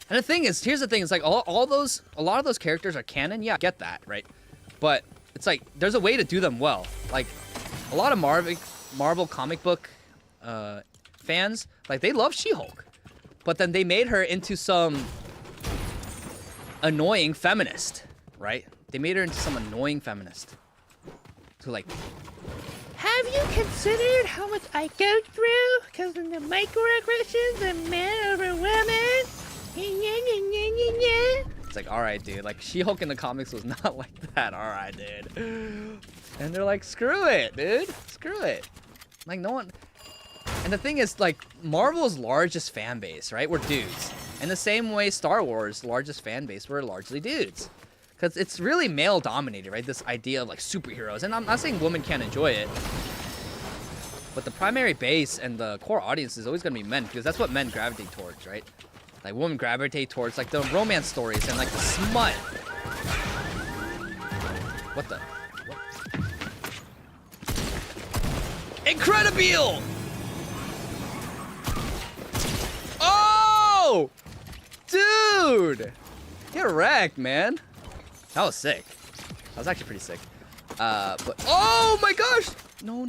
And the thing is, here's the thing, it's like a lot of those characters are canon. Yeah, I get that, right? But it's like there's a way to do them well. Like, a lot of Marvel comic book fans, like, they love She-Hulk, but then they made her into some annoying feminist, right? They made her into some annoying feminist. So, like, have you considered how much I go through because of the microaggressions of men over women? It's like, all right, dude. Like, She-Hulk in the comics was not like that. All right, dude. And they're like, screw it, dude. Screw it. Like, no one. And the thing is, like, Marvel's largest fan base, right, were dudes. In the same way Star Wars' largest fan base were largely dudes. Because it's really male-dominated, right? This idea of, like, superheroes. And I'm not saying women can't enjoy it. But the primary base and the core audience is always going to be men. Because that's what men gravitate towards, right? Like, women gravitate towards, like, the romance stories and, like, the smut. What the? What? Incredible! Oh! Dude! Get wrecked, man. That was sick. That was actually pretty sick. But oh my gosh! No.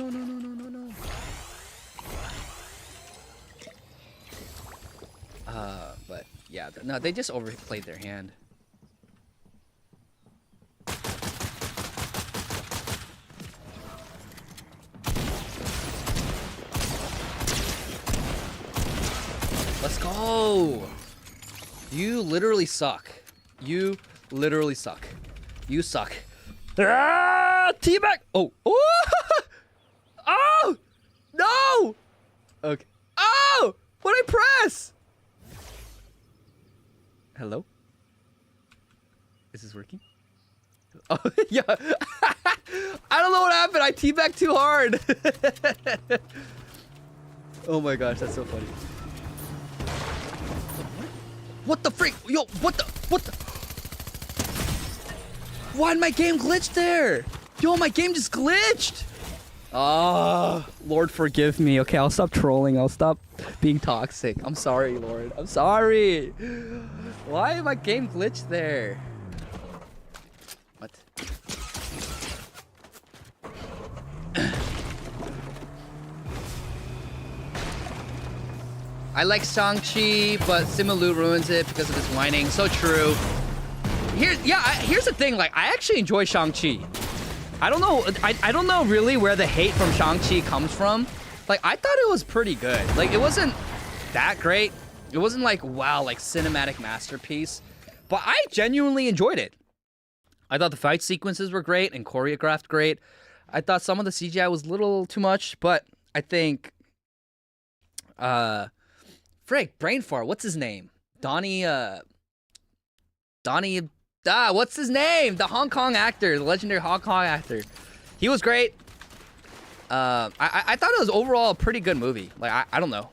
But yeah, no, they just overplayed their hand. Let's go! You literally suck. You literally suck. You suck. Ah, teabag! Oh! Oh! Oh! No! Okay. Oh! What'd I press? Hello? Is this working? Oh, yeah. I don't know what happened. I teabagged too hard. Oh my gosh, that's so funny. What the freak? Yo, what the? Why'd my game glitch there? Yo, my game just glitched. Ah, Lord, forgive me. Okay, I'll stop trolling. I'll stop being toxic. I'm sorry, Lord. I'm sorry. Why did my game glitch there? What? I like Shang-Chi, but Simu Liu ruins it because of his whining. So true. Here's the thing. Like, I actually enjoy Shang-Chi. I don't know. I don't know really where the hate from Shang-Chi comes from. Like, I thought it was pretty good. Like, it wasn't that great. It wasn't like, wow, like cinematic masterpiece. But I genuinely enjoyed it. I thought the fight sequences were great and choreographed great. I thought some of the CGI was a little too much, but I think Frick, brain fart. What's his name? Donnie, what's his name? The Hong Kong actor, the legendary Hong Kong actor. He was great. I thought it was overall a pretty good movie. Like, I don't know.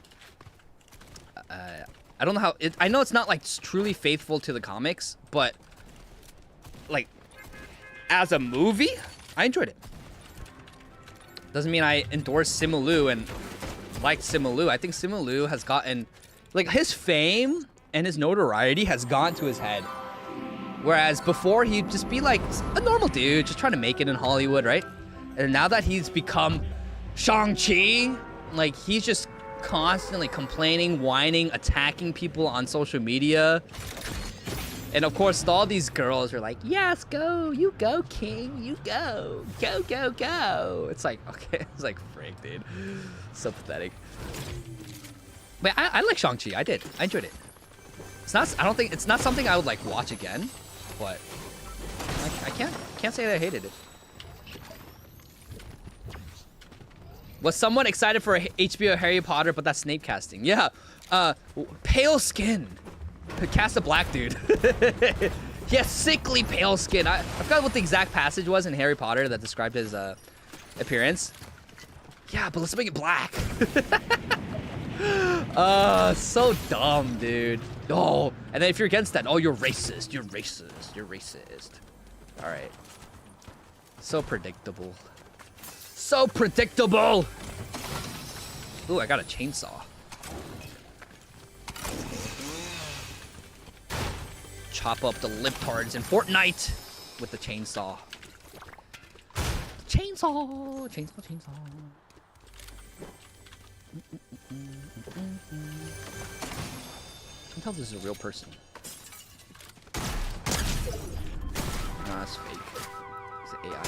I don't know how... I know it's not, like, truly faithful to the comics, but, like, as a movie, I enjoyed it. Doesn't mean I endorse Simu Liu and like Simu Liu. I think Simu Liu has gotten... Like, his fame and his notoriety has gone to his head. Whereas before, he'd just be, like, a normal dude, just trying to make it in Hollywood, right? And now that he's become Shang-Chi, like, he's just constantly complaining, whining, attacking people on social media. And of course, all these girls are like, yes, go, you go, king, you go, go, go, go. It's like, okay, it's like, frick, dude. So pathetic. But I like Shang-Chi, I did. I enjoyed it. It's not, I don't think, it's not something I would like watch again, but I can't say that I hated it. Was someone excited for HBO Harry Potter, but that's Snape casting? Yeah, pale skin. Cast a black dude. He has sickly pale skin. I forgot what the exact passage was in Harry Potter that described his appearance. Yeah, but let's make it black. So dumb, dude. Oh, and then if you're against that, oh, you're racist. You're racist. You're racist. All right. So predictable. So predictable. Ooh, I got a chainsaw. Chop up the libtards in Fortnite with the chainsaw. Chainsaw, chainsaw, chainsaw. I can tell this is a real person. Nah, it's fake. It's an AI.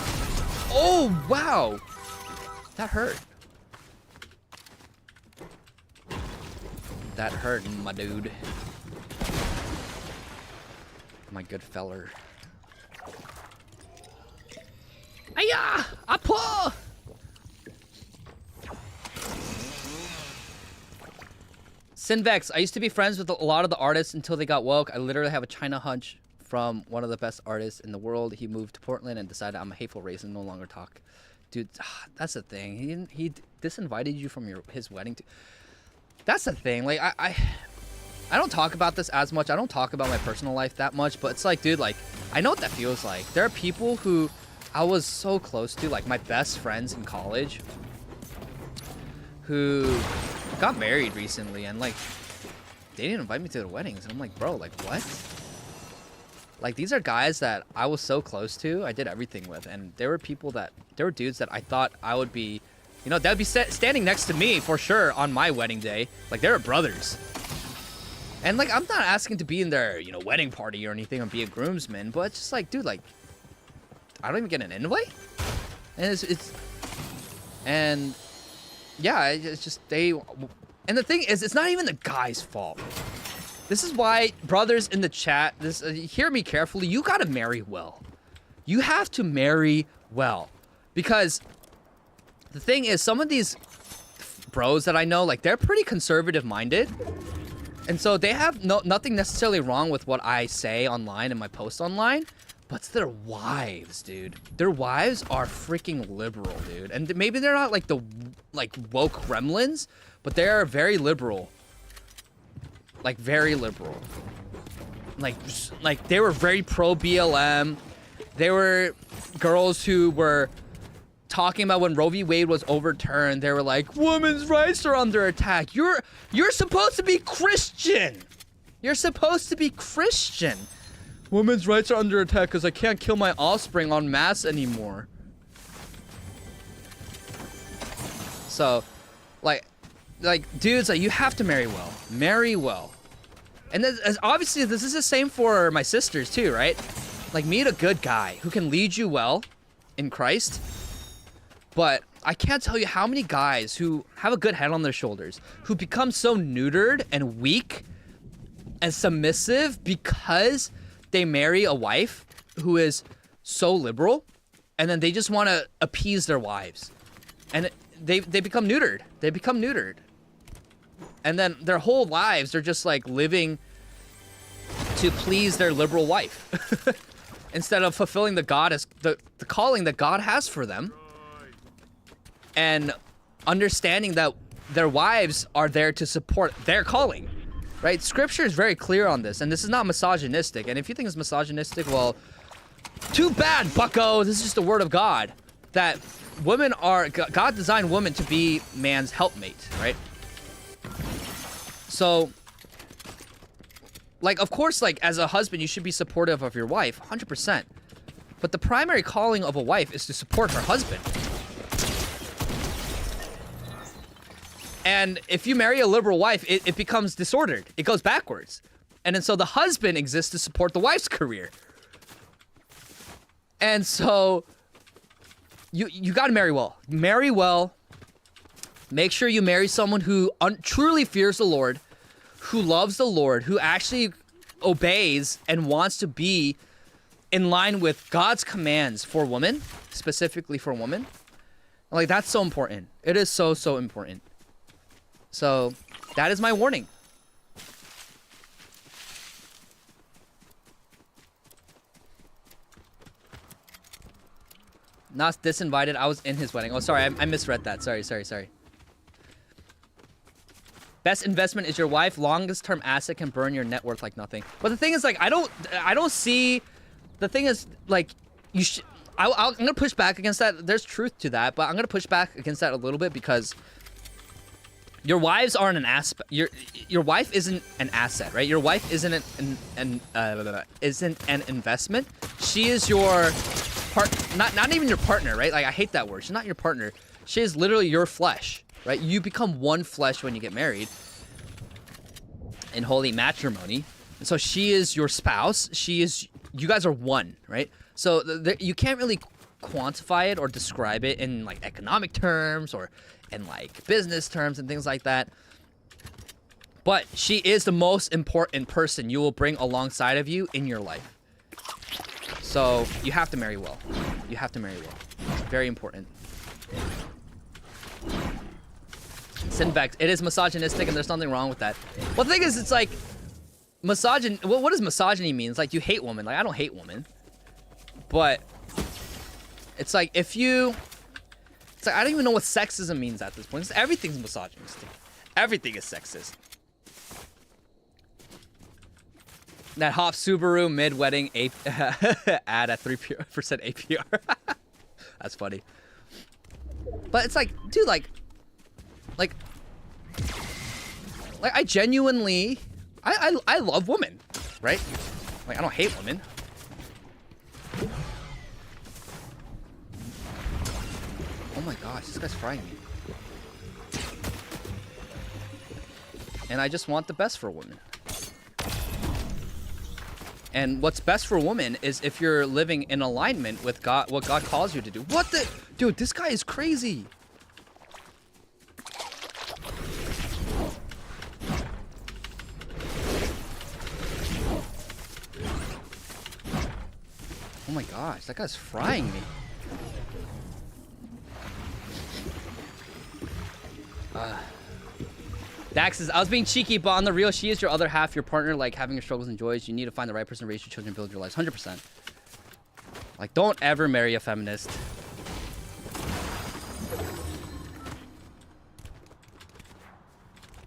Oh, wow! That hurt. That hurt, my dude. My good feller. Aya! Apo! Sinvex, I used to be friends with a lot of the artists until they got woke. I literally have a China hunch from one of the best artists in the world. He moved to Portland and decided I'm a hateful racist and no longer talk. Dude, that's the thing. He disinvited you from his wedding. That's the thing. Like, I don't talk about this as much. I don't talk about my personal life that much, but it's like, dude, like, I know what that feels like. There are people who I was so close to, like my best friends in college, who got married recently, and like, they didn't invite me to their weddings. And I'm like, bro, like, what? Like, these are guys that I was so close to, I did everything with, and there were dudes that I thought I would be, you know, that'd be standing next to me for sure on my wedding day. Like, they were brothers. And like, I'm not asking to be in their, you know, wedding party or anything or be a groomsman, but it's just like, dude, like, I don't even get an invite. And and yeah, it's just and the thing is, it's not even the guy's fault. This is why, brothers in the chat, hear me carefully, you gotta marry well. You have to marry well. Because the thing is, some of these bros that I know, like, they're pretty conservative minded. And so they have nothing necessarily wrong with what I say online and my posts online, but it's their wives, dude. Their wives are freaking liberal, dude. And maybe they're not like the woke gremlins, but they are very liberal. Like, very liberal. Like they were very pro BLM. They were girls who were talking about when Roe v. Wade was overturned. They were like, women's rights are under attack. You're supposed to be Christian. You're supposed to be Christian. Women's rights are under attack because I can't kill my offspring en masse anymore. So, like dudes, like, you have to marry well. Marry well. And obviously, this is the same for my sisters too, right? Like, meet a good guy who can lead you well in Christ. But I can't tell you how many guys who have a good head on their shoulders, who become so neutered and weak and submissive because they marry a wife who is so liberal, and then they just want to appease their wives. And they become neutered. They become neutered. And then their whole lives, they're just like living to please their liberal wife. Instead of fulfilling the calling that God has for them, and understanding that their wives are there to support their calling, right? Scripture is very clear on this, and this is not misogynistic. And if you think it's misogynistic, well, too bad, bucko. This is just the word of God, that women are, God designed women to be man's helpmate, right? So, like, of course, like, as a husband, you should be supportive of your wife, 100%. But the primary calling of a wife is to support her husband. And if you marry a liberal wife, it becomes disordered. It goes backwards. And then so the husband exists to support the wife's career. And so you got to marry well. Marry well. Make sure you marry someone who truly fears the Lord, who loves the Lord, who actually obeys and wants to be in line with God's commands for women, specifically for women. Like, that's so important. It is so, so important. So, that is my warning. Not disinvited. I was in his wedding. Oh, sorry. I misread that. Sorry. Best investment is your wife. Longest term asset can burn your net worth like nothing. But the thing is, like, I don't see. The thing is, like, I'm gonna push back against that. There's truth to that, but I'm gonna push back against that a little bit because your wives aren't an aspect. Your wife isn't an asset, right? Your wife isn't an investment. She is your not even your partner, right? Like, I hate that word. She's not your partner. She is literally your flesh, right? You become one flesh when you get married in holy matrimony. And so she is your spouse. You guys are one, right? So you can't really quantify it or describe it in like economic terms or in like business terms and things like that. But she is the most important person you will bring alongside of you in your life. So you have to marry well. You have to marry well. Very important. Sinvex, it is misogynistic and there's nothing wrong with that. Well, the thing is, it's like what does misogyny mean? It's like you hate women. Like, I don't hate women. But it's like it's like I don't even know what sexism means at this point. Everything's misogynistic. Everything is sexist. That Hop Subaru mid-wedding ad at 3% APR. That's funny. But it's like, dude, like I genuinely, I love women, right? Like, I don't hate women. Oh my gosh, this guy's frying me. And I just want the best for women. And what's best for women is if you're living in alignment with God, what God calls you to do. What the? Dude, this guy is crazy. Oh my gosh, that guy's frying me. Dax says, I was being cheeky, but on the real, she is your other half, your partner, like having your struggles and joys. You need to find the right person to raise your children and build your lives. 100%. Like, don't ever marry a feminist.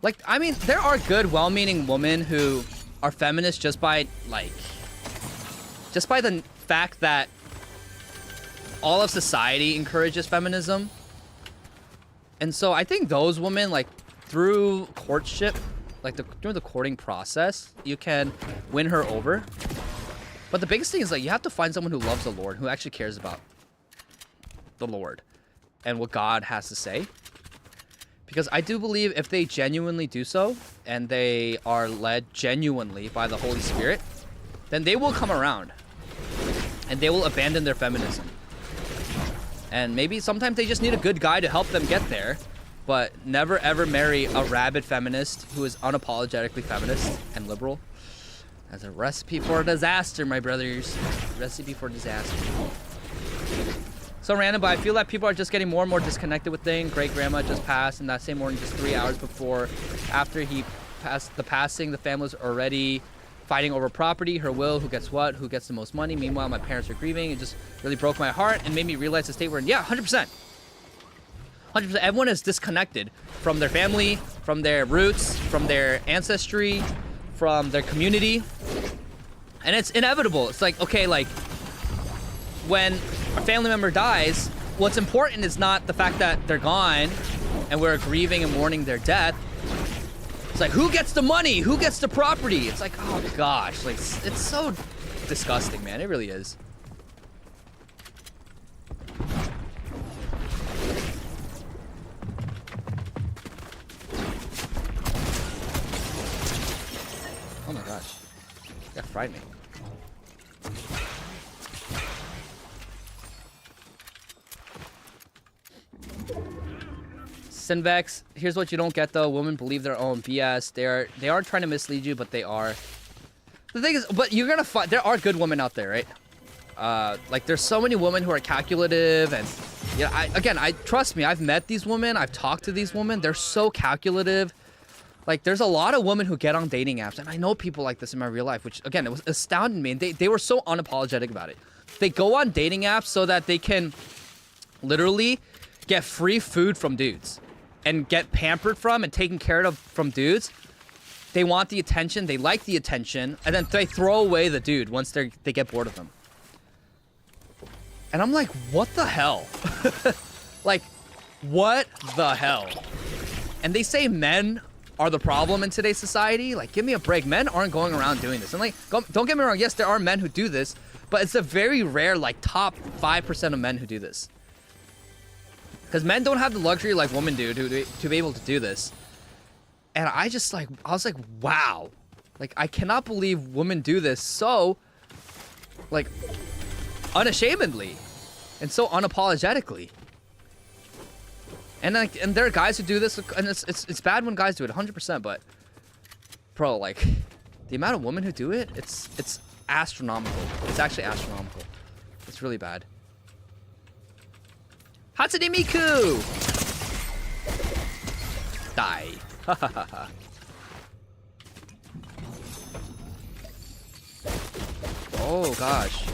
Like, I mean, there are good, well-meaning women who are feminists just by the fact that all of society encourages feminism. And so I think those women, like, through courtship, like during the courting process, you can win her over. But the biggest thing is, like, you have to find someone who loves the Lord, who actually cares about the Lord and what God has to say. Because I do believe if they genuinely do so, and they are led genuinely by the Holy Spirit, then they will come around. And they will abandon their feminism. And maybe sometimes they just need a good guy to help them get there. But never ever marry a rabid feminist who is unapologetically feminist and liberal. That's a recipe for disaster, my brothers. Recipe for disaster. So random, but I feel that people are just getting more and more disconnected with things. Great grandma just passed, and that same morning, just 3 hours before, after he passed the passing, the family was already fighting over property, her will, who gets what, who gets the most money. Meanwhile, my parents are grieving. It just really broke my heart and made me realize the state we're in. Yeah, 100%. 100%. Everyone is disconnected from their family, from their roots, from their ancestry, from their community. And it's inevitable. It's like, okay, like, when a family member dies, what's important is not the fact that they're gone and we're grieving and mourning their death. It's like, who gets the money? Who gets the property? It's like, oh gosh, like, it's so disgusting, man. It really is. Oh my gosh. That fried me. Sinvex, here's what you don't get though. Women believe their own BS. They aren't trying to mislead you, but they are. The thing is, but you're gonna find there are good women out there, right? Like there's so many women who are calculative, and I trust me, I've met these women, I've talked to these women. They're so calculative. Like there's a lot of women who get on dating apps, and I know people like this in my real life, which again, it was astounding me. And they were so unapologetic about it. They go on dating apps so that they can literally get free food from dudes and get pampered from and taken care of from dudes. They want the attention, they like the attention, and then they throw away the dude once they get bored of them. And I'm like, what the hell? Like, what the hell? And they say men are the problem in today's society. Like, give me a break. Men aren't going around doing this. And like, don't get me wrong, yes, there are men who do this, but it's a very rare, like, top 5% of men who do this. Because men don't have the luxury like women do to be able to do this. And I was like, wow. Like, I cannot believe women do this so, like, unashamedly. And so unapologetically. And like, and there are guys who do this, and it's bad when guys do it, 100%, but, bro, like, the amount of women who do it, it's astronomical. It's actually astronomical. It's really bad. Hatsune Miku! Die. Oh, gosh.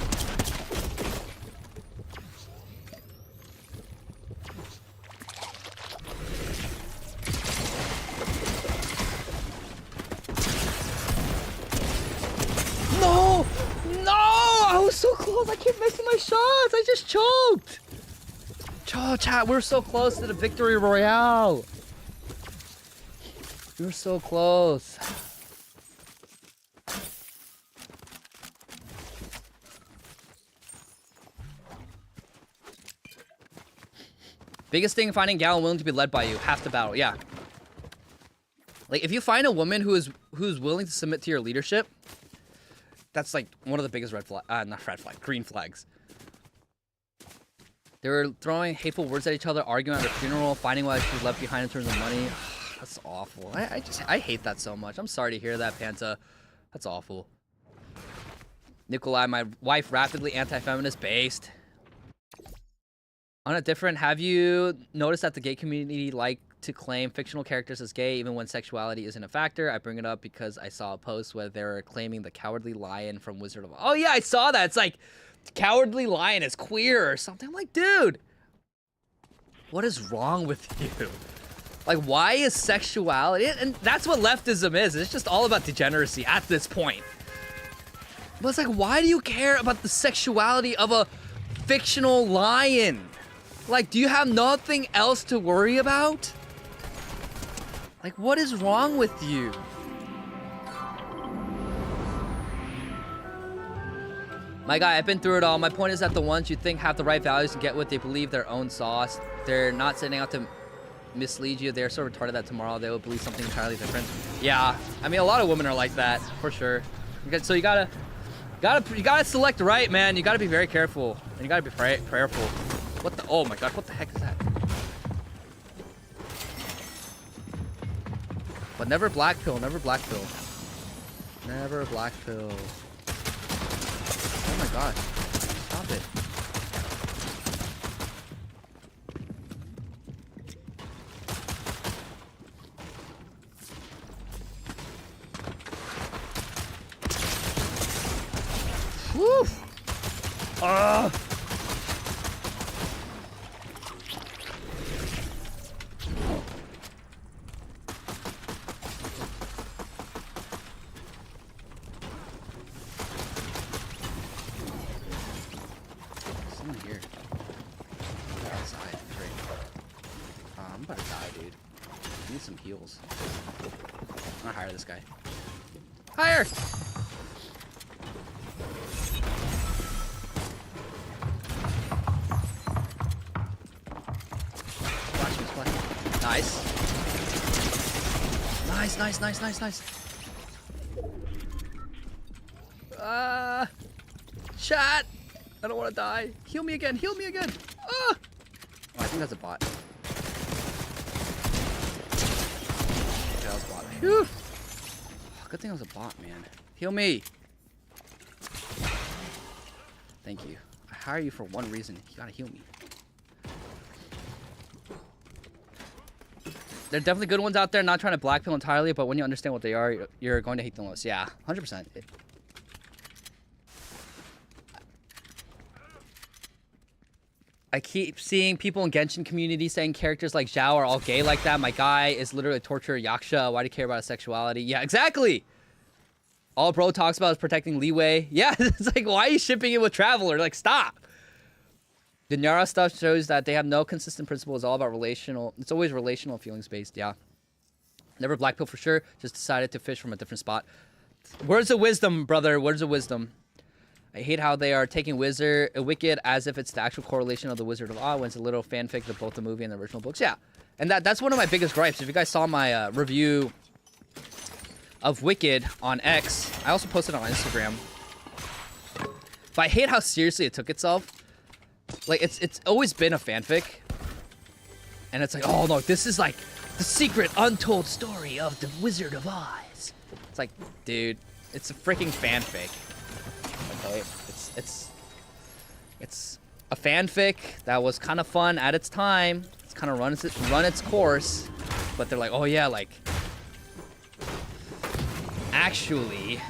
No! No! I was so close. I keep missing my shots. I just choked. Oh, chat, we're so close to the victory royale. We were so close. Biggest thing, finding a gal willing to be led by you. Half the battle. Yeah. Like, if you find a woman who's willing to submit to your leadership, that's like one of the biggest green flags. They were throwing hateful words at each other, arguing at her funeral, finding what she was left behind in terms of money. That's awful. I hate that so much. I'm sorry to hear that, Panta. That's awful. Nikolai, my wife, rapidly anti-feminist based. On a different, have you noticed that the gay community like to claim fictional characters as gay even when sexuality isn't a factor? I bring it up because I saw a post where they were claiming the Cowardly Lion from Wizard of Oz. Oh yeah, I saw that. It's like, Cowardly Lion is queer or something. I'm like, dude, what is wrong with you? Like, why is sexuality? And that's what leftism is. It's just all about degeneracy at this point. But it's like, why do you care about the sexuality of a fictional lion? Like, do you have nothing else to worry about? Like, what is wrong with you? My guy, I've been through it all. My point is that the ones you think have the right values and get what they believe their own sauce. They're not setting out to mislead you. They're so retarded that tomorrow they will believe something entirely different. Yeah, I mean, a lot of women are like that, for sure. So you gotta select right, man. You gotta be very careful. And you gotta be prayerful. What the, oh my god, what the heck is that? But never black pill, never black pill. Never black pill. Oh my gosh. Stop it. Woo! here. They're outside. Great. I'm about to die, dude. I need some heals. I'm gonna hire this guy. Hire! Watch me play. Nice. Nice. Chat! I don't want to die. Heal me again. Ah! Oh, I think that's a bot. Okay, that was a bot. Phew. Good thing it was a bot, man. Heal me. Thank you. I hire you for one reason. You gotta heal me. There are definitely good ones out there. Not trying to blackpill entirely, but when you understand what they are, you're going to hate them most. Yeah, 100%. I keep seeing people in Genshin community saying characters like Zhao are all gay like that. My guy is literally a torturer yaksha. Why do you care about his sexuality? Yeah, exactly. All bro talks about is protecting leeway. Yeah, it's like, why are you shipping it with Traveler? Like, stop. The Nyara stuff shows that they have no consistent principle. It's all about relational. It's always relational, feelings based. Yeah. Never blackpill for sure. Just decided to fish from a different spot. Words of wisdom, brother. Words of wisdom. I hate how they are taking Wicked as if it's the actual correlation of the Wizard of Oz when it's a little fanfic of both the movie and the original books. Yeah. And that's one of my biggest gripes. If you guys saw my review of Wicked on X, I also posted it on Instagram. But I hate how seriously it took itself. Like, it's always been a fanfic. And it's like, oh, no, this is like the secret untold story of the Wizard of Oz. It's like, dude, it's a freaking fanfic. Okay, it's a fanfic that was kind of fun at its time. It's kind of run its course, but they're like, oh yeah, like actually,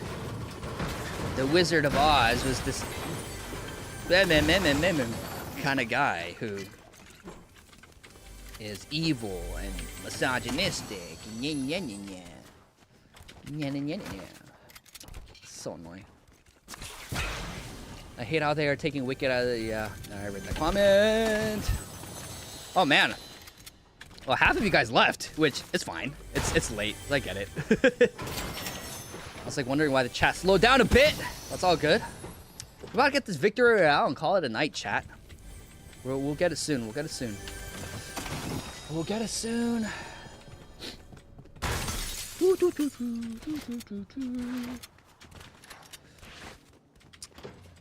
the Wizard of Oz was this kind of guy who is evil and misogynistic. So annoying. I hate how they are taking Wicked out of the... Yeah, I read that comment. Oh, man. Well, half of you guys left, which is fine. It's late. I get it. I was like wondering why the chat slowed down a bit. That's all good. We're about to get this victory out and call it a night, chat. We'll get it soon. We'll get it soon. We'll get it soon.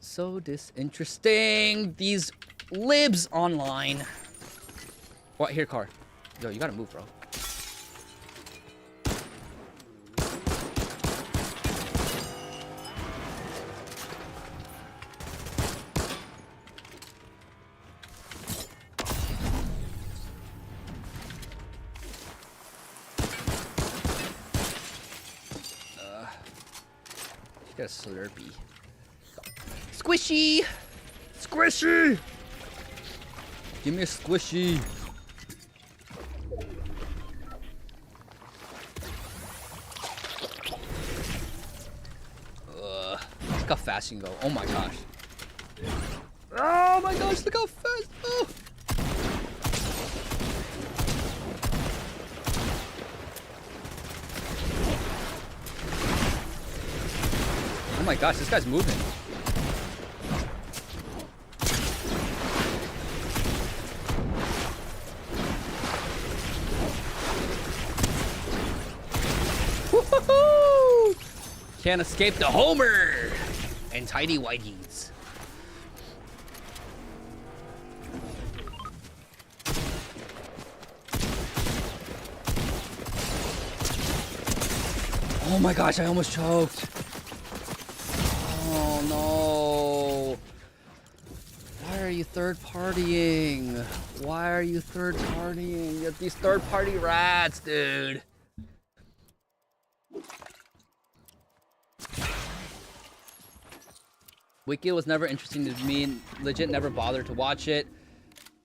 So disinteresting. These libs online. What? Here, car. Yo, you gotta move, bro. She got a Slurpee. Squishy! Squishy! Give me a squishy. Look how fast you can go. Oh my gosh. Oh my gosh, look how fast. Oh. Oh my gosh, this guy's moving. Woohoo! Can't escape the Homer and tidy whiteys. Oh my gosh, I almost choked. Oh no. Why are you third partying? Why are you third partying? You have these third party rats, dude. Wicked was never interesting to me. Legit never bothered to watch it.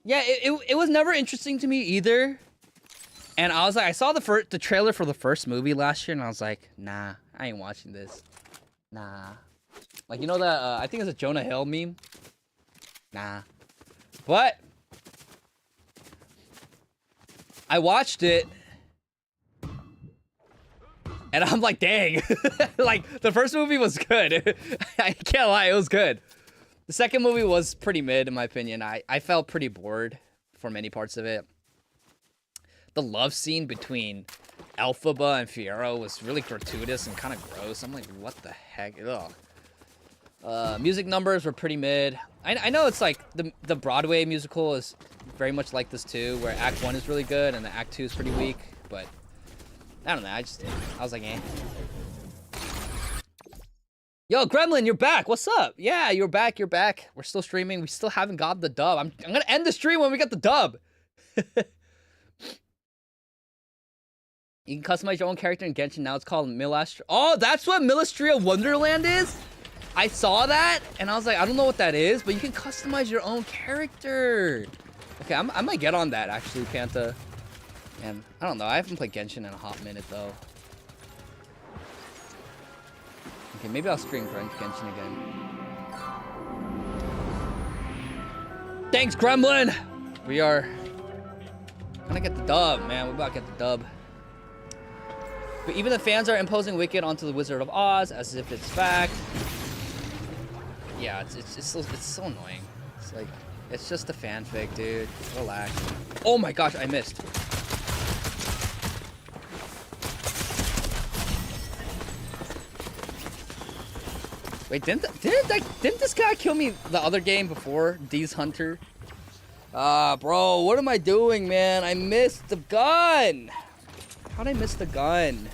Yeah, it was never interesting to me either. And I was like, I saw the trailer for the first movie last year, and I was like, nah, I ain't watching this. Nah. Like, you know that, I think it's a Jonah Hill meme? Nah. But I watched it, and I'm like, dang. Like, the first movie was good. I can't lie, it was good. The second movie was pretty mid, in my opinion. I felt pretty bored for many parts of it. The love scene between Elphaba and Fiero was really gratuitous and kind of gross. I'm like, what the heck? Ugh. Music numbers were pretty mid. I know it's like the Broadway musical is very much like this too, where Act 1 is really good and the Act 2 is pretty weak, but I don't know, I was like, eh. Yo, Gremlin, you're back. What's up? Yeah, you're back. We're still streaming. We still haven't got the dub. I'm gonna end the stream when we get the dub. You can customize your own character in Genshin. Now it's called Milastria. Oh, that's what Milastria Wonderland is? I saw that, and I was like, I don't know what that is, but you can customize your own character. Okay, I might get on that, actually, Panta. And I don't know. I haven't played Genshin in a hot minute, though. Okay, maybe I'll stream Genshin again. Thanks, Gremlin! We are gonna get the dub, man. We're about to get the dub. But even the fans are imposing Wicked onto the Wizard of Oz as if it's fact. Yeah, it's so annoying. It's like, it's just a fanfic, dude. Relax. Oh my gosh, I missed. Wait, didn't this guy kill me the other game before? D's Hunter? Bro, what am I doing, man? I missed the gun! How'd I miss the gun?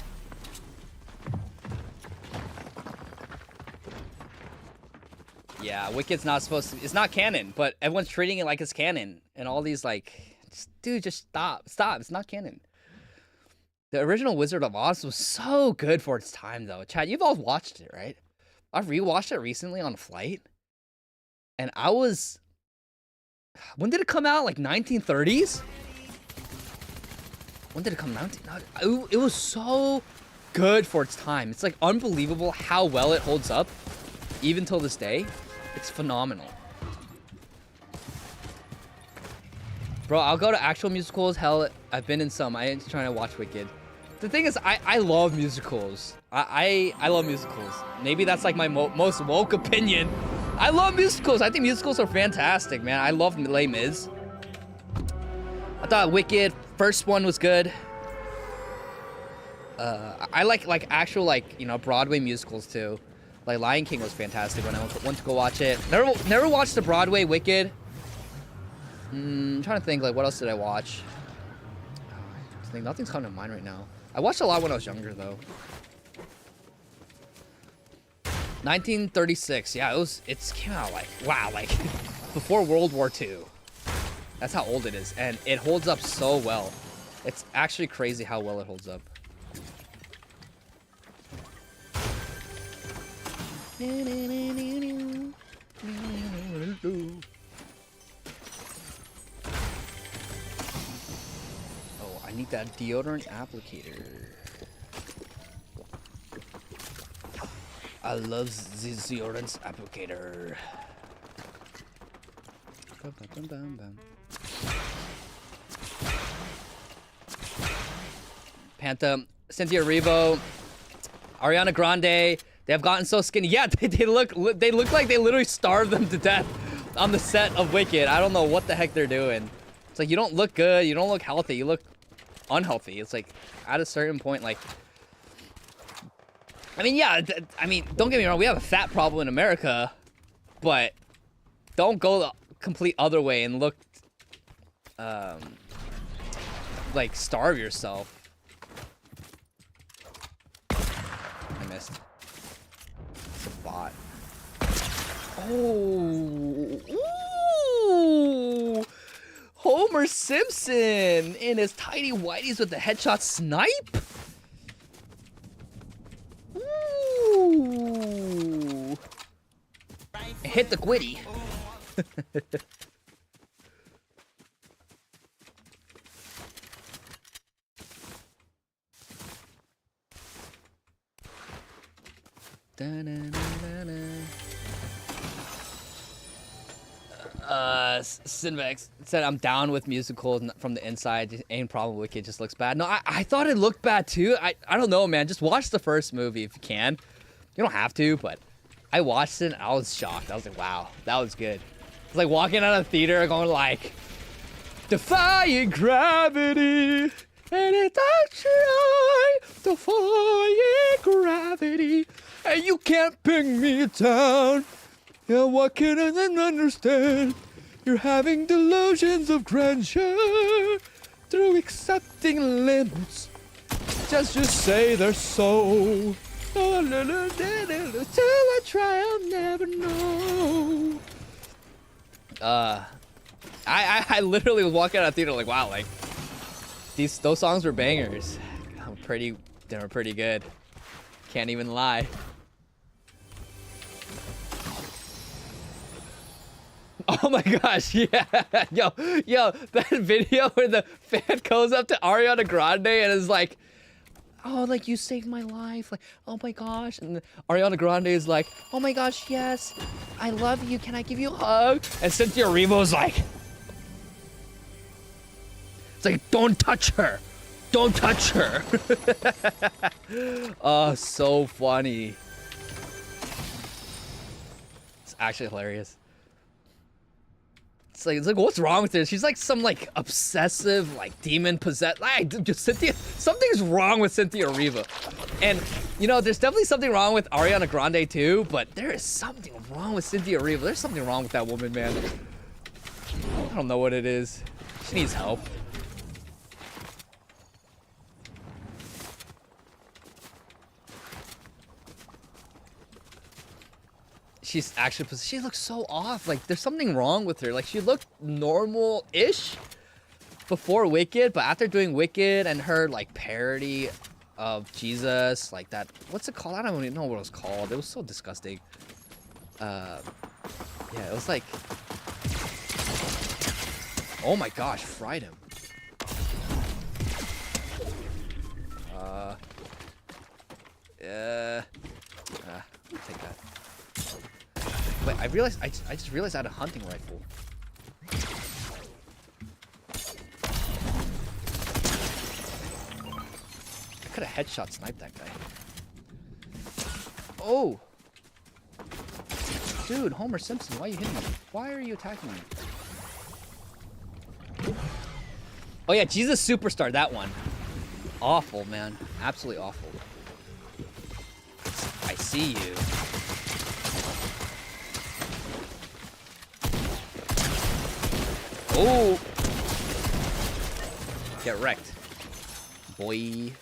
Yeah, Wicked's not supposed to... It's not canon, but everyone's treating it like it's canon. And all these, like... Dude, just stop. Stop. It's not canon. The original Wizard of Oz was so good for its time, though. Chad, you've all watched it, right? I've rewatched it recently on a flight. And I was... When did it come out? Like 1930s? When did it come out? It was so good for its time. It's like unbelievable how well it holds up. Even till this day. It's phenomenal. Bro, I'll go to actual musicals. Hell, I've been in some. I ain't trying to watch Wicked. The thing is, I love musicals. I love musicals. Maybe that's like my most woke opinion. I love musicals. I think musicals are fantastic, man. I love Les Mis. I thought Wicked, first one was good. I like actual, like, you know, Broadway musicals too. Like Lion King was fantastic when I went to go watch it. Never watched the Broadway Wicked. I'm trying to think, like, what else did I watch? I think nothing's coming to mind right now. I watched a lot when I was younger, though. 1936. Yeah, it came out like, wow, like before World War II. That's how old it is, and it holds up so well. It's actually crazy how well it holds up. Oh, I need that deodorant applicator. I love the deodorant applicator. Panta, Cynthia Erivo, Ariana Grande. They have gotten so skinny. Yeah, they look like they literally starved them to death on the set of Wicked. I don't know what the heck they're doing. It's like, you don't look good, you don't look healthy, you look unhealthy. It's like, at a certain point, like, I mean, yeah, I mean, don't get me wrong, we have a fat problem in America, but don't go the complete other way and look, like, starve yourself. I missed. It's a bot. Oh, ooh! Homer Simpson in his tidy whities with the headshot snipe. Ooh! Hit the quitty. Sinvex said I'm down with musicals from the inside. Ain't problem with it, just looks bad. No, I thought it looked bad too. I don't know, man. Just watch the first movie if you can. You don't have to, but I watched it and I was shocked. I was like, wow, that was good. It's like walking out of the theater going like, defying gravity, and it's I defying gravity, and you can't pin me down. Yeah, what can I then understand? You're having delusions of grandeur through accepting limits. Just say they're so. Till I try, I'll never know. I literally was walking out of the theater like, wow, like those songs were bangers. They were pretty good. Can't even lie. Oh my gosh, yeah. Yo, that video where the fan goes up to Ariana Grande and is like, oh, like, you saved my life. Like, oh my gosh. And Ariana Grande is like, oh my gosh, yes. I love you. Can I give you a hug? And Cynthia Erivo's like, it's like, don't touch her. Don't touch her. Oh, so funny. It's actually hilarious. It's like, what's wrong with her? She's like some like obsessive, like demon possessed. Like, just Cynthia, something's wrong with Cynthia Erivo. And you know, there's definitely something wrong with Ariana Grande too, but there is something wrong with Cynthia Erivo. There's something wrong with that woman, man. I don't know what it is. She needs help. She looks so off. Like, there's something wrong with her. Like, she looked normal-ish before Wicked, but after doing Wicked and her, like, parody of Jesus, like that, what's it called? I don't even know what it was called. It was so disgusting. Yeah, it was like, oh my gosh, fried him. I'll take that. Wait, I realized, I just realized I had a hunting rifle. I could have headshot sniped that guy. Oh! Dude, Homer Simpson, why are you hitting me? Why are you attacking me? Oh yeah, Jesus Superstar, that one. Awful, man. Absolutely awful. I see you. Oh! Get wrecked, boy.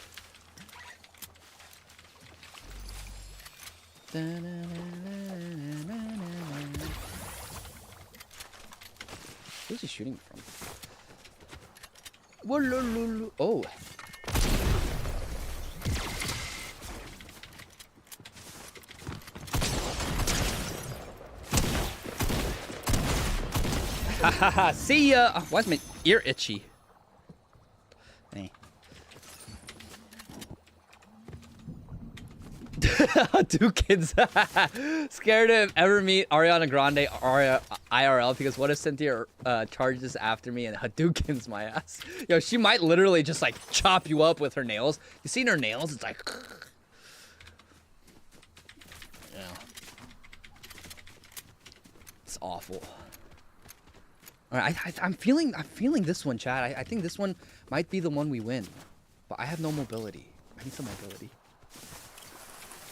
Who's he shooting from? Oh. Hahaha, see ya! Oh, why is my ear itchy? Hey. Dukins. Scared to ever meet Ariana Grande IRL because what if Cynthia charges after me and Hadoukens my ass? Yo, she might literally just like chop you up with her nails. You seen her nails? It's like, yeah, it's awful. All right, I'm feeling this one, Chad. I think this one might be the one we win, but I have no mobility. I need some mobility.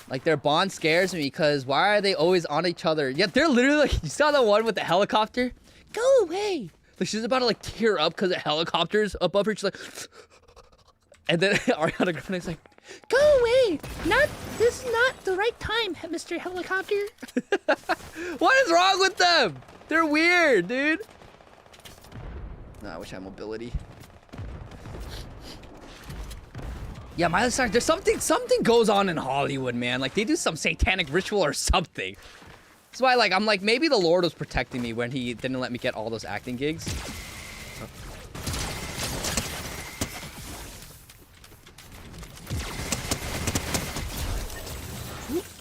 Like, their bond scares me because why are they always on each other? Yeah, they're literally like, you saw the one with the helicopter? Go away. Like, she's about to like tear up because the helicopter's above her. She's like, and then Ariana Grande's like, go away. This is not the right time, Mr. Helicopter. What is wrong with them? They're weird, dude. Nah, I wish I had mobility. Yeah, Miley Cyrus, there's something goes on in Hollywood, man. Like, they do some satanic ritual or something. That's why, like, I'm like, maybe the Lord was protecting me when he didn't let me get all those acting gigs.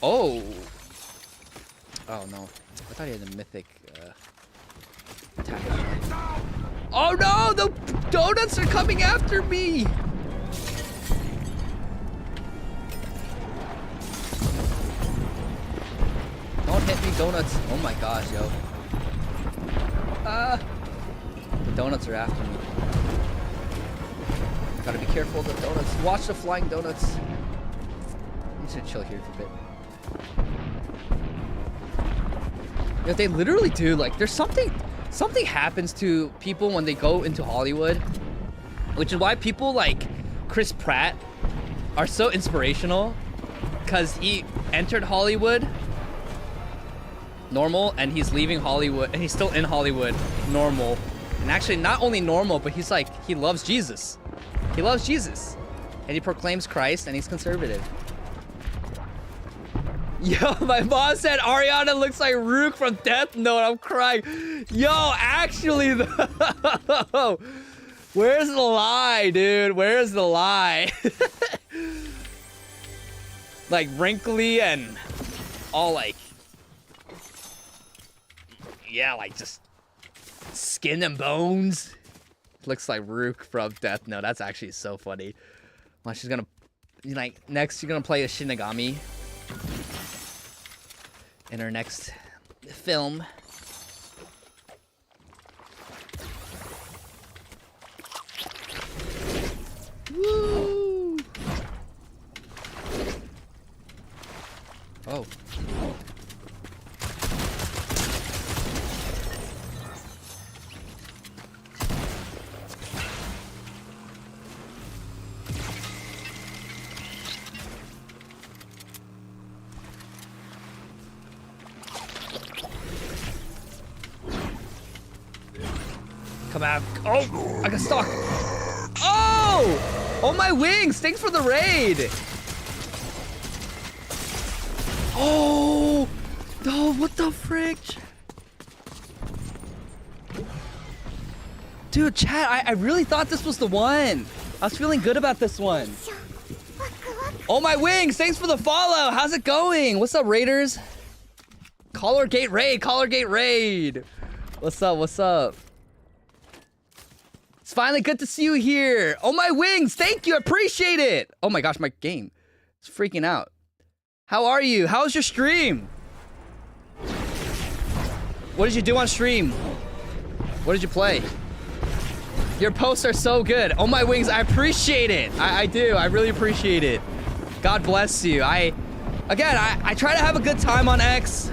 Oh. Oh, no. I thought he had a mythic, attack it. Oh no! The donuts are coming after me! Don't hit me, donuts. Oh my gosh, yo. The donuts are after me. Gotta be careful of the donuts. Watch the flying donuts. I'm just gonna chill here for a bit. Yeah, they literally do, like, there's something happens to people when they go into Hollywood, which is why people like Chris Pratt are so inspirational, because he entered Hollywood normal and he's leaving Hollywood and he's still in Hollywood normal, and actually not only normal, but he's like, he loves Jesus. He loves Jesus and he proclaims Christ, and he's conservative. Yo, my mom said Ariana looks like Rook from Death Note. I'm crying. Yo, actually though, where's the lie, dude? Where's the lie? Like wrinkly and all like, yeah, like just skin and bones. Looks like Rook from Death Note. That's actually so funny. Well, she's gonna, like, next she's gonna play a Shinigami in her next film. Woo! Oh. Come out. Oh, I got stuck. Oh! Oh, my wings. Thanks for the raid. Oh! No, what the frick? Dude, chat, I really thought this was the one. I was feeling good about this one. Oh, my wings. Thanks for the follow. How's it going? What's up, raiders? Collar Gate raid. Collar Gate raid. What's up? What's up? It's finally good to see you here. Oh, my wings. Thank you. I appreciate it. Oh, my gosh. My game is freaking out. How are you? How was your stream? What did you do on stream? What did you play? Your posts are so good. Oh, my wings. I appreciate it. I do. I really appreciate it. God bless you. I try to have a good time on X.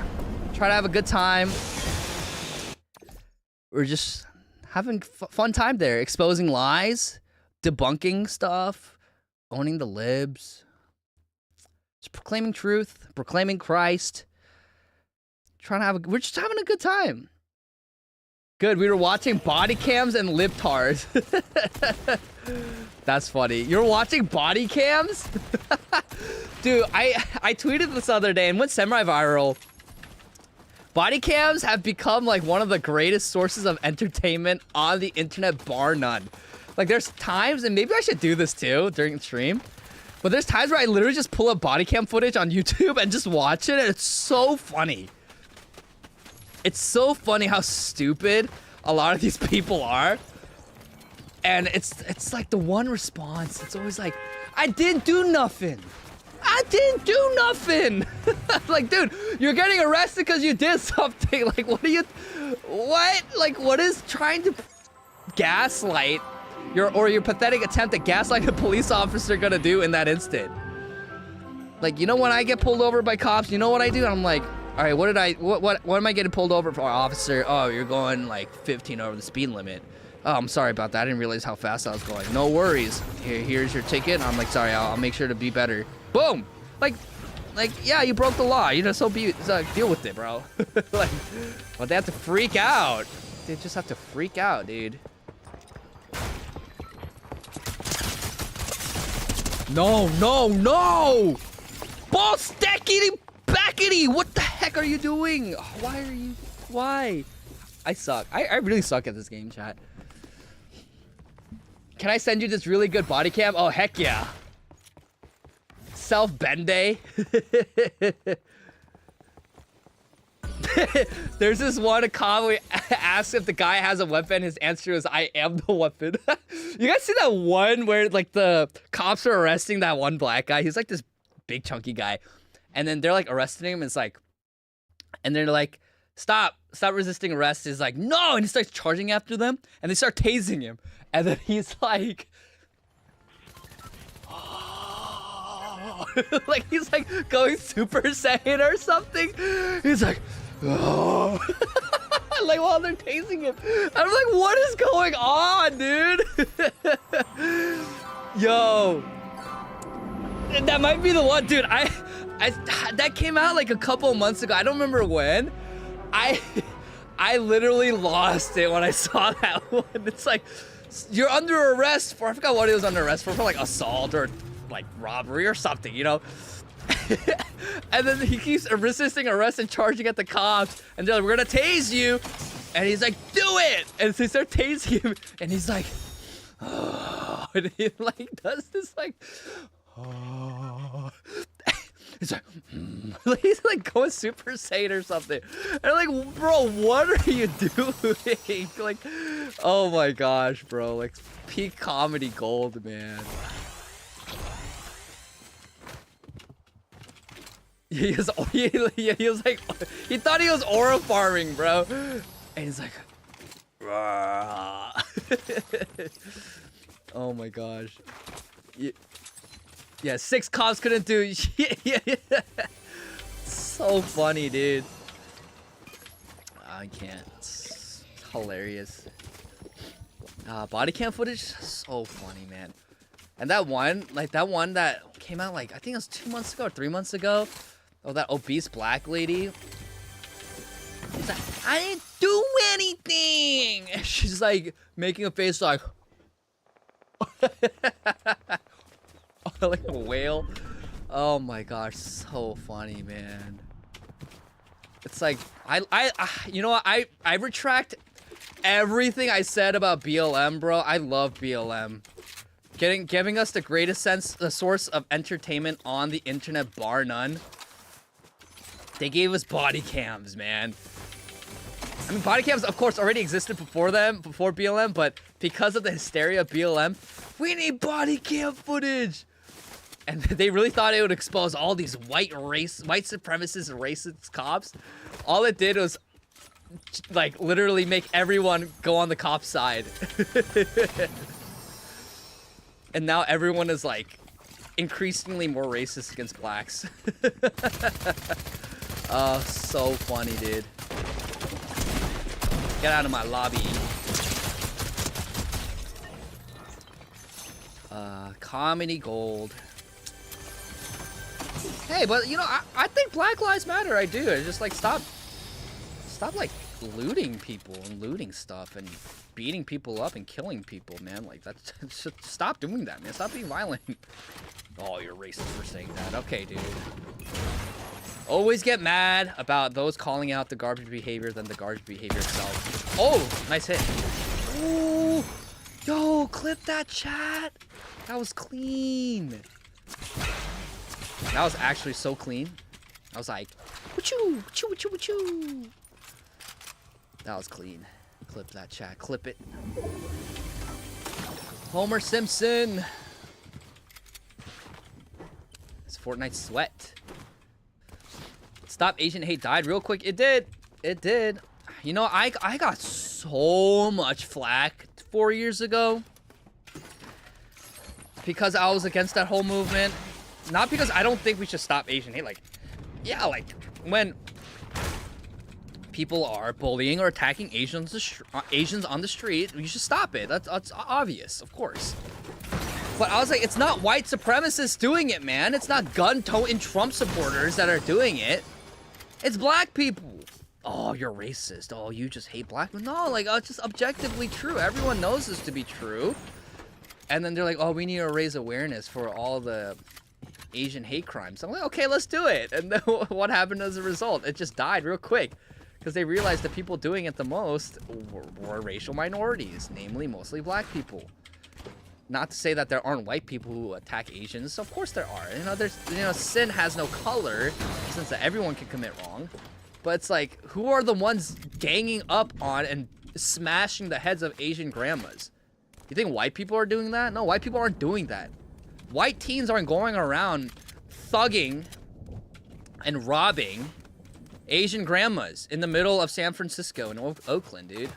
Try to have a good time. We're just having fun time there, exposing lies, debunking stuff, owning the libs, just proclaiming truth, proclaiming Christ. We're just having a good time. Good, we were watching body cams and libtards. That's funny. You're watching body cams? Dude, I tweeted this other day and went semi-viral. Body cams have become like one of the greatest sources of entertainment on the internet, bar none. Like there's times, and maybe I should do this too during the stream, but there's times where I literally just pull up body cam footage on YouTube and just watch it, and it's so funny. It's so funny how stupid a lot of these people are. And it's like the one response, it's always like, I didn't do nothing. I didn't do nothing. Like, dude, you're getting arrested because you did something. Like, what? Like, what is trying to gaslight your pathetic attempt at gaslight a police officer gonna do in that instant? Like, you know, when I get pulled over by cops, you know what I do? I'm like, all right, what am I getting pulled over for, officer? Oh, you're going like 15 over the speed limit. Oh, I'm sorry about that. I didn't realize how fast I was going. No worries. Here's your ticket. I'm like, sorry, I'll make sure to be better. Boom! Like, yeah, you broke the law. You know, so deal with it, bro. Like, well, they have to freak out. They just have to freak out, dude. No, no, no! Ball stackity backity! What the heck are you doing? Why? I suck. I really suck at this game, chat. Can I send you this really good body cam? Oh, heck yeah. Self-bende. There's this one comment asks if the guy has a weapon. His answer is, "I am the weapon." You guys see that one where like the cops are arresting that one black guy? He's like this big chunky guy, and then they're like arresting him. It's like, and they're like, "Stop resisting arrest." He's like, "No," and he starts charging after them, and they start tasing him, and then he's like. Like he's like going Super Saiyan or something. He's like, oh. Like while they're tasing him. I'm like, what is going on, dude? Yo. That might be the one, dude. I that came out like a couple months ago. I don't remember when. I literally lost it when I saw that one. It's like, you're under arrest for, I forgot what he was under arrest for like assault or like robbery or something, you know? And then he keeps resisting arrest and charging at the cops, and they're like, "We're gonna tase you," and he's like, "Do it!" And they start tasing him, and he's like, oh, and he like does this like, oh. He's like, he's like going Super Saiyan or something. And I'm like, bro, what are you doing? Like, oh my gosh, bro, like peak comedy gold, man. He was like, he thought he was aura farming, bro. And he's like, oh my gosh. Yeah, 6 cops couldn't do shit. So funny, dude. I can't. It's hilarious. Body cam footage, so funny, man. And that one, like that one that came out like, I think it was 2 months ago or 3 months ago. Oh, that obese black lady. She's like, "I didn't do anything." And she's like making a face like, like a whale. Oh my gosh, so funny, man. It's like, you know what? I retract everything I said about BLM, bro. I love BLM. Giving us the greatest the source of entertainment on the internet, bar none. They gave us body cams, man. I mean, body cams, of course, already existed before BLM, but because of the hysteria of BLM, we need body cam footage. And they really thought it would expose all these white supremacists and racist cops. All it did was, like, literally make everyone go on the cop side. And now everyone is, like, increasingly more racist against blacks. Oh, so funny, dude. Get out of my lobby. Comedy gold. Hey, but you know, I think Black Lives Matter. I do. I just like stop like looting people and looting stuff and beating people up and killing people, man. Like that's stop doing that, man. Stop being violent. Oh, you're racist for saying that. Okay, dude. Always get mad about those calling out the garbage behavior than the garbage behavior itself. Oh, nice hit. Ooh, yo, clip that, chat. That was clean. That was actually so clean. I was like, wachoo, wachoo, wachoo, wachoo. That was clean. Clip that, chat. Clip it. Homer Simpson. It's Fortnite sweat. Stop Asian hate died real quick. It did. It did. You know, I got so much flack 4 years ago because I was against that whole movement. Not because I don't think we should stop Asian hate. Like, yeah, like when people are bullying or attacking Asians on the street, you should stop it. That's obvious, of course. But I was like, it's not white supremacists doing it, man. It's not gun-toting Trump supporters that are doing it. It's black people. Oh, you're racist. Oh, you just hate black people. No, like, it's just objectively true. Everyone knows this to be true. And then they're like, oh, we need to raise awareness for all the Asian hate crimes. I'm like, okay, let's do it. And then what happened as a result? It just died real quick. Because they realized the people doing it the most were racial minorities, namely mostly black people. Not to say that there aren't white people who attack Asians. Of course there are. You know, sin has no color, since everyone can commit wrong. But it's like, who are the ones ganging up on and smashing the heads of Asian grandmas? You think white people are doing that? No, white people aren't doing that. White teens aren't going around thugging and robbing Asian grandmas in the middle of San Francisco and Oakland, dude.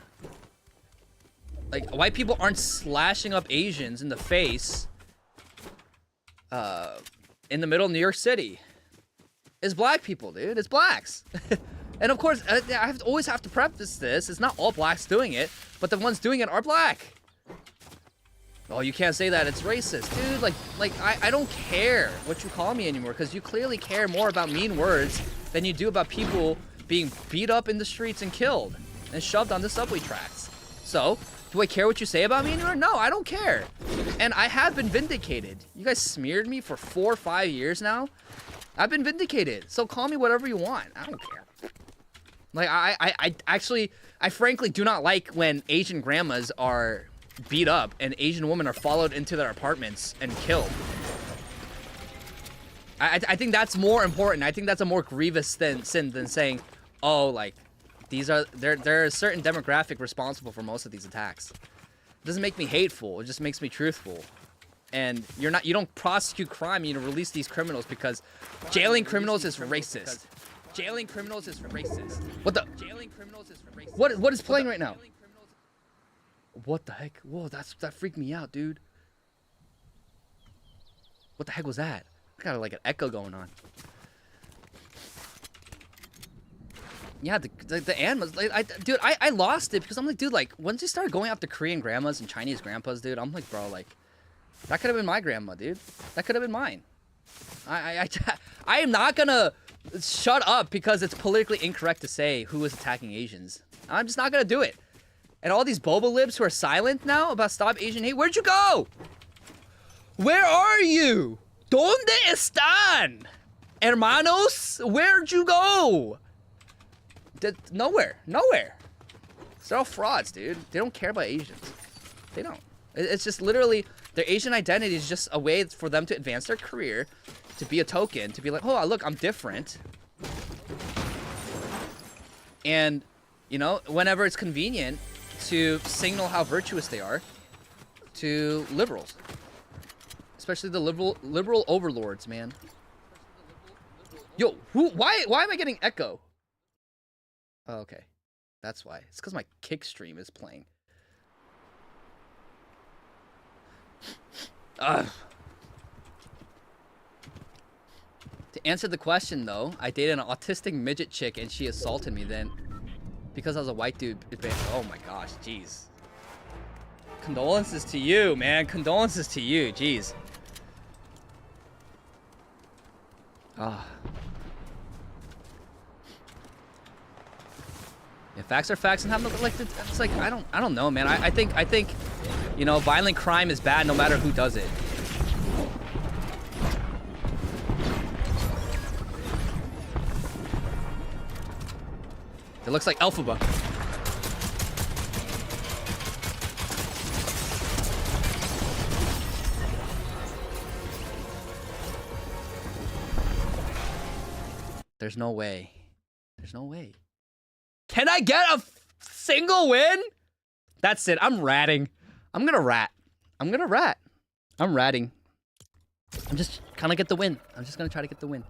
Like, white people aren't slashing up Asians in the face in the middle of New York City. It's black people, dude. It's blacks. And of course, I always have to preface this. It's not all blacks doing it, but the ones doing it are black. Oh, you can't say that. It's racist. Dude, like I don't care what you call me anymore, because you clearly care more about mean words than you do about people being beat up in the streets and killed and shoved on the subway tracks. So, do I care what you say about me anymore? No, I don't care. And I have been vindicated. You guys smeared me for 4 or 5 years now. I've been vindicated. So call me whatever you want. I don't care. Like, I frankly do not like when Asian grandmas are beat up and Asian women are followed into their apartments and killed. I think that's more important. I think that's a more grievous sin than saying, oh, like, there are a certain demographic responsible for most of these attacks. It doesn't make me hateful. It just makes me truthful. And you don't prosecute crime. You release these criminals because jailing criminals is racist. Jailing criminals is racist. What the? Jailing criminals is racist. What is playing right now? What the heck? Whoa, that freaked me out, dude. What the heck was that? I got like an echo going on. Yeah, the animals, like, dude, I lost it because I'm like, dude, like, once you started going after Korean grandmas and Chinese grandpas, dude, I'm like, bro, like, that could have been my grandma, dude. That could have been mine. I am not gonna shut up because it's politically incorrect to say who is attacking Asians. I'm just not gonna do it. And all these boba libs who are silent now about Stop Asian Hate, where'd you go? Where are you? ¿Dónde están? Hermanos, where'd you go? Nowhere. They're all frauds, dude. They don't care about Asians. They don't. It's just literally, their Asian identity is just a way for them to advance their career, to be a token, to be like, oh, look, I'm different. And, you know, whenever it's convenient to signal how virtuous they are to liberals. Especially the liberal overlords, man. Yo, why am I getting echo? Oh, okay. That's why. It's because my kick stream is playing. Ugh. To answer the question, though, I dated an autistic midget chick and she assaulted me then. Because I was a white dude. Oh my gosh, jeez. Condolences to you, man. Condolences to you, jeez. Ah. Yeah, facts are facts, and have no, like, it's like, I don't know, man. I think you know, violent crime is bad no matter who does it. It looks like Elphaba. There's no way. There's no way. Can I get a single win? That's it. I'm ratting. I'm gonna rat. I'm gonna rat. I'm ratting. I'm just gonna get the win. I'm just gonna try to get the win.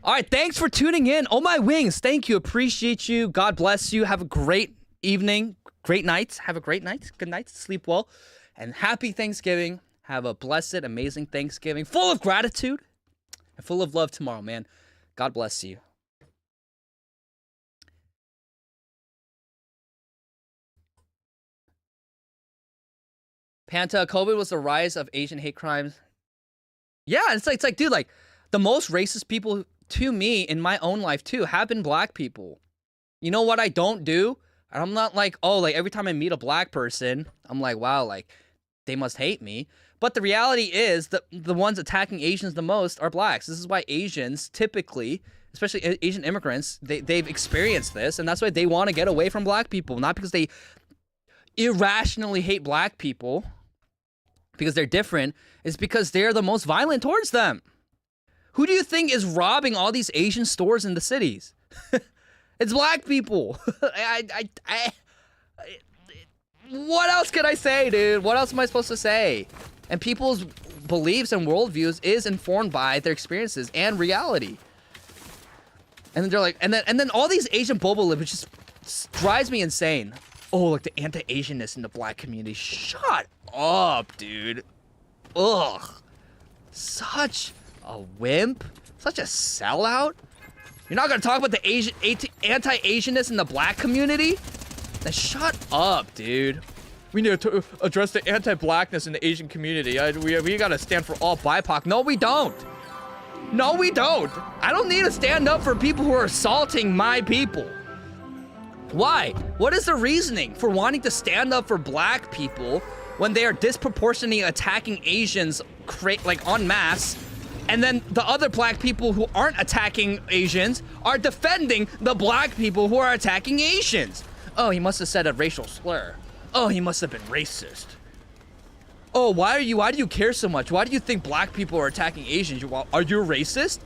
All right, thanks for tuning in. Oh, my wings. Thank you. Appreciate you. God bless you. Have a great evening. Great night. Have a great night. Good night. Sleep well. And happy Thanksgiving. Have a blessed, amazing Thanksgiving. Full of gratitude and full of love tomorrow, man. God bless you. Panta, COVID was the rise of Asian hate crimes. Yeah, it's like, dude, like, the most racist people to me in my own life too have been black people. You know what I don't do? I'm not like, oh, like every time I meet a black person, I'm like, wow, like they must hate me. But the reality is that the ones attacking Asians the most are blacks. This is why Asians typically, especially Asian immigrants, they've experienced this, and that's why they want to get away from black people. Not because they irrationally hate black people, because they're different. It's because they're the most violent towards them. Who do you think is robbing all these Asian stores in the cities? It's black people. What else can I say, dude? What else am I supposed to say? And people's beliefs and worldviews is informed by their experiences and reality. And then they're like, and then all these Asian boba livers just drives me insane. Oh, like the anti-Asianness in the black community. Shut up, dude. Ugh. Such a wimp. Such a sellout. You're not gonna talk about the anti-Asianness in the black community? Then shut up, dude. We need to address the anti-blackness in the Asian community. We gotta stand for all BIPOC. No, we don't. No, we don't. I don't need to stand up for people who are assaulting my people. Why? What is the reasoning for wanting to stand up for black people when they are disproportionately attacking Asians like en masse, and then the other black people who aren't attacking Asians are defending the black people who are attacking Asians? Oh, he must have said a racial slur. Oh, he must have been racist. Oh, why do you care so much? Why do you think black people are attacking Asians? Are you racist?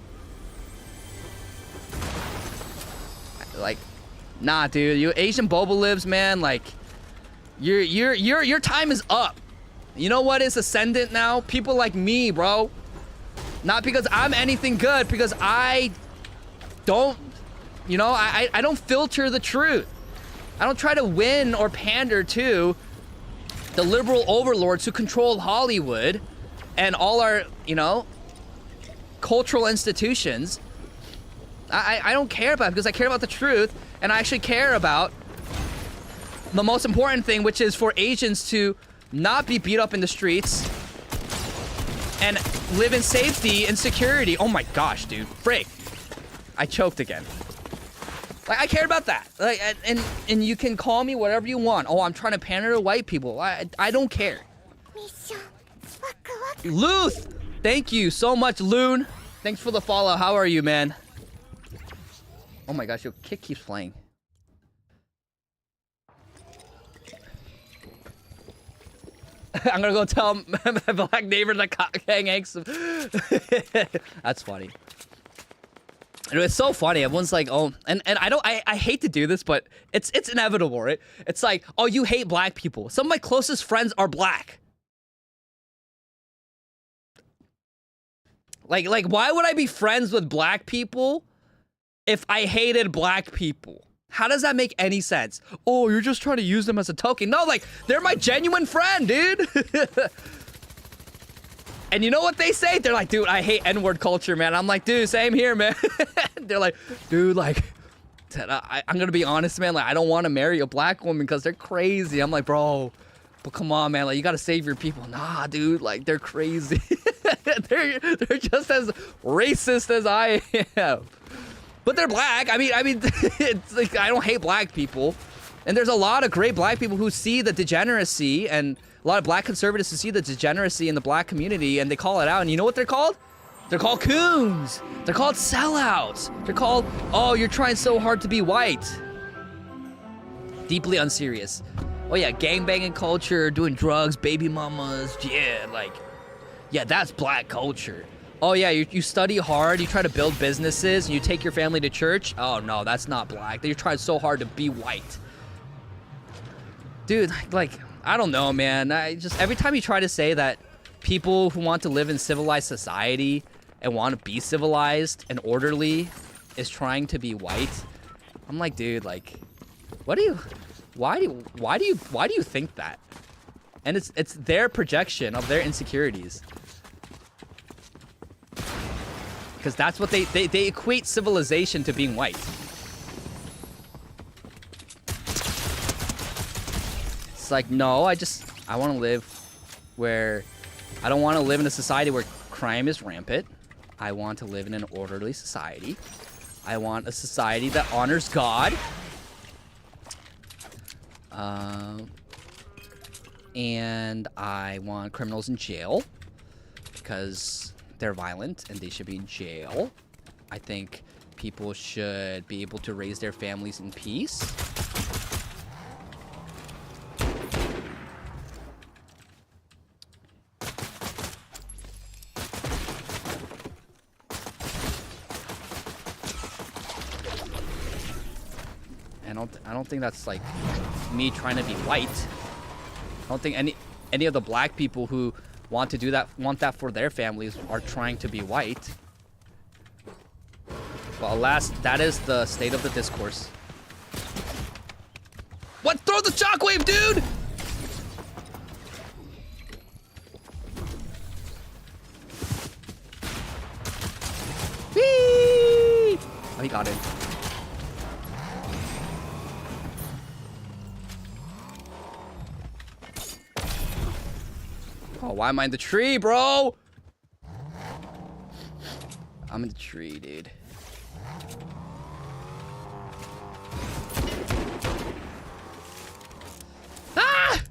Like, nah, dude. You Asian boba libs, man. Like, your time is up. You know what is ascendant now? People like me, bro. Not because I'm anything good, because I don't, you know, I don't filter the truth. I don't try to win or pander to the liberal overlords who control Hollywood and all our, you know, cultural institutions. I don't care about it because I care about the truth, and I actually care about the most important thing, which is for Asians to not be beat up in the streets and live in safety and security. Oh my gosh, dude. Frick. I choked again. Like, I care about that. Like, and you can call me whatever you want. Oh, I'm trying to pander to white people. I don't care. Luth! Thank you so much, Loon. Thanks for the follow. How are you, man? Oh my gosh, your kick keeps playing. I'm gonna go tell my black neighbor that Kang eggs. That's funny. And it's so funny. Everyone's like, oh, and I hate to do this, but it's inevitable, right? It's like, oh, you hate black people. Some of my closest friends are black. Like, why would I be friends with black people if I hated black people? How does that make any sense? Oh, you're just trying to use them as a token. No, like, they're my genuine friend, dude. And you know what they say? They're like, dude, I hate N-word culture, man. I'm like, dude, same here, man. They're like, dude, like, I'm gonna be honest, man. Like, I don't want to marry a black woman because they're crazy. I'm like, bro, but come on, man. Like, you gotta save your people. Nah, dude, like, they're crazy. they're just as racist as I am. But they're black. I mean, it's like, I don't hate black people. And there's a lot of great black people who see the degeneracy, and a lot of black conservatives who see the degeneracy in the black community, and they call it out. And you know what they're called? They're called coons. They're called sellouts. They're called, oh, you're trying so hard to be white. Deeply unserious. Oh yeah, gangbanging culture, doing drugs, baby mamas. Yeah, like, yeah, that's black culture. Oh yeah, you study hard, you try to build businesses, and you take your family to church. Oh no, that's not black. You're trying so hard to be white. Dude, like, I don't know, man. I just, every time you try to say that people who want to live in civilized society and want to be civilized and orderly is trying to be white, I'm like, dude, like, why do you think that? And it's their projection of their insecurities. Because that's what they equate civilization to being white. It's like, no, I want to live where, I don't want to live in a society where crime is rampant. I want to live in an orderly society. I want a society that honors God. And I want criminals in jail because they're violent and they should be in jail. I think people should be able to raise their families in peace. I don't think that's like me trying to be white. I don't think any of the black people who want that for their families are trying to be white. Well, alas, that is the state of the discourse. What? Throw the shockwave, dude! Whee! Oh, he got it. Oh, why am I in the tree, bro? I'm in the tree, dude. Ah!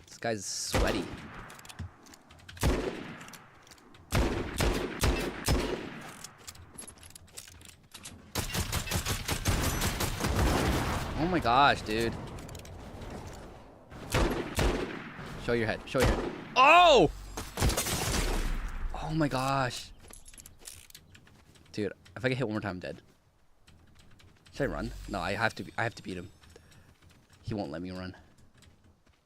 This guy's sweaty. Oh my gosh, dude. Show your head. Show your head. Oh! Oh my gosh. Dude, if I get hit one more time, I'm dead. Should I run? No, I have to beat him. He won't let me run.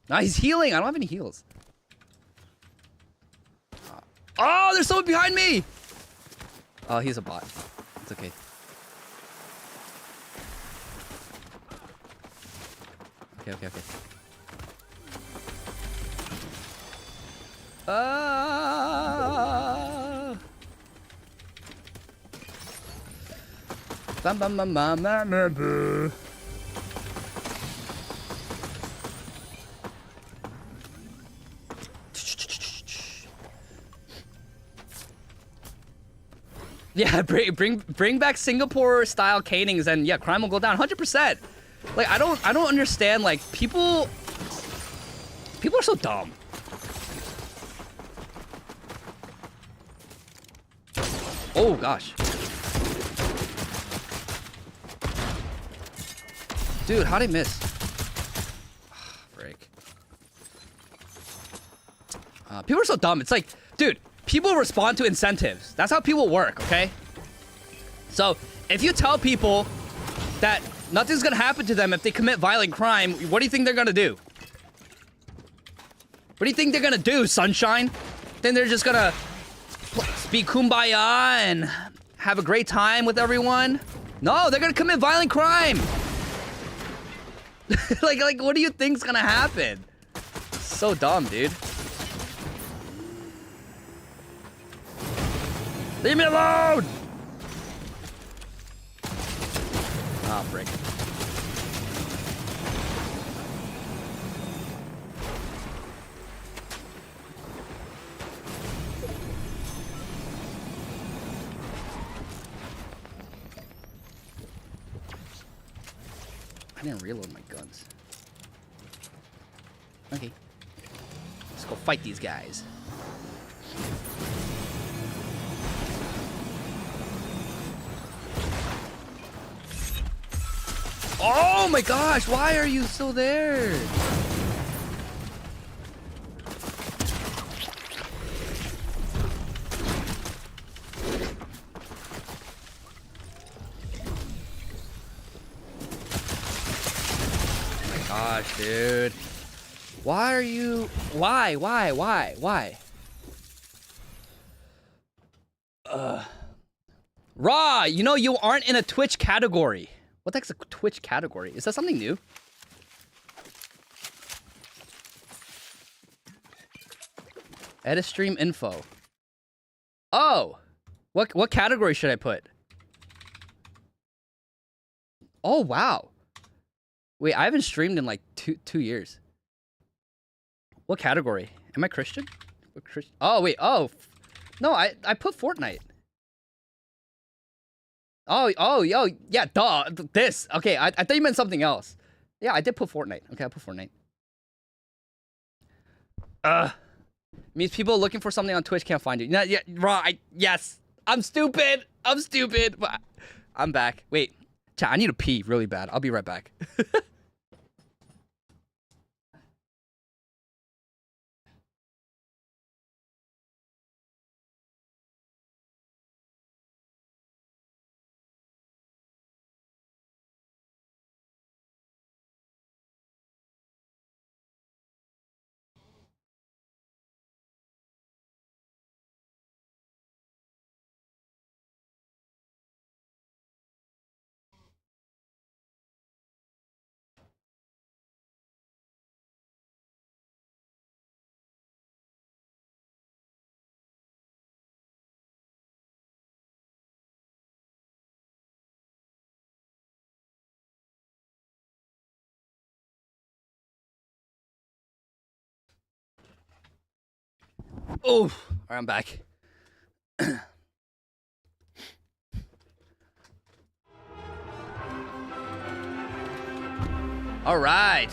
No, he's healing. I don't have any heals. Oh, there's someone behind me! Oh, he's a bot. It's okay. Okay. Yeah, bring back Singapore style canings and yeah, crime will go down 100%. Like I don't understand, like people are so dumb. Oh gosh. Dude, how'd I miss? Frick. People are so dumb. It's like, dude, people respond to incentives. That's how people work, okay? So, if you tell people that nothing's gonna happen to them if they commit violent crime, what do you think they're gonna do? What do you think they're gonna do, sunshine? Then they're just gonna be kumbaya and have a great time with everyone? No, they're gonna commit violent crime. like, what do you think's gonna happen? So dumb, dude. Leave me alone! Ah, frick. I didn't reload my guns. Okay. Let's go fight these guys. Oh my gosh, why are you still there? Oh my gosh, dude. Why are you... Why? Raw, you know you aren't in a Twitch category. What the heck's a Twitch category? Is that something new? Edit stream info. Oh! What category should I put? Oh, wow. Wait, I haven't streamed in like two years. What category? Am I Christian? Oh, wait. Oh. No, I put Fortnite. Oh, yo, yeah, duh. This. Okay, I thought you meant something else. Yeah, I did put Fortnite. Okay, I put Fortnite. Means people looking for something on Twitch can't find you. No, yeah, raw. Yes. I'm stupid. I'm back. Wait. Chat, I need to pee really bad. I'll be right back. Oh, all right, I'm back. All right.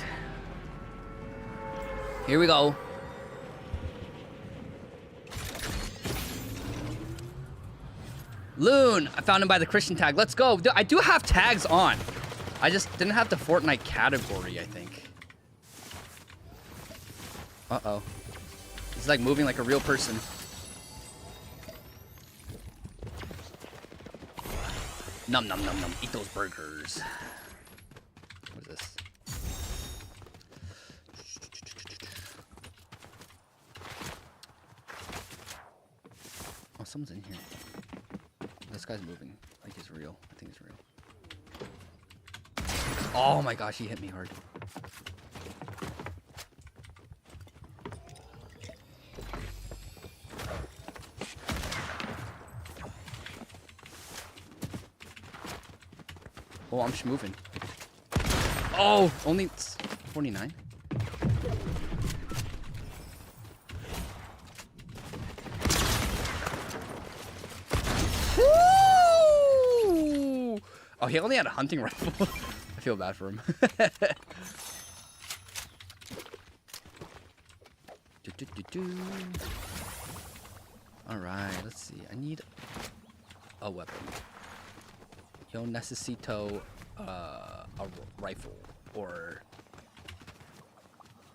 Here we go. Loon, I found him by the Christian tag. Let's go. I do have tags on. I just didn't have the Fortnite category, I think. Uh-oh. He's like moving like a real person. Num num num num. Eat those burgers. What is this? Oh, someone's in here. This guy's moving. Like he's real. I think he's real. Oh my gosh, he hit me hard. Oh, I'm just moving. Oh, only 49. Woo! Oh, he only had a hunting rifle. I feel bad for him. All right, let's see. I need a weapon. Yo necesito a rifle or...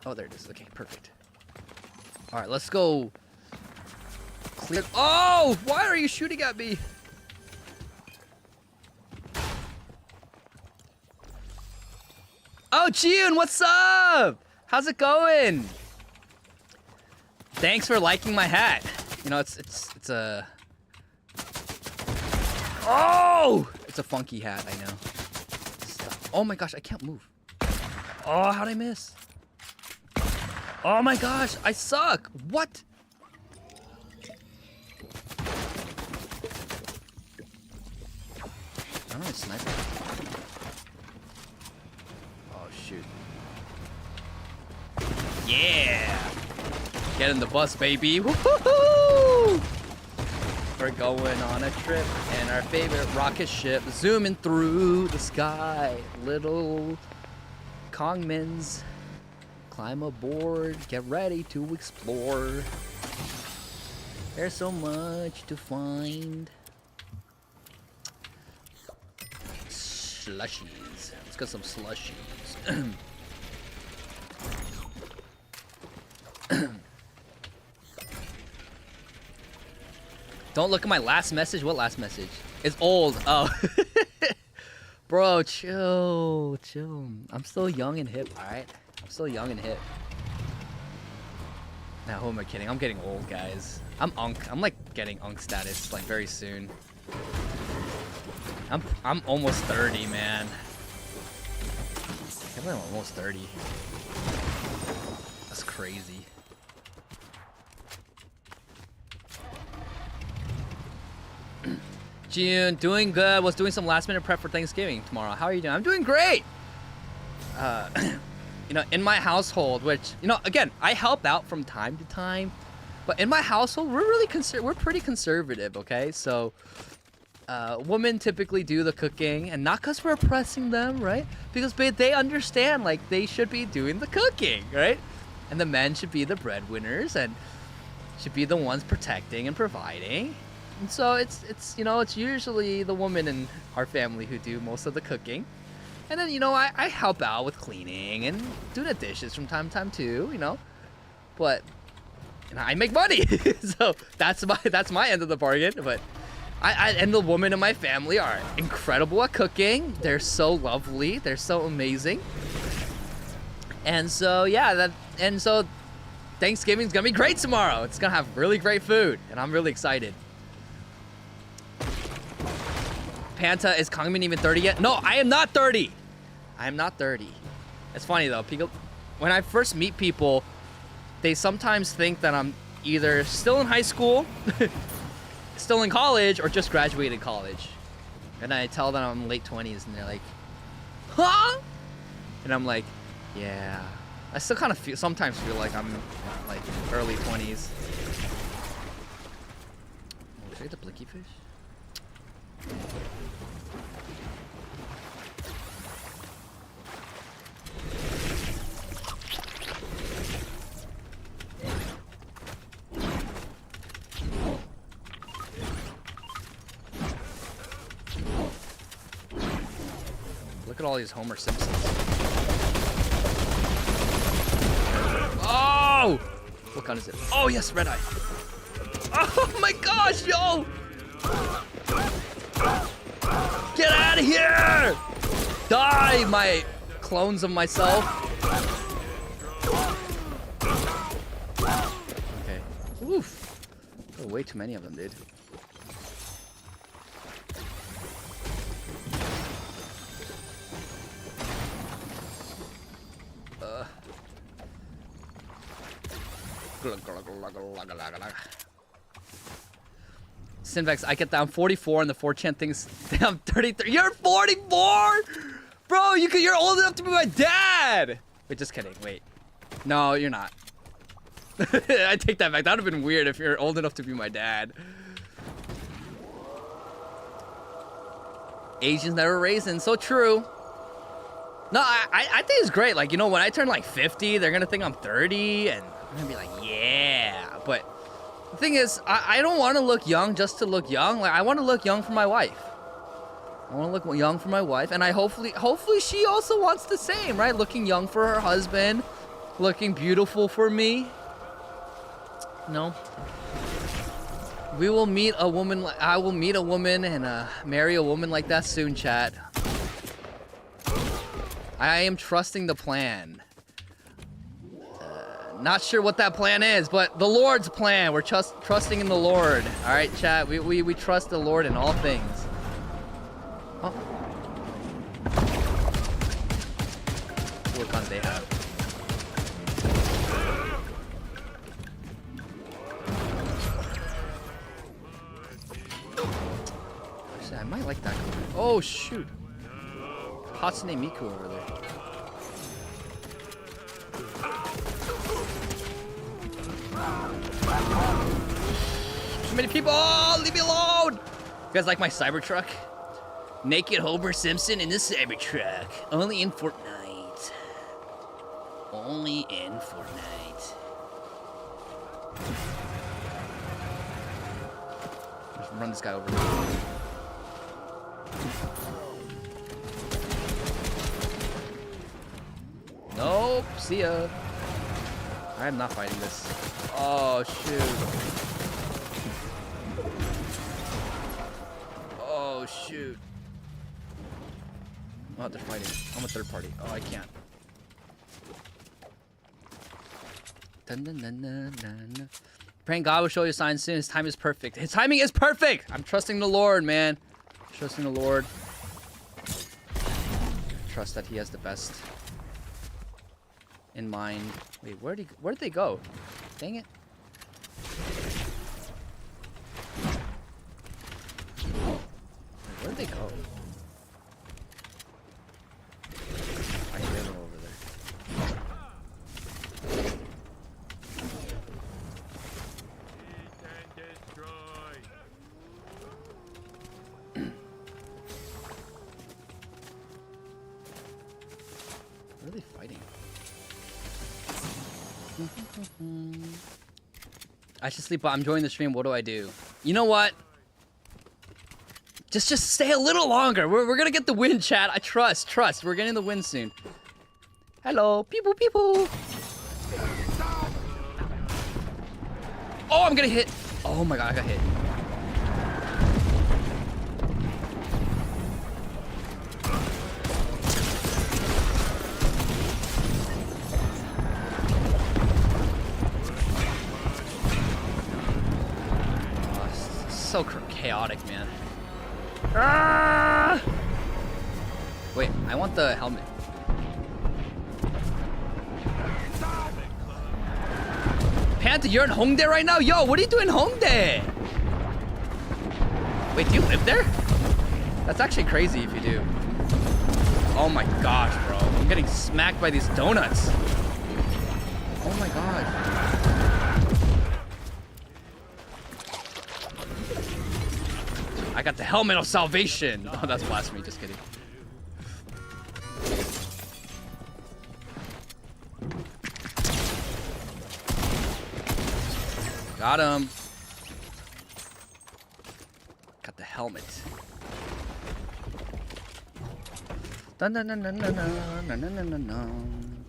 Oh, there it is. Okay, perfect. All right, let's go. Clear. Oh, why are you shooting at me? Oh, June, what's up? How's it going? Thanks for liking my hat. You know, it's a... Oh! It's a funky hat, I know. Oh my gosh, I can't move. Oh, how'd I miss? Oh my gosh, I suck. What? I don't know, sniper. Oh shoot. Yeah! Get in the bus, baby. Woohoo! We're going on a trip in our favorite rocket ship, zooming through the sky. Little Kongmans, climb aboard, get ready to explore. There's so much to find. Slushies. Let's get some slushies. Don't look at my last message. What last message? It's old. Oh. Bro, chill. Chill. I'm still young and hip, alright? I'm still young and hip. Now, who am I kidding? I'm getting old, guys. I'm unk. I'm like getting unk status like very soon. I'm almost 30, man. I can't believe I'm almost 30. That's crazy. June, doing good. Was doing some last minute prep for Thanksgiving tomorrow. How are you doing? I'm doing great. You know, in my household, which, you know, again, I help out from time to time, but in my household, we're pretty conservative, okay? So, women typically do the cooking, and not because we're oppressing them, right? Because they understand, like, they should be doing the cooking, right? And the men should be the breadwinners and should be the ones protecting and providing. And so it's you know, it's usually the woman in our family who do most of the cooking. And then, you know, I help out with cleaning and do the dishes from time to time too, you know. But, you know, I make money. So that's my end of the bargain. But I and the women in my family are incredible at cooking. They're so lovely. They're so amazing. And so, yeah, so Thanksgiving's gonna be great tomorrow. It's gonna have really great food, and I'm really excited. Panta, is Kongmin even 30 yet? No, I am not 30. I am not 30. It's funny though, people, when I first meet people, they sometimes think that I'm either still in high school, still in college, or just graduated college. And I tell them I'm late 20s, and they're like, huh? And I'm like, yeah. I still kind of sometimes feel like I'm like early 20s. Should I get the blinky fish? Look at all these Homer Simpsons. Oh! What gun is it? Oh, yes, red eye. Oh my gosh, yo! Get out of here! Die, my clones of myself. Okay. Oof. Oh, way too many of them, dude. Sinvex, I get down 44 and the 4chan thinks I'm 33. You're 44? Bro, you're old enough to be my dad. Wait, just kidding. Wait. No, you're not. I take that back. That would have been weird if you're old enough to be my dad. Asians never raisin. So true. No, I think it's great. Like, you know, when I turn like 50, they're going to think I'm 30 and I'm going to be like, yeah. But the thing is, I don't want to look young just to look young. Like, I want to look young for my wife. I want to look young for my wife, and hopefully she also wants the same, right? Looking young for her husband, looking beautiful for me. No. We will meet a woman. I will meet a woman and marry a woman like that soon, chat. I am trusting the plan. Not sure what that plan is, but the Lord's plan. We're trusting in the Lord. All right, chat. We trust the Lord in all things. Oh. What guns they have? Actually, I might like that gun. Oh shoot! Hatsune Miku over there. Too many people! Oh, leave me alone! You guys like my Cybertruck? Naked Homer Simpson in the Cybertruck. Only in Fortnite. Only in Fortnite. Just run this guy over. Nope. See ya. I'm not fighting this. Oh, shoot. Oh, shoot. Oh, they're fighting. I'm a third party. Oh, I can't. Dun, dun, dun, dun, dun, dun. Praying God will show you signs soon. His time is perfect. His timing is perfect! I'm trusting the Lord, man. Trusting the Lord. Trust that he has the best in mind. Wait, where'd they go? Dang it. Wait, where'd they go? I hear them over there. What are they fighting? I should sleep, but I'm enjoying the stream. What do I do? You know what? Just stay a little longer. We're gonna get the win, chat. I trust. We're getting the win soon. Hello, people. Oh, I'm gonna hit. Oh my god, I got hit. So chaotic, man. Ah! Wait, I want the helmet. Panther, you're in Hongdae right now? Yo, what are you doing in Hongdae? Wait, do you live there? That's actually crazy if you do. Oh my gosh, bro. I'm getting smacked by these donuts. Oh my god. I got the helmet of salvation. Oh, that's blasphemy. Just kidding. Got him. Got the helmet. Dun dun dun dun dun dun dun dun dun dun.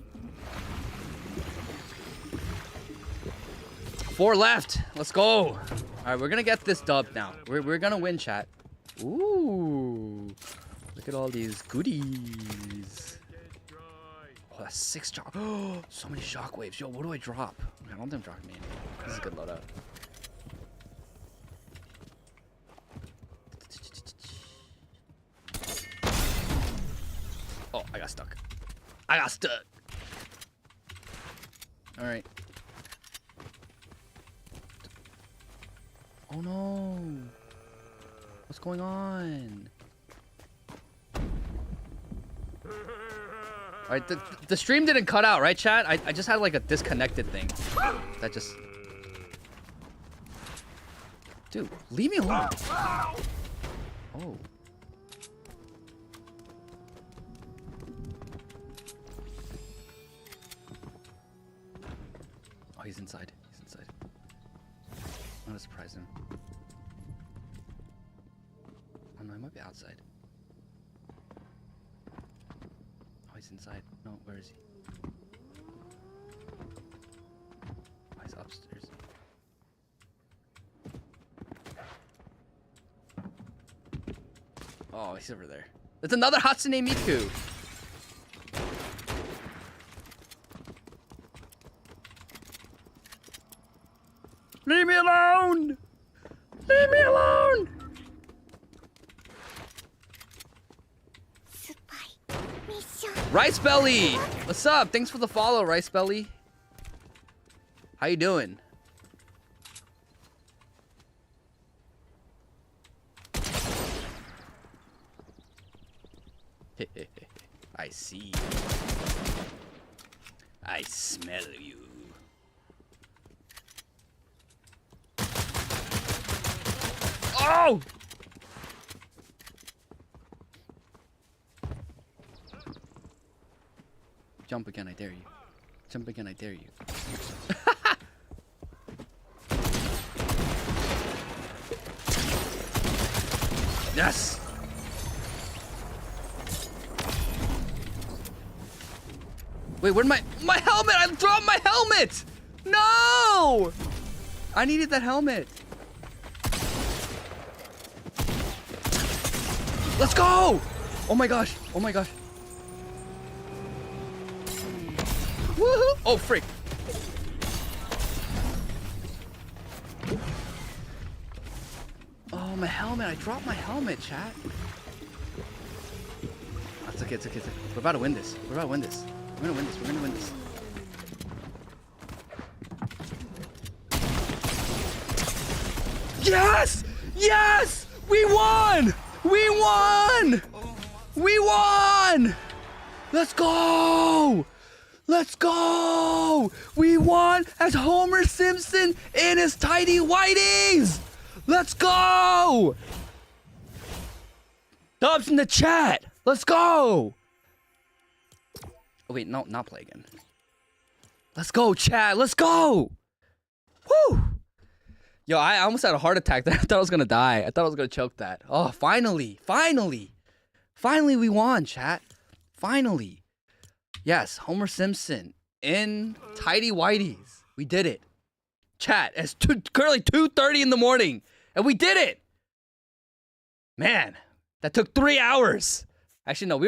4 left. Let's go. All right, we're gonna get this dub now. We're gonna win, chat. Ooh, look at all these goodies. Oh, that's 6 shock. Oh, so many shockwaves. Yo, what do I drop? I don't think I'm dropping anything. This is a good loadout. Oh, I got stuck. I got stuck. All right. Oh no. What's going on? All right, the stream didn't cut out, right, chat? I just had like a disconnected thing. That just... Dude, leave me alone. Oh. Oh, he's inside. He's inside. I'm gonna surprise him. Oh no, he might be outside. Oh, he's inside. No, where is he? Oh, he's upstairs. Oh, he's over there. It's another Hatsune Miku. Leave me alone! Leave me alone! Rice Belly! What's up? Thanks for the follow, Rice Belly. How you doing? I see. I smell you. Oh! Jump again, I dare you. Jump again, I dare you. Yes! Wait, where'd my helmet? I dropped my helmet! No! I needed that helmet. Let's go! Oh my gosh. Oh my gosh. Woohoo! Oh, freak. Oh, my helmet. I dropped my helmet, chat. That's okay, it's okay, it's okay. We're about to win this. We're about to win this. We're gonna win this. We're gonna win this. Yes! Yes! We won! We won! We won! Let's go! Let's go! We won as Homer Simpson in his tidy whities! Let's go! Dubs in the chat! Let's go! Oh wait, no, not play again. Let's go, chat! Let's go! Woo! Yo, I almost had a heart attack. I thought I was gonna die. I thought I was gonna choke that. Oh, finally! Finally! Finally we won, chat. Finally. Yes, Homer Simpson in tidy whities. We did it. Chat, it's currently 2:30 in the morning, and we did it. Man, that took 3 hours. Actually, no,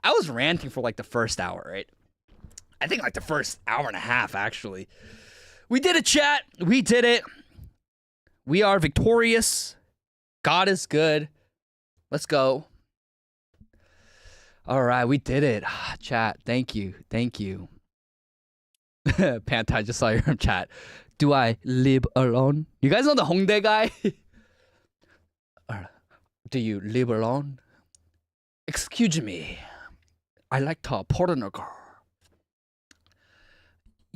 I was ranting for like the first hour, right? I think like the first hour and a half, actually. We did it, chat. We did it. We are victorious. God is good. Let's go. All right, we did it. Chat, thank you. Thank you. Panta, I just saw your chat. Do I live alone? You guys know the Hongdae guy? Do you live alone? Excuse me. I like the partner.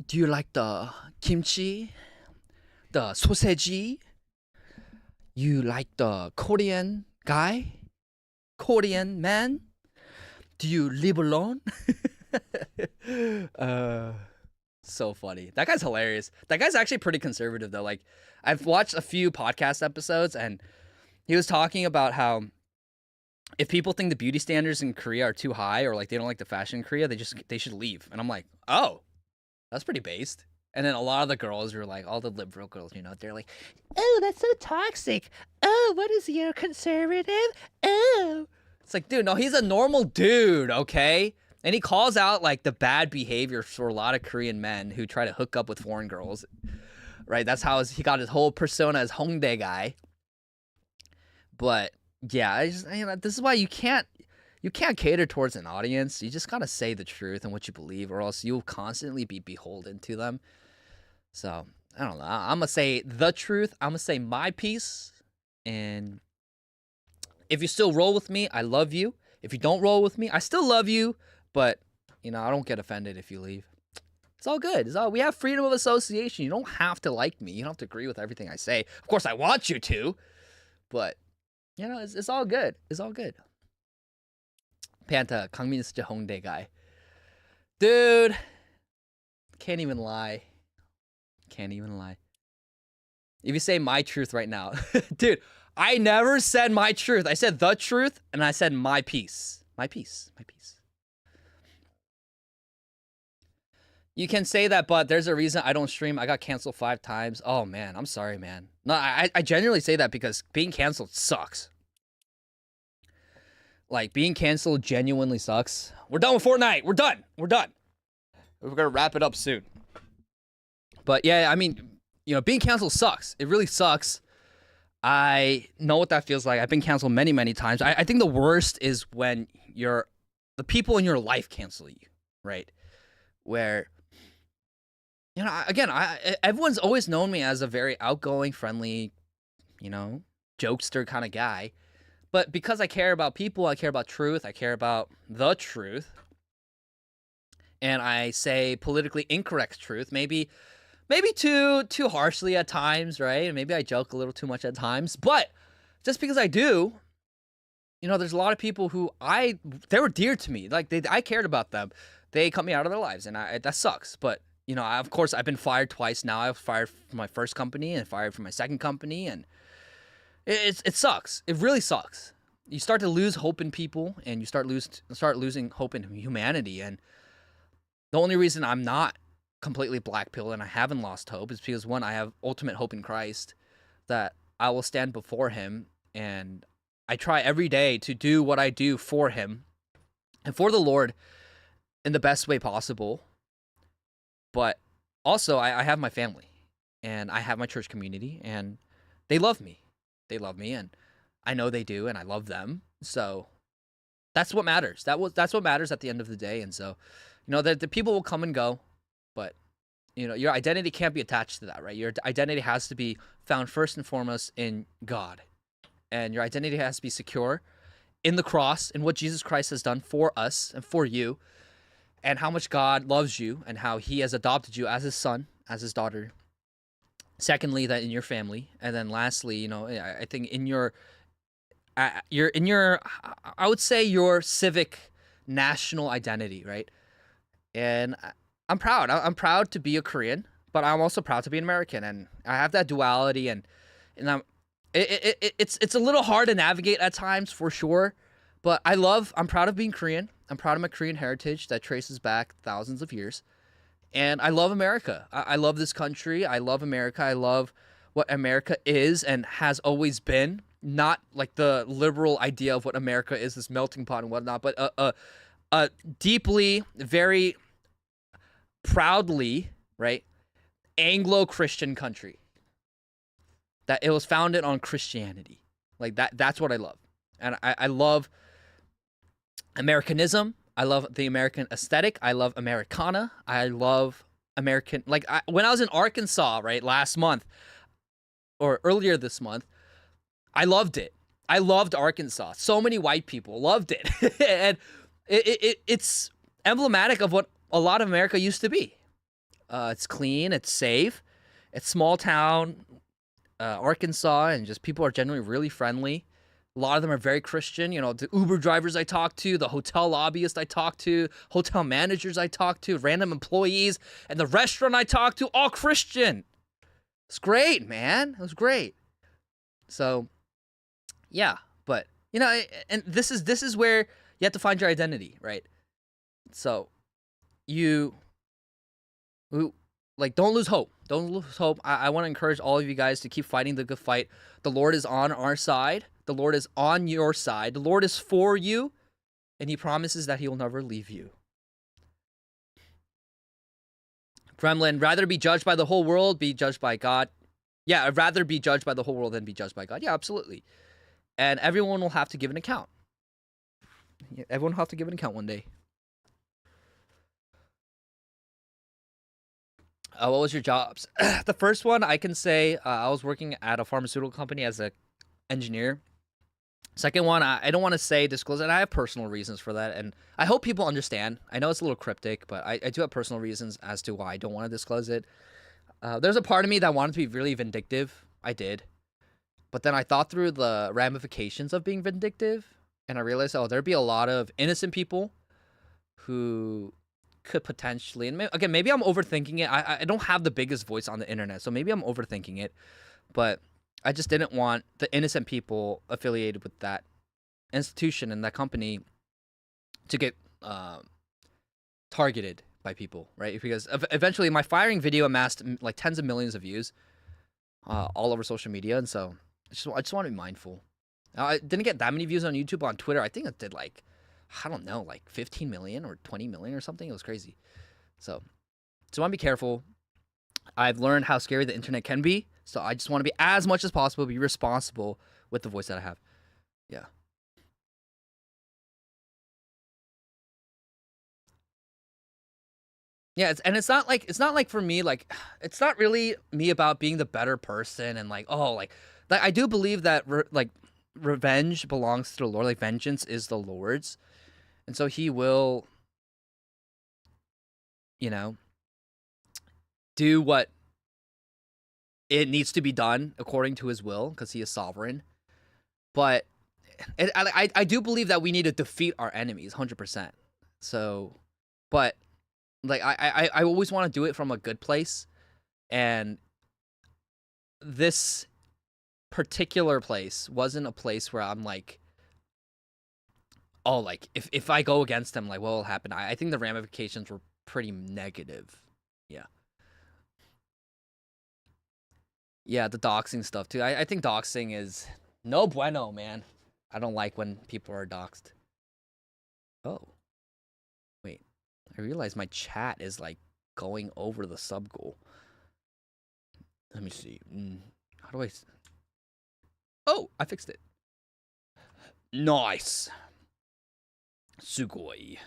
Do you like the kimchi? The sausage? You like the Korean guy? Korean man? Do you live alone? So funny. That guy's hilarious. That guy's actually pretty conservative though. Like, I've watched a few podcast episodes and he was talking about how if people think the beauty standards in Korea are too high or like they don't like the fashion in Korea, they should leave. And I'm like, oh, that's pretty based. And then a lot of the girls were like, all the liberal girls, you know, they're like, oh, that's so toxic. Oh, what is he, a conservative? Oh. It's like, dude, no, he's a normal dude, okay? And he calls out like the bad behavior for a lot of Korean men who try to hook up with foreign girls, right? That's how he got his whole persona as Hongdae guy. But yeah, this is why you can't cater towards an audience. You just gotta say the truth and what you believe, or else you'll constantly be beholden to them. So I don't know. I'm gonna say the truth. I'm gonna say my piece. And if you still roll with me, I love you. If you don't roll with me, I still love you. But you know, I don't get offended if you leave. It's all good. We have freedom of association. You don't have to like me. You don't have to agree with everything I say. Of course, I want you to, but you know, it's all good. It's all good. Panta, Kangmin is such a Hongdae guy. Dude, can't even lie. Can't even lie. If you say my truth right now, dude, I never said my truth. I said the truth, and I said my piece. My piece. My piece. You can say that, but there's a reason I don't stream. I got canceled 5 times. Oh, man. I'm sorry, man. No, I genuinely say that because being canceled sucks. Like, being canceled genuinely sucks. We're done with Fortnite. We're done. We're done. We're going to wrap it up soon. But, yeah, I mean, you know, being canceled sucks. It really sucks. I know what that feels like. I've been canceled many, many times. I think the worst is when the people in your life cancel you, right? Where, you know, again, everyone's always known me as a very outgoing, friendly, you know, jokester kind of guy. But because I care about people, I care about truth, I care about the truth, and I say politically incorrect truth, maybe too harshly at times, right? And maybe I joke a little too much at times, but just because I do, you know, there's a lot of people who they were dear to me. Like, I cared about them. They cut me out of their lives, and that sucks. But, you know, of course, I've been fired twice now. I was fired from my first company and fired from my second company, and it sucks. It really sucks. You start to lose hope in people, and you start losing hope in humanity. And the only reason I'm not completely black pill and I haven't lost hope is because, one, I have ultimate hope in Christ, that I will stand before him, and I try every day to do what I do for him and for the Lord in the best way possible. But also, I have my family, and I have my church community, and they love me. They love me, and I know they do, and I love them. So that's what matters. That's what matters at the end of the day. And so, you know, the people will come and go, but, you know, your identity can't be attached to that, right? Your identity has to be found first and foremost in God. And your identity has to be secure in the cross, in what Jesus Christ has done for us and for you, and how much God loves you, and how he has adopted you as his son, as his daughter. Secondly, that in your family. And then lastly, you know, I think in I would say your civic national identity, right? And I'm proud. I'm proud to be a Korean, but I'm also proud to be an American, and I have that duality, and it's a little hard to navigate at times, for sure. But I'm proud of being Korean. I'm proud of my Korean heritage that traces back thousands of years. And I love America. I love this country. I love America. I love what America is and has always been. Not like the liberal idea of what America is, this melting pot and whatnot, but a deeply, very proudly, right, Anglo-Christian country. That it was founded on Christianity. Like that's what I love. And I love Americanism. I love the American aesthetic. I love Americana. I love American, like, when I was in Arkansas, right, last month, or earlier this month, I loved it. I loved Arkansas. So many white people loved it. And it's emblematic of what a lot of America used to be. It's clean, it's safe, it's small town, Arkansas, and just people are generally really friendly. A lot of them are very Christian. You know, the Uber drivers I talk to, the hotel lobbyists I talk to, hotel managers I talk to, random employees, and the restaurant I talk to, all Christian. It's great, man. It was great. So, yeah, but you know, and this is where you have to find your identity, right? So, like, don't lose hope. Don't lose hope. I want to encourage all of you guys to keep fighting the good fight. The Lord is on our side. The Lord is on your side. The Lord is for you, and he promises that he will never leave you. Kremlin, rather be judged by the whole world, be judged by God. Yeah, I'd rather be judged by the whole world than be judged by God. Yeah, absolutely. And everyone will have to give an account. Yeah, everyone will have to give an account one day. What was your jobs? The first one, I can say I was working at a pharmaceutical company as an engineer. Second one, I don't want to say disclose it. I have personal reasons for that, and I hope people understand. I know it's a little cryptic, but I do have personal reasons as to why I don't want to disclose it. There's a part of me that wanted to be really vindictive. I did. But then I thought through the ramifications of being vindictive, and I realized, oh, there'd be a lot of innocent people who could potentially, and again, maybe I'm overthinking it. I don't have the biggest voice on the internet, so maybe I'm overthinking it. But I just didn't want the innocent people affiliated with that institution and that company to get targeted by people, right? Because eventually my firing video amassed like tens of millions of views all over social media, and so I just want to be mindful. I didn't get that many views on YouTube. On Twitter, I think it did like, I don't know, like 15 million or 20 million or something. It was crazy. So I want to be careful. I've learned how scary the internet can be. So I just want to be, as much as possible, be responsible with the voice that I have. Yeah. Yeah, it's not like for me, like, it's not really me about being the better person and like, oh, like I do believe that revenge belongs to the Lord. Like, vengeance is the Lord's. And so he will, you know, do what it needs to be done according to his will, because he is sovereign. But I do believe that we need to defeat our enemies 100%. So, but like I always want to do it from a good place, and this particular place wasn't a place where I'm like, oh, like if I go against them, like what will happen? I think the ramifications were pretty negative. Yeah. Yeah, the doxing stuff too. I think doxing is no bueno, man. I don't like when people are doxed. Oh. Wait. I realize my chat is like going over the sub goal. Let me see. How do I... Oh, I fixed it. Nice. Sugoi.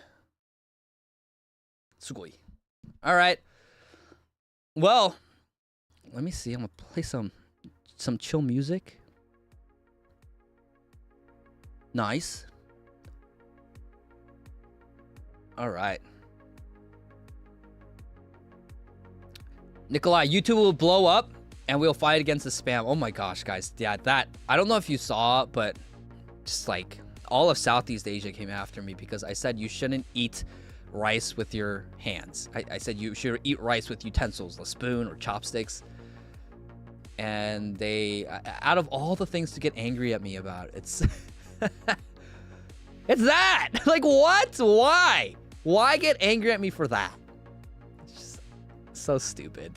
Sugoi. All right. Well, let me see. I'm gonna play some chill music. Nice. All right. Nikolai, YouTube will blow up and we'll fight against the spam. Oh my gosh, guys. Yeah, that, I don't know if you saw, but just like all of Southeast Asia came after me because I said you shouldn't eat rice with your hands. I said you should eat rice with utensils, a spoon or chopsticks. And they, out of all the things to get angry at me about, it's it's that. Like, what? Why get angry at me for that? It's just so stupid.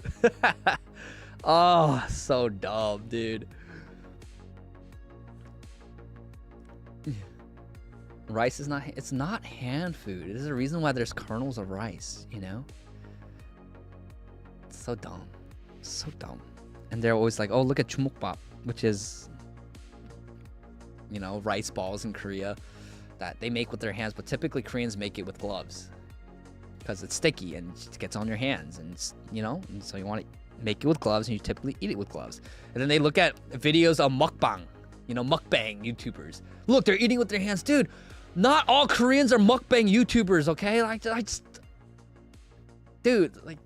Oh, so dumb, dude. Rice is not, it's not hand food. There's a reason why there's kernels of rice, you know? It's so dumb. So dumb. And they're always like, oh, look at chumukbap, which is, you know, rice balls in Korea that they make with their hands, but typically Koreans make it with gloves because it's sticky and it gets on your hands, and it's, you know, and so you want to make it with gloves and you typically eat it with gloves. And then they look at videos of mukbang, you know, mukbang YouTubers. Look, they're eating with their hands. Dude, not all Koreans are mukbang YouTubers, okay? Like, dude, like,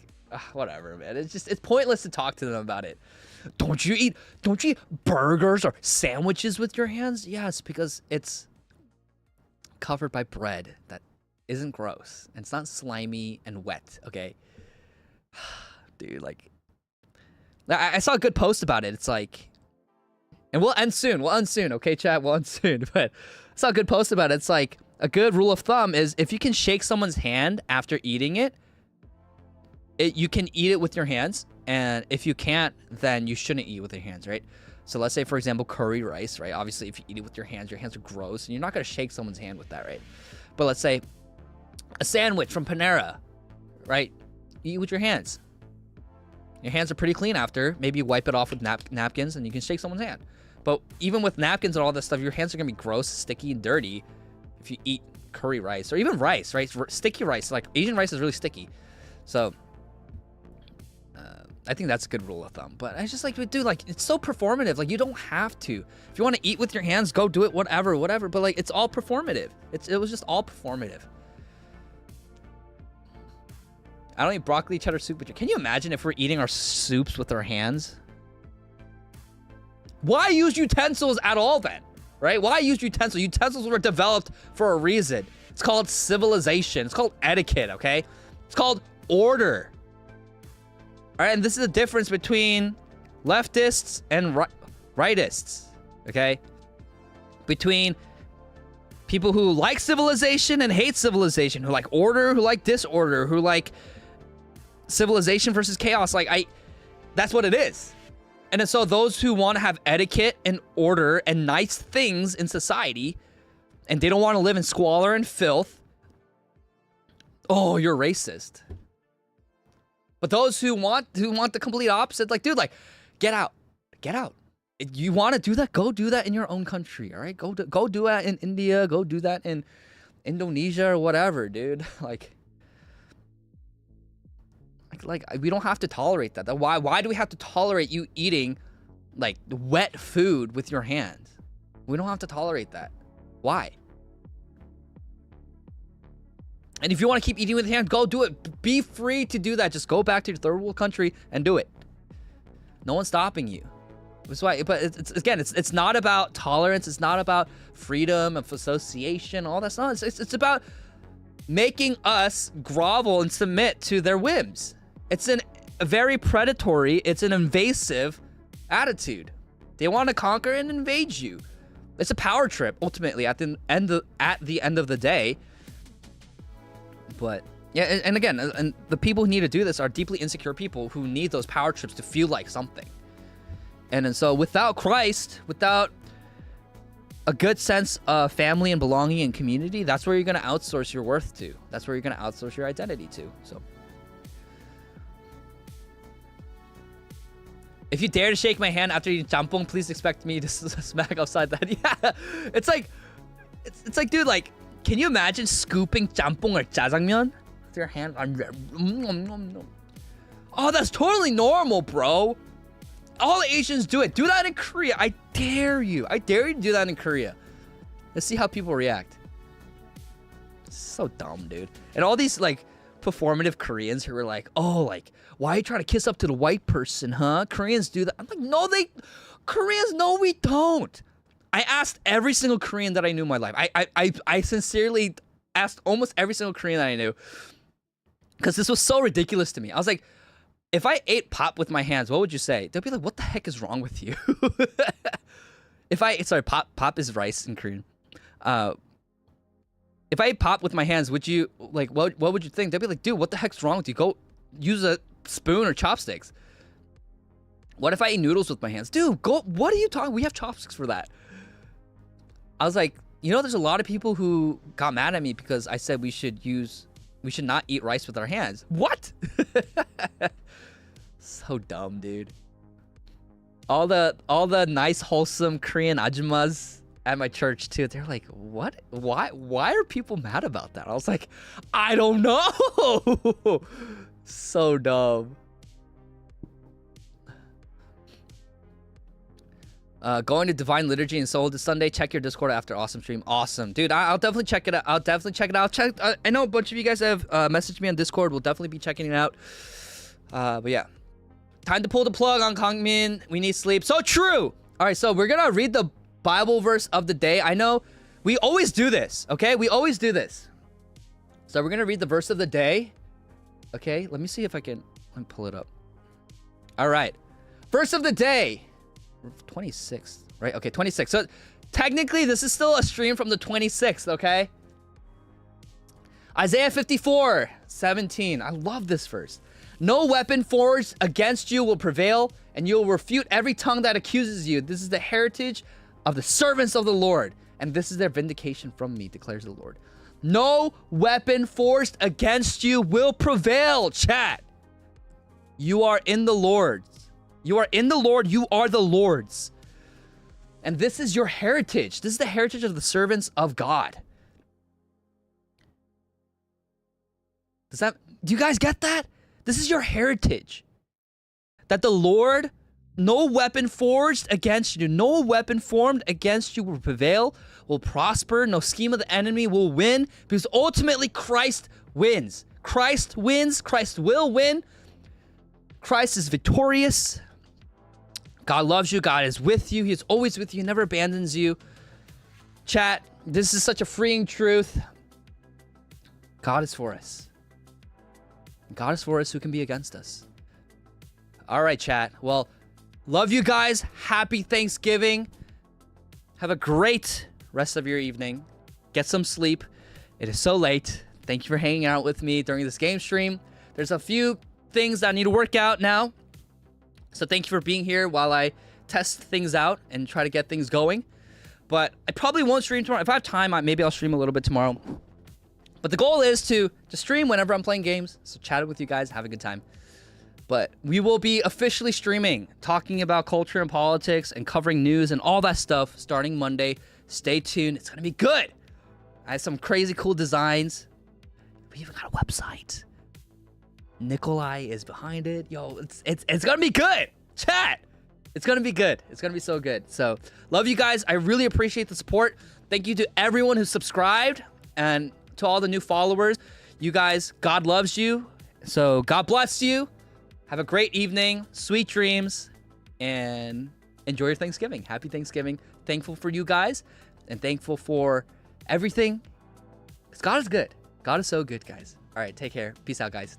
Whatever, man. It's pointless to talk to them about it. Don't you eat burgers or sandwiches with your hands? Yes, because it's covered by bread that isn't gross. And it's not slimy and wet, okay? Dude, like, I saw a good post about it. It's like, and we'll end soon, okay, chat? We'll end soon. But I saw a good post about it. It's like, a good rule of thumb is if you can shake someone's hand after eating it, you can eat it with your hands. And if you can't, then you shouldn't eat with your hands, right? So let's say, for example, curry rice, right? Obviously, if you eat it with your hands are gross, and you're not going to shake someone's hand with that, right? But let's say a sandwich from Panera, right? You eat with your hands. Your hands are pretty clean after. Maybe you wipe it off with napkins, and you can shake someone's hand. But even with napkins and all this stuff, your hands are going to be gross, sticky, and dirty if you eat curry rice, or even rice, right? Sticky rice. Like, Asian rice is really sticky. So I think that's a good rule of thumb. But I just like, dude, like, it's so performative. Like, you don't have to. If you want to eat with your hands, go do it, whatever. But like, it's all performative. It was just all performative. I don't eat broccoli cheddar soup with you. Can you imagine if we're eating our soups with our hands? Why use utensils at all then? Right? Why use utensils? Utensils were developed for a reason. It's called civilization. It's called etiquette, okay? It's called order. All right, and this is the difference between leftists and rightists, okay? Between people who like civilization and hate civilization, who like order, who like disorder, who like civilization versus chaos. Like, that's what it is. And so those who want to have etiquette and order and nice things in society, and they don't want to live in squalor and filth, oh, you're racist. But those who want the complete opposite, like, dude, like, get out. If you want to do that, go do that in your own country, all right? Go do that in India, go do that in Indonesia or whatever, dude. Like we don't have to tolerate that. Why do we have to tolerate you eating like wet food with your hands? We don't have to tolerate that. Why? And if you want to keep eating with your hands, go do it. Be free to do that. Just go back to your third world country and do it. No one's stopping you. That's why. But it's not about tolerance. It's not about freedom of association. All that stuff. It's about making us grovel and submit to their whims. It's a very predatory. It's an invasive attitude. They want to conquer and invade you. It's a power trip. Ultimately, at the end of the day. But yeah, and again, and the people who need to do this are deeply insecure people who need those power trips to feel like something. And so without Christ, without a good sense of family and belonging and community, that's where you're going to outsource your worth to. That's where you're going to outsource your identity to. So if you dare to shake my hand after eating jampong, please expect me to smack upside that. Yeah, it's like, dude, like, can you imagine scooping jampong or jjajangmyeon with your hand? Oh, that's totally normal, bro. All Asians do it. Do that in Korea. I dare you. I dare you to do that in Korea. Let's see how people react. It's so dumb, dude. And all these, like, performative Koreans who are like, oh, like, why are you trying to kiss up to the white person, huh? Koreans do that. I'm like, no, Koreans, no, we don't. I asked every single Korean that I knew in my life. I sincerely asked almost every single Korean that I knew, because this was so ridiculous to me. I was like, if I ate pop with my hands, what would you say? They'll be like, what the heck is wrong with you? Pop is rice in Korean. If I ate pop with my hands, would you, like, what would you think? They'll be like, dude, what the heck's wrong with you? Go use a spoon or chopsticks. What if I ate noodles with my hands? Dude, what are you talking? We have chopsticks for that. I was like, you know, there's a lot of people who got mad at me because I said we should not eat rice with our hands. What? So dumb, dude. All the nice, wholesome Korean ajumas at my church too, they're like, what? Why are people mad about that? I was like, I don't know. So dumb. Going to Divine Liturgy and Soul this Sunday. Check your Discord after awesome stream. Awesome, dude. I'll definitely check it out. I know a bunch of you guys have messaged me on Discord. We'll definitely be checking it out. But yeah. Time to pull the plug on Kangmin. We need sleep. So true. All right, so we're going to read the Bible verse of the day. I know we always do this, okay? We always do this. So we're going to read the verse of the day. Okay, let me see if I can... Let me pull it up. All right. Verse of the day. 26th, right? Okay, 26th. So technically, this is still a stream from the 26th, okay? Isaiah 54:17. I love this verse. No weapon forged against you will prevail, and you will refute every tongue that accuses you. This is the heritage of the servants of the Lord, and this is their vindication from me, declares the Lord. No weapon forged against you will prevail, chat. You are in the Lord's. You are in the Lord. You are the Lord's. And this is your heritage. This is the heritage of the servants of God. Do you guys get that? This is your heritage. That the Lord, no weapon forged against you, no weapon formed against you will prevail, will prosper, no scheme of the enemy will win, because ultimately Christ wins. Christ wins. Christ will win. Christ is victorious. God loves you. God is with you. He is always with you. He never abandons you. Chat, this is such a freeing truth. God is for us. God is for us. Who can be against us? All right, chat. Well, love you guys. Happy Thanksgiving. Have a great rest of your evening. Get some sleep. It is so late. Thank you for hanging out with me during this game stream. There's a few things that I need to work out now. So thank you for being here while I test things out and try to get things going. But I probably won't stream tomorrow. If I have time, maybe I'll stream a little bit tomorrow. But the goal is to stream whenever I'm playing games. So chat with you guys, have a good time. But we will be officially streaming, talking about culture and politics and covering news and all that stuff starting Monday. Stay tuned. It's going to be good. I have some crazy cool designs. We even got a website. Nikolai is behind it. Yo, it's going to be good. Chat. It's going to be good. It's going to be so good. So love you guys. I really appreciate the support. Thank you to everyone who subscribed and to all the new followers. You guys, God loves you. So God bless you. Have a great evening, sweet dreams, and enjoy your Thanksgiving. Happy Thanksgiving. Thankful for you guys and thankful for everything. Because God is good. God is so good, guys. All right, take care. Peace out, guys.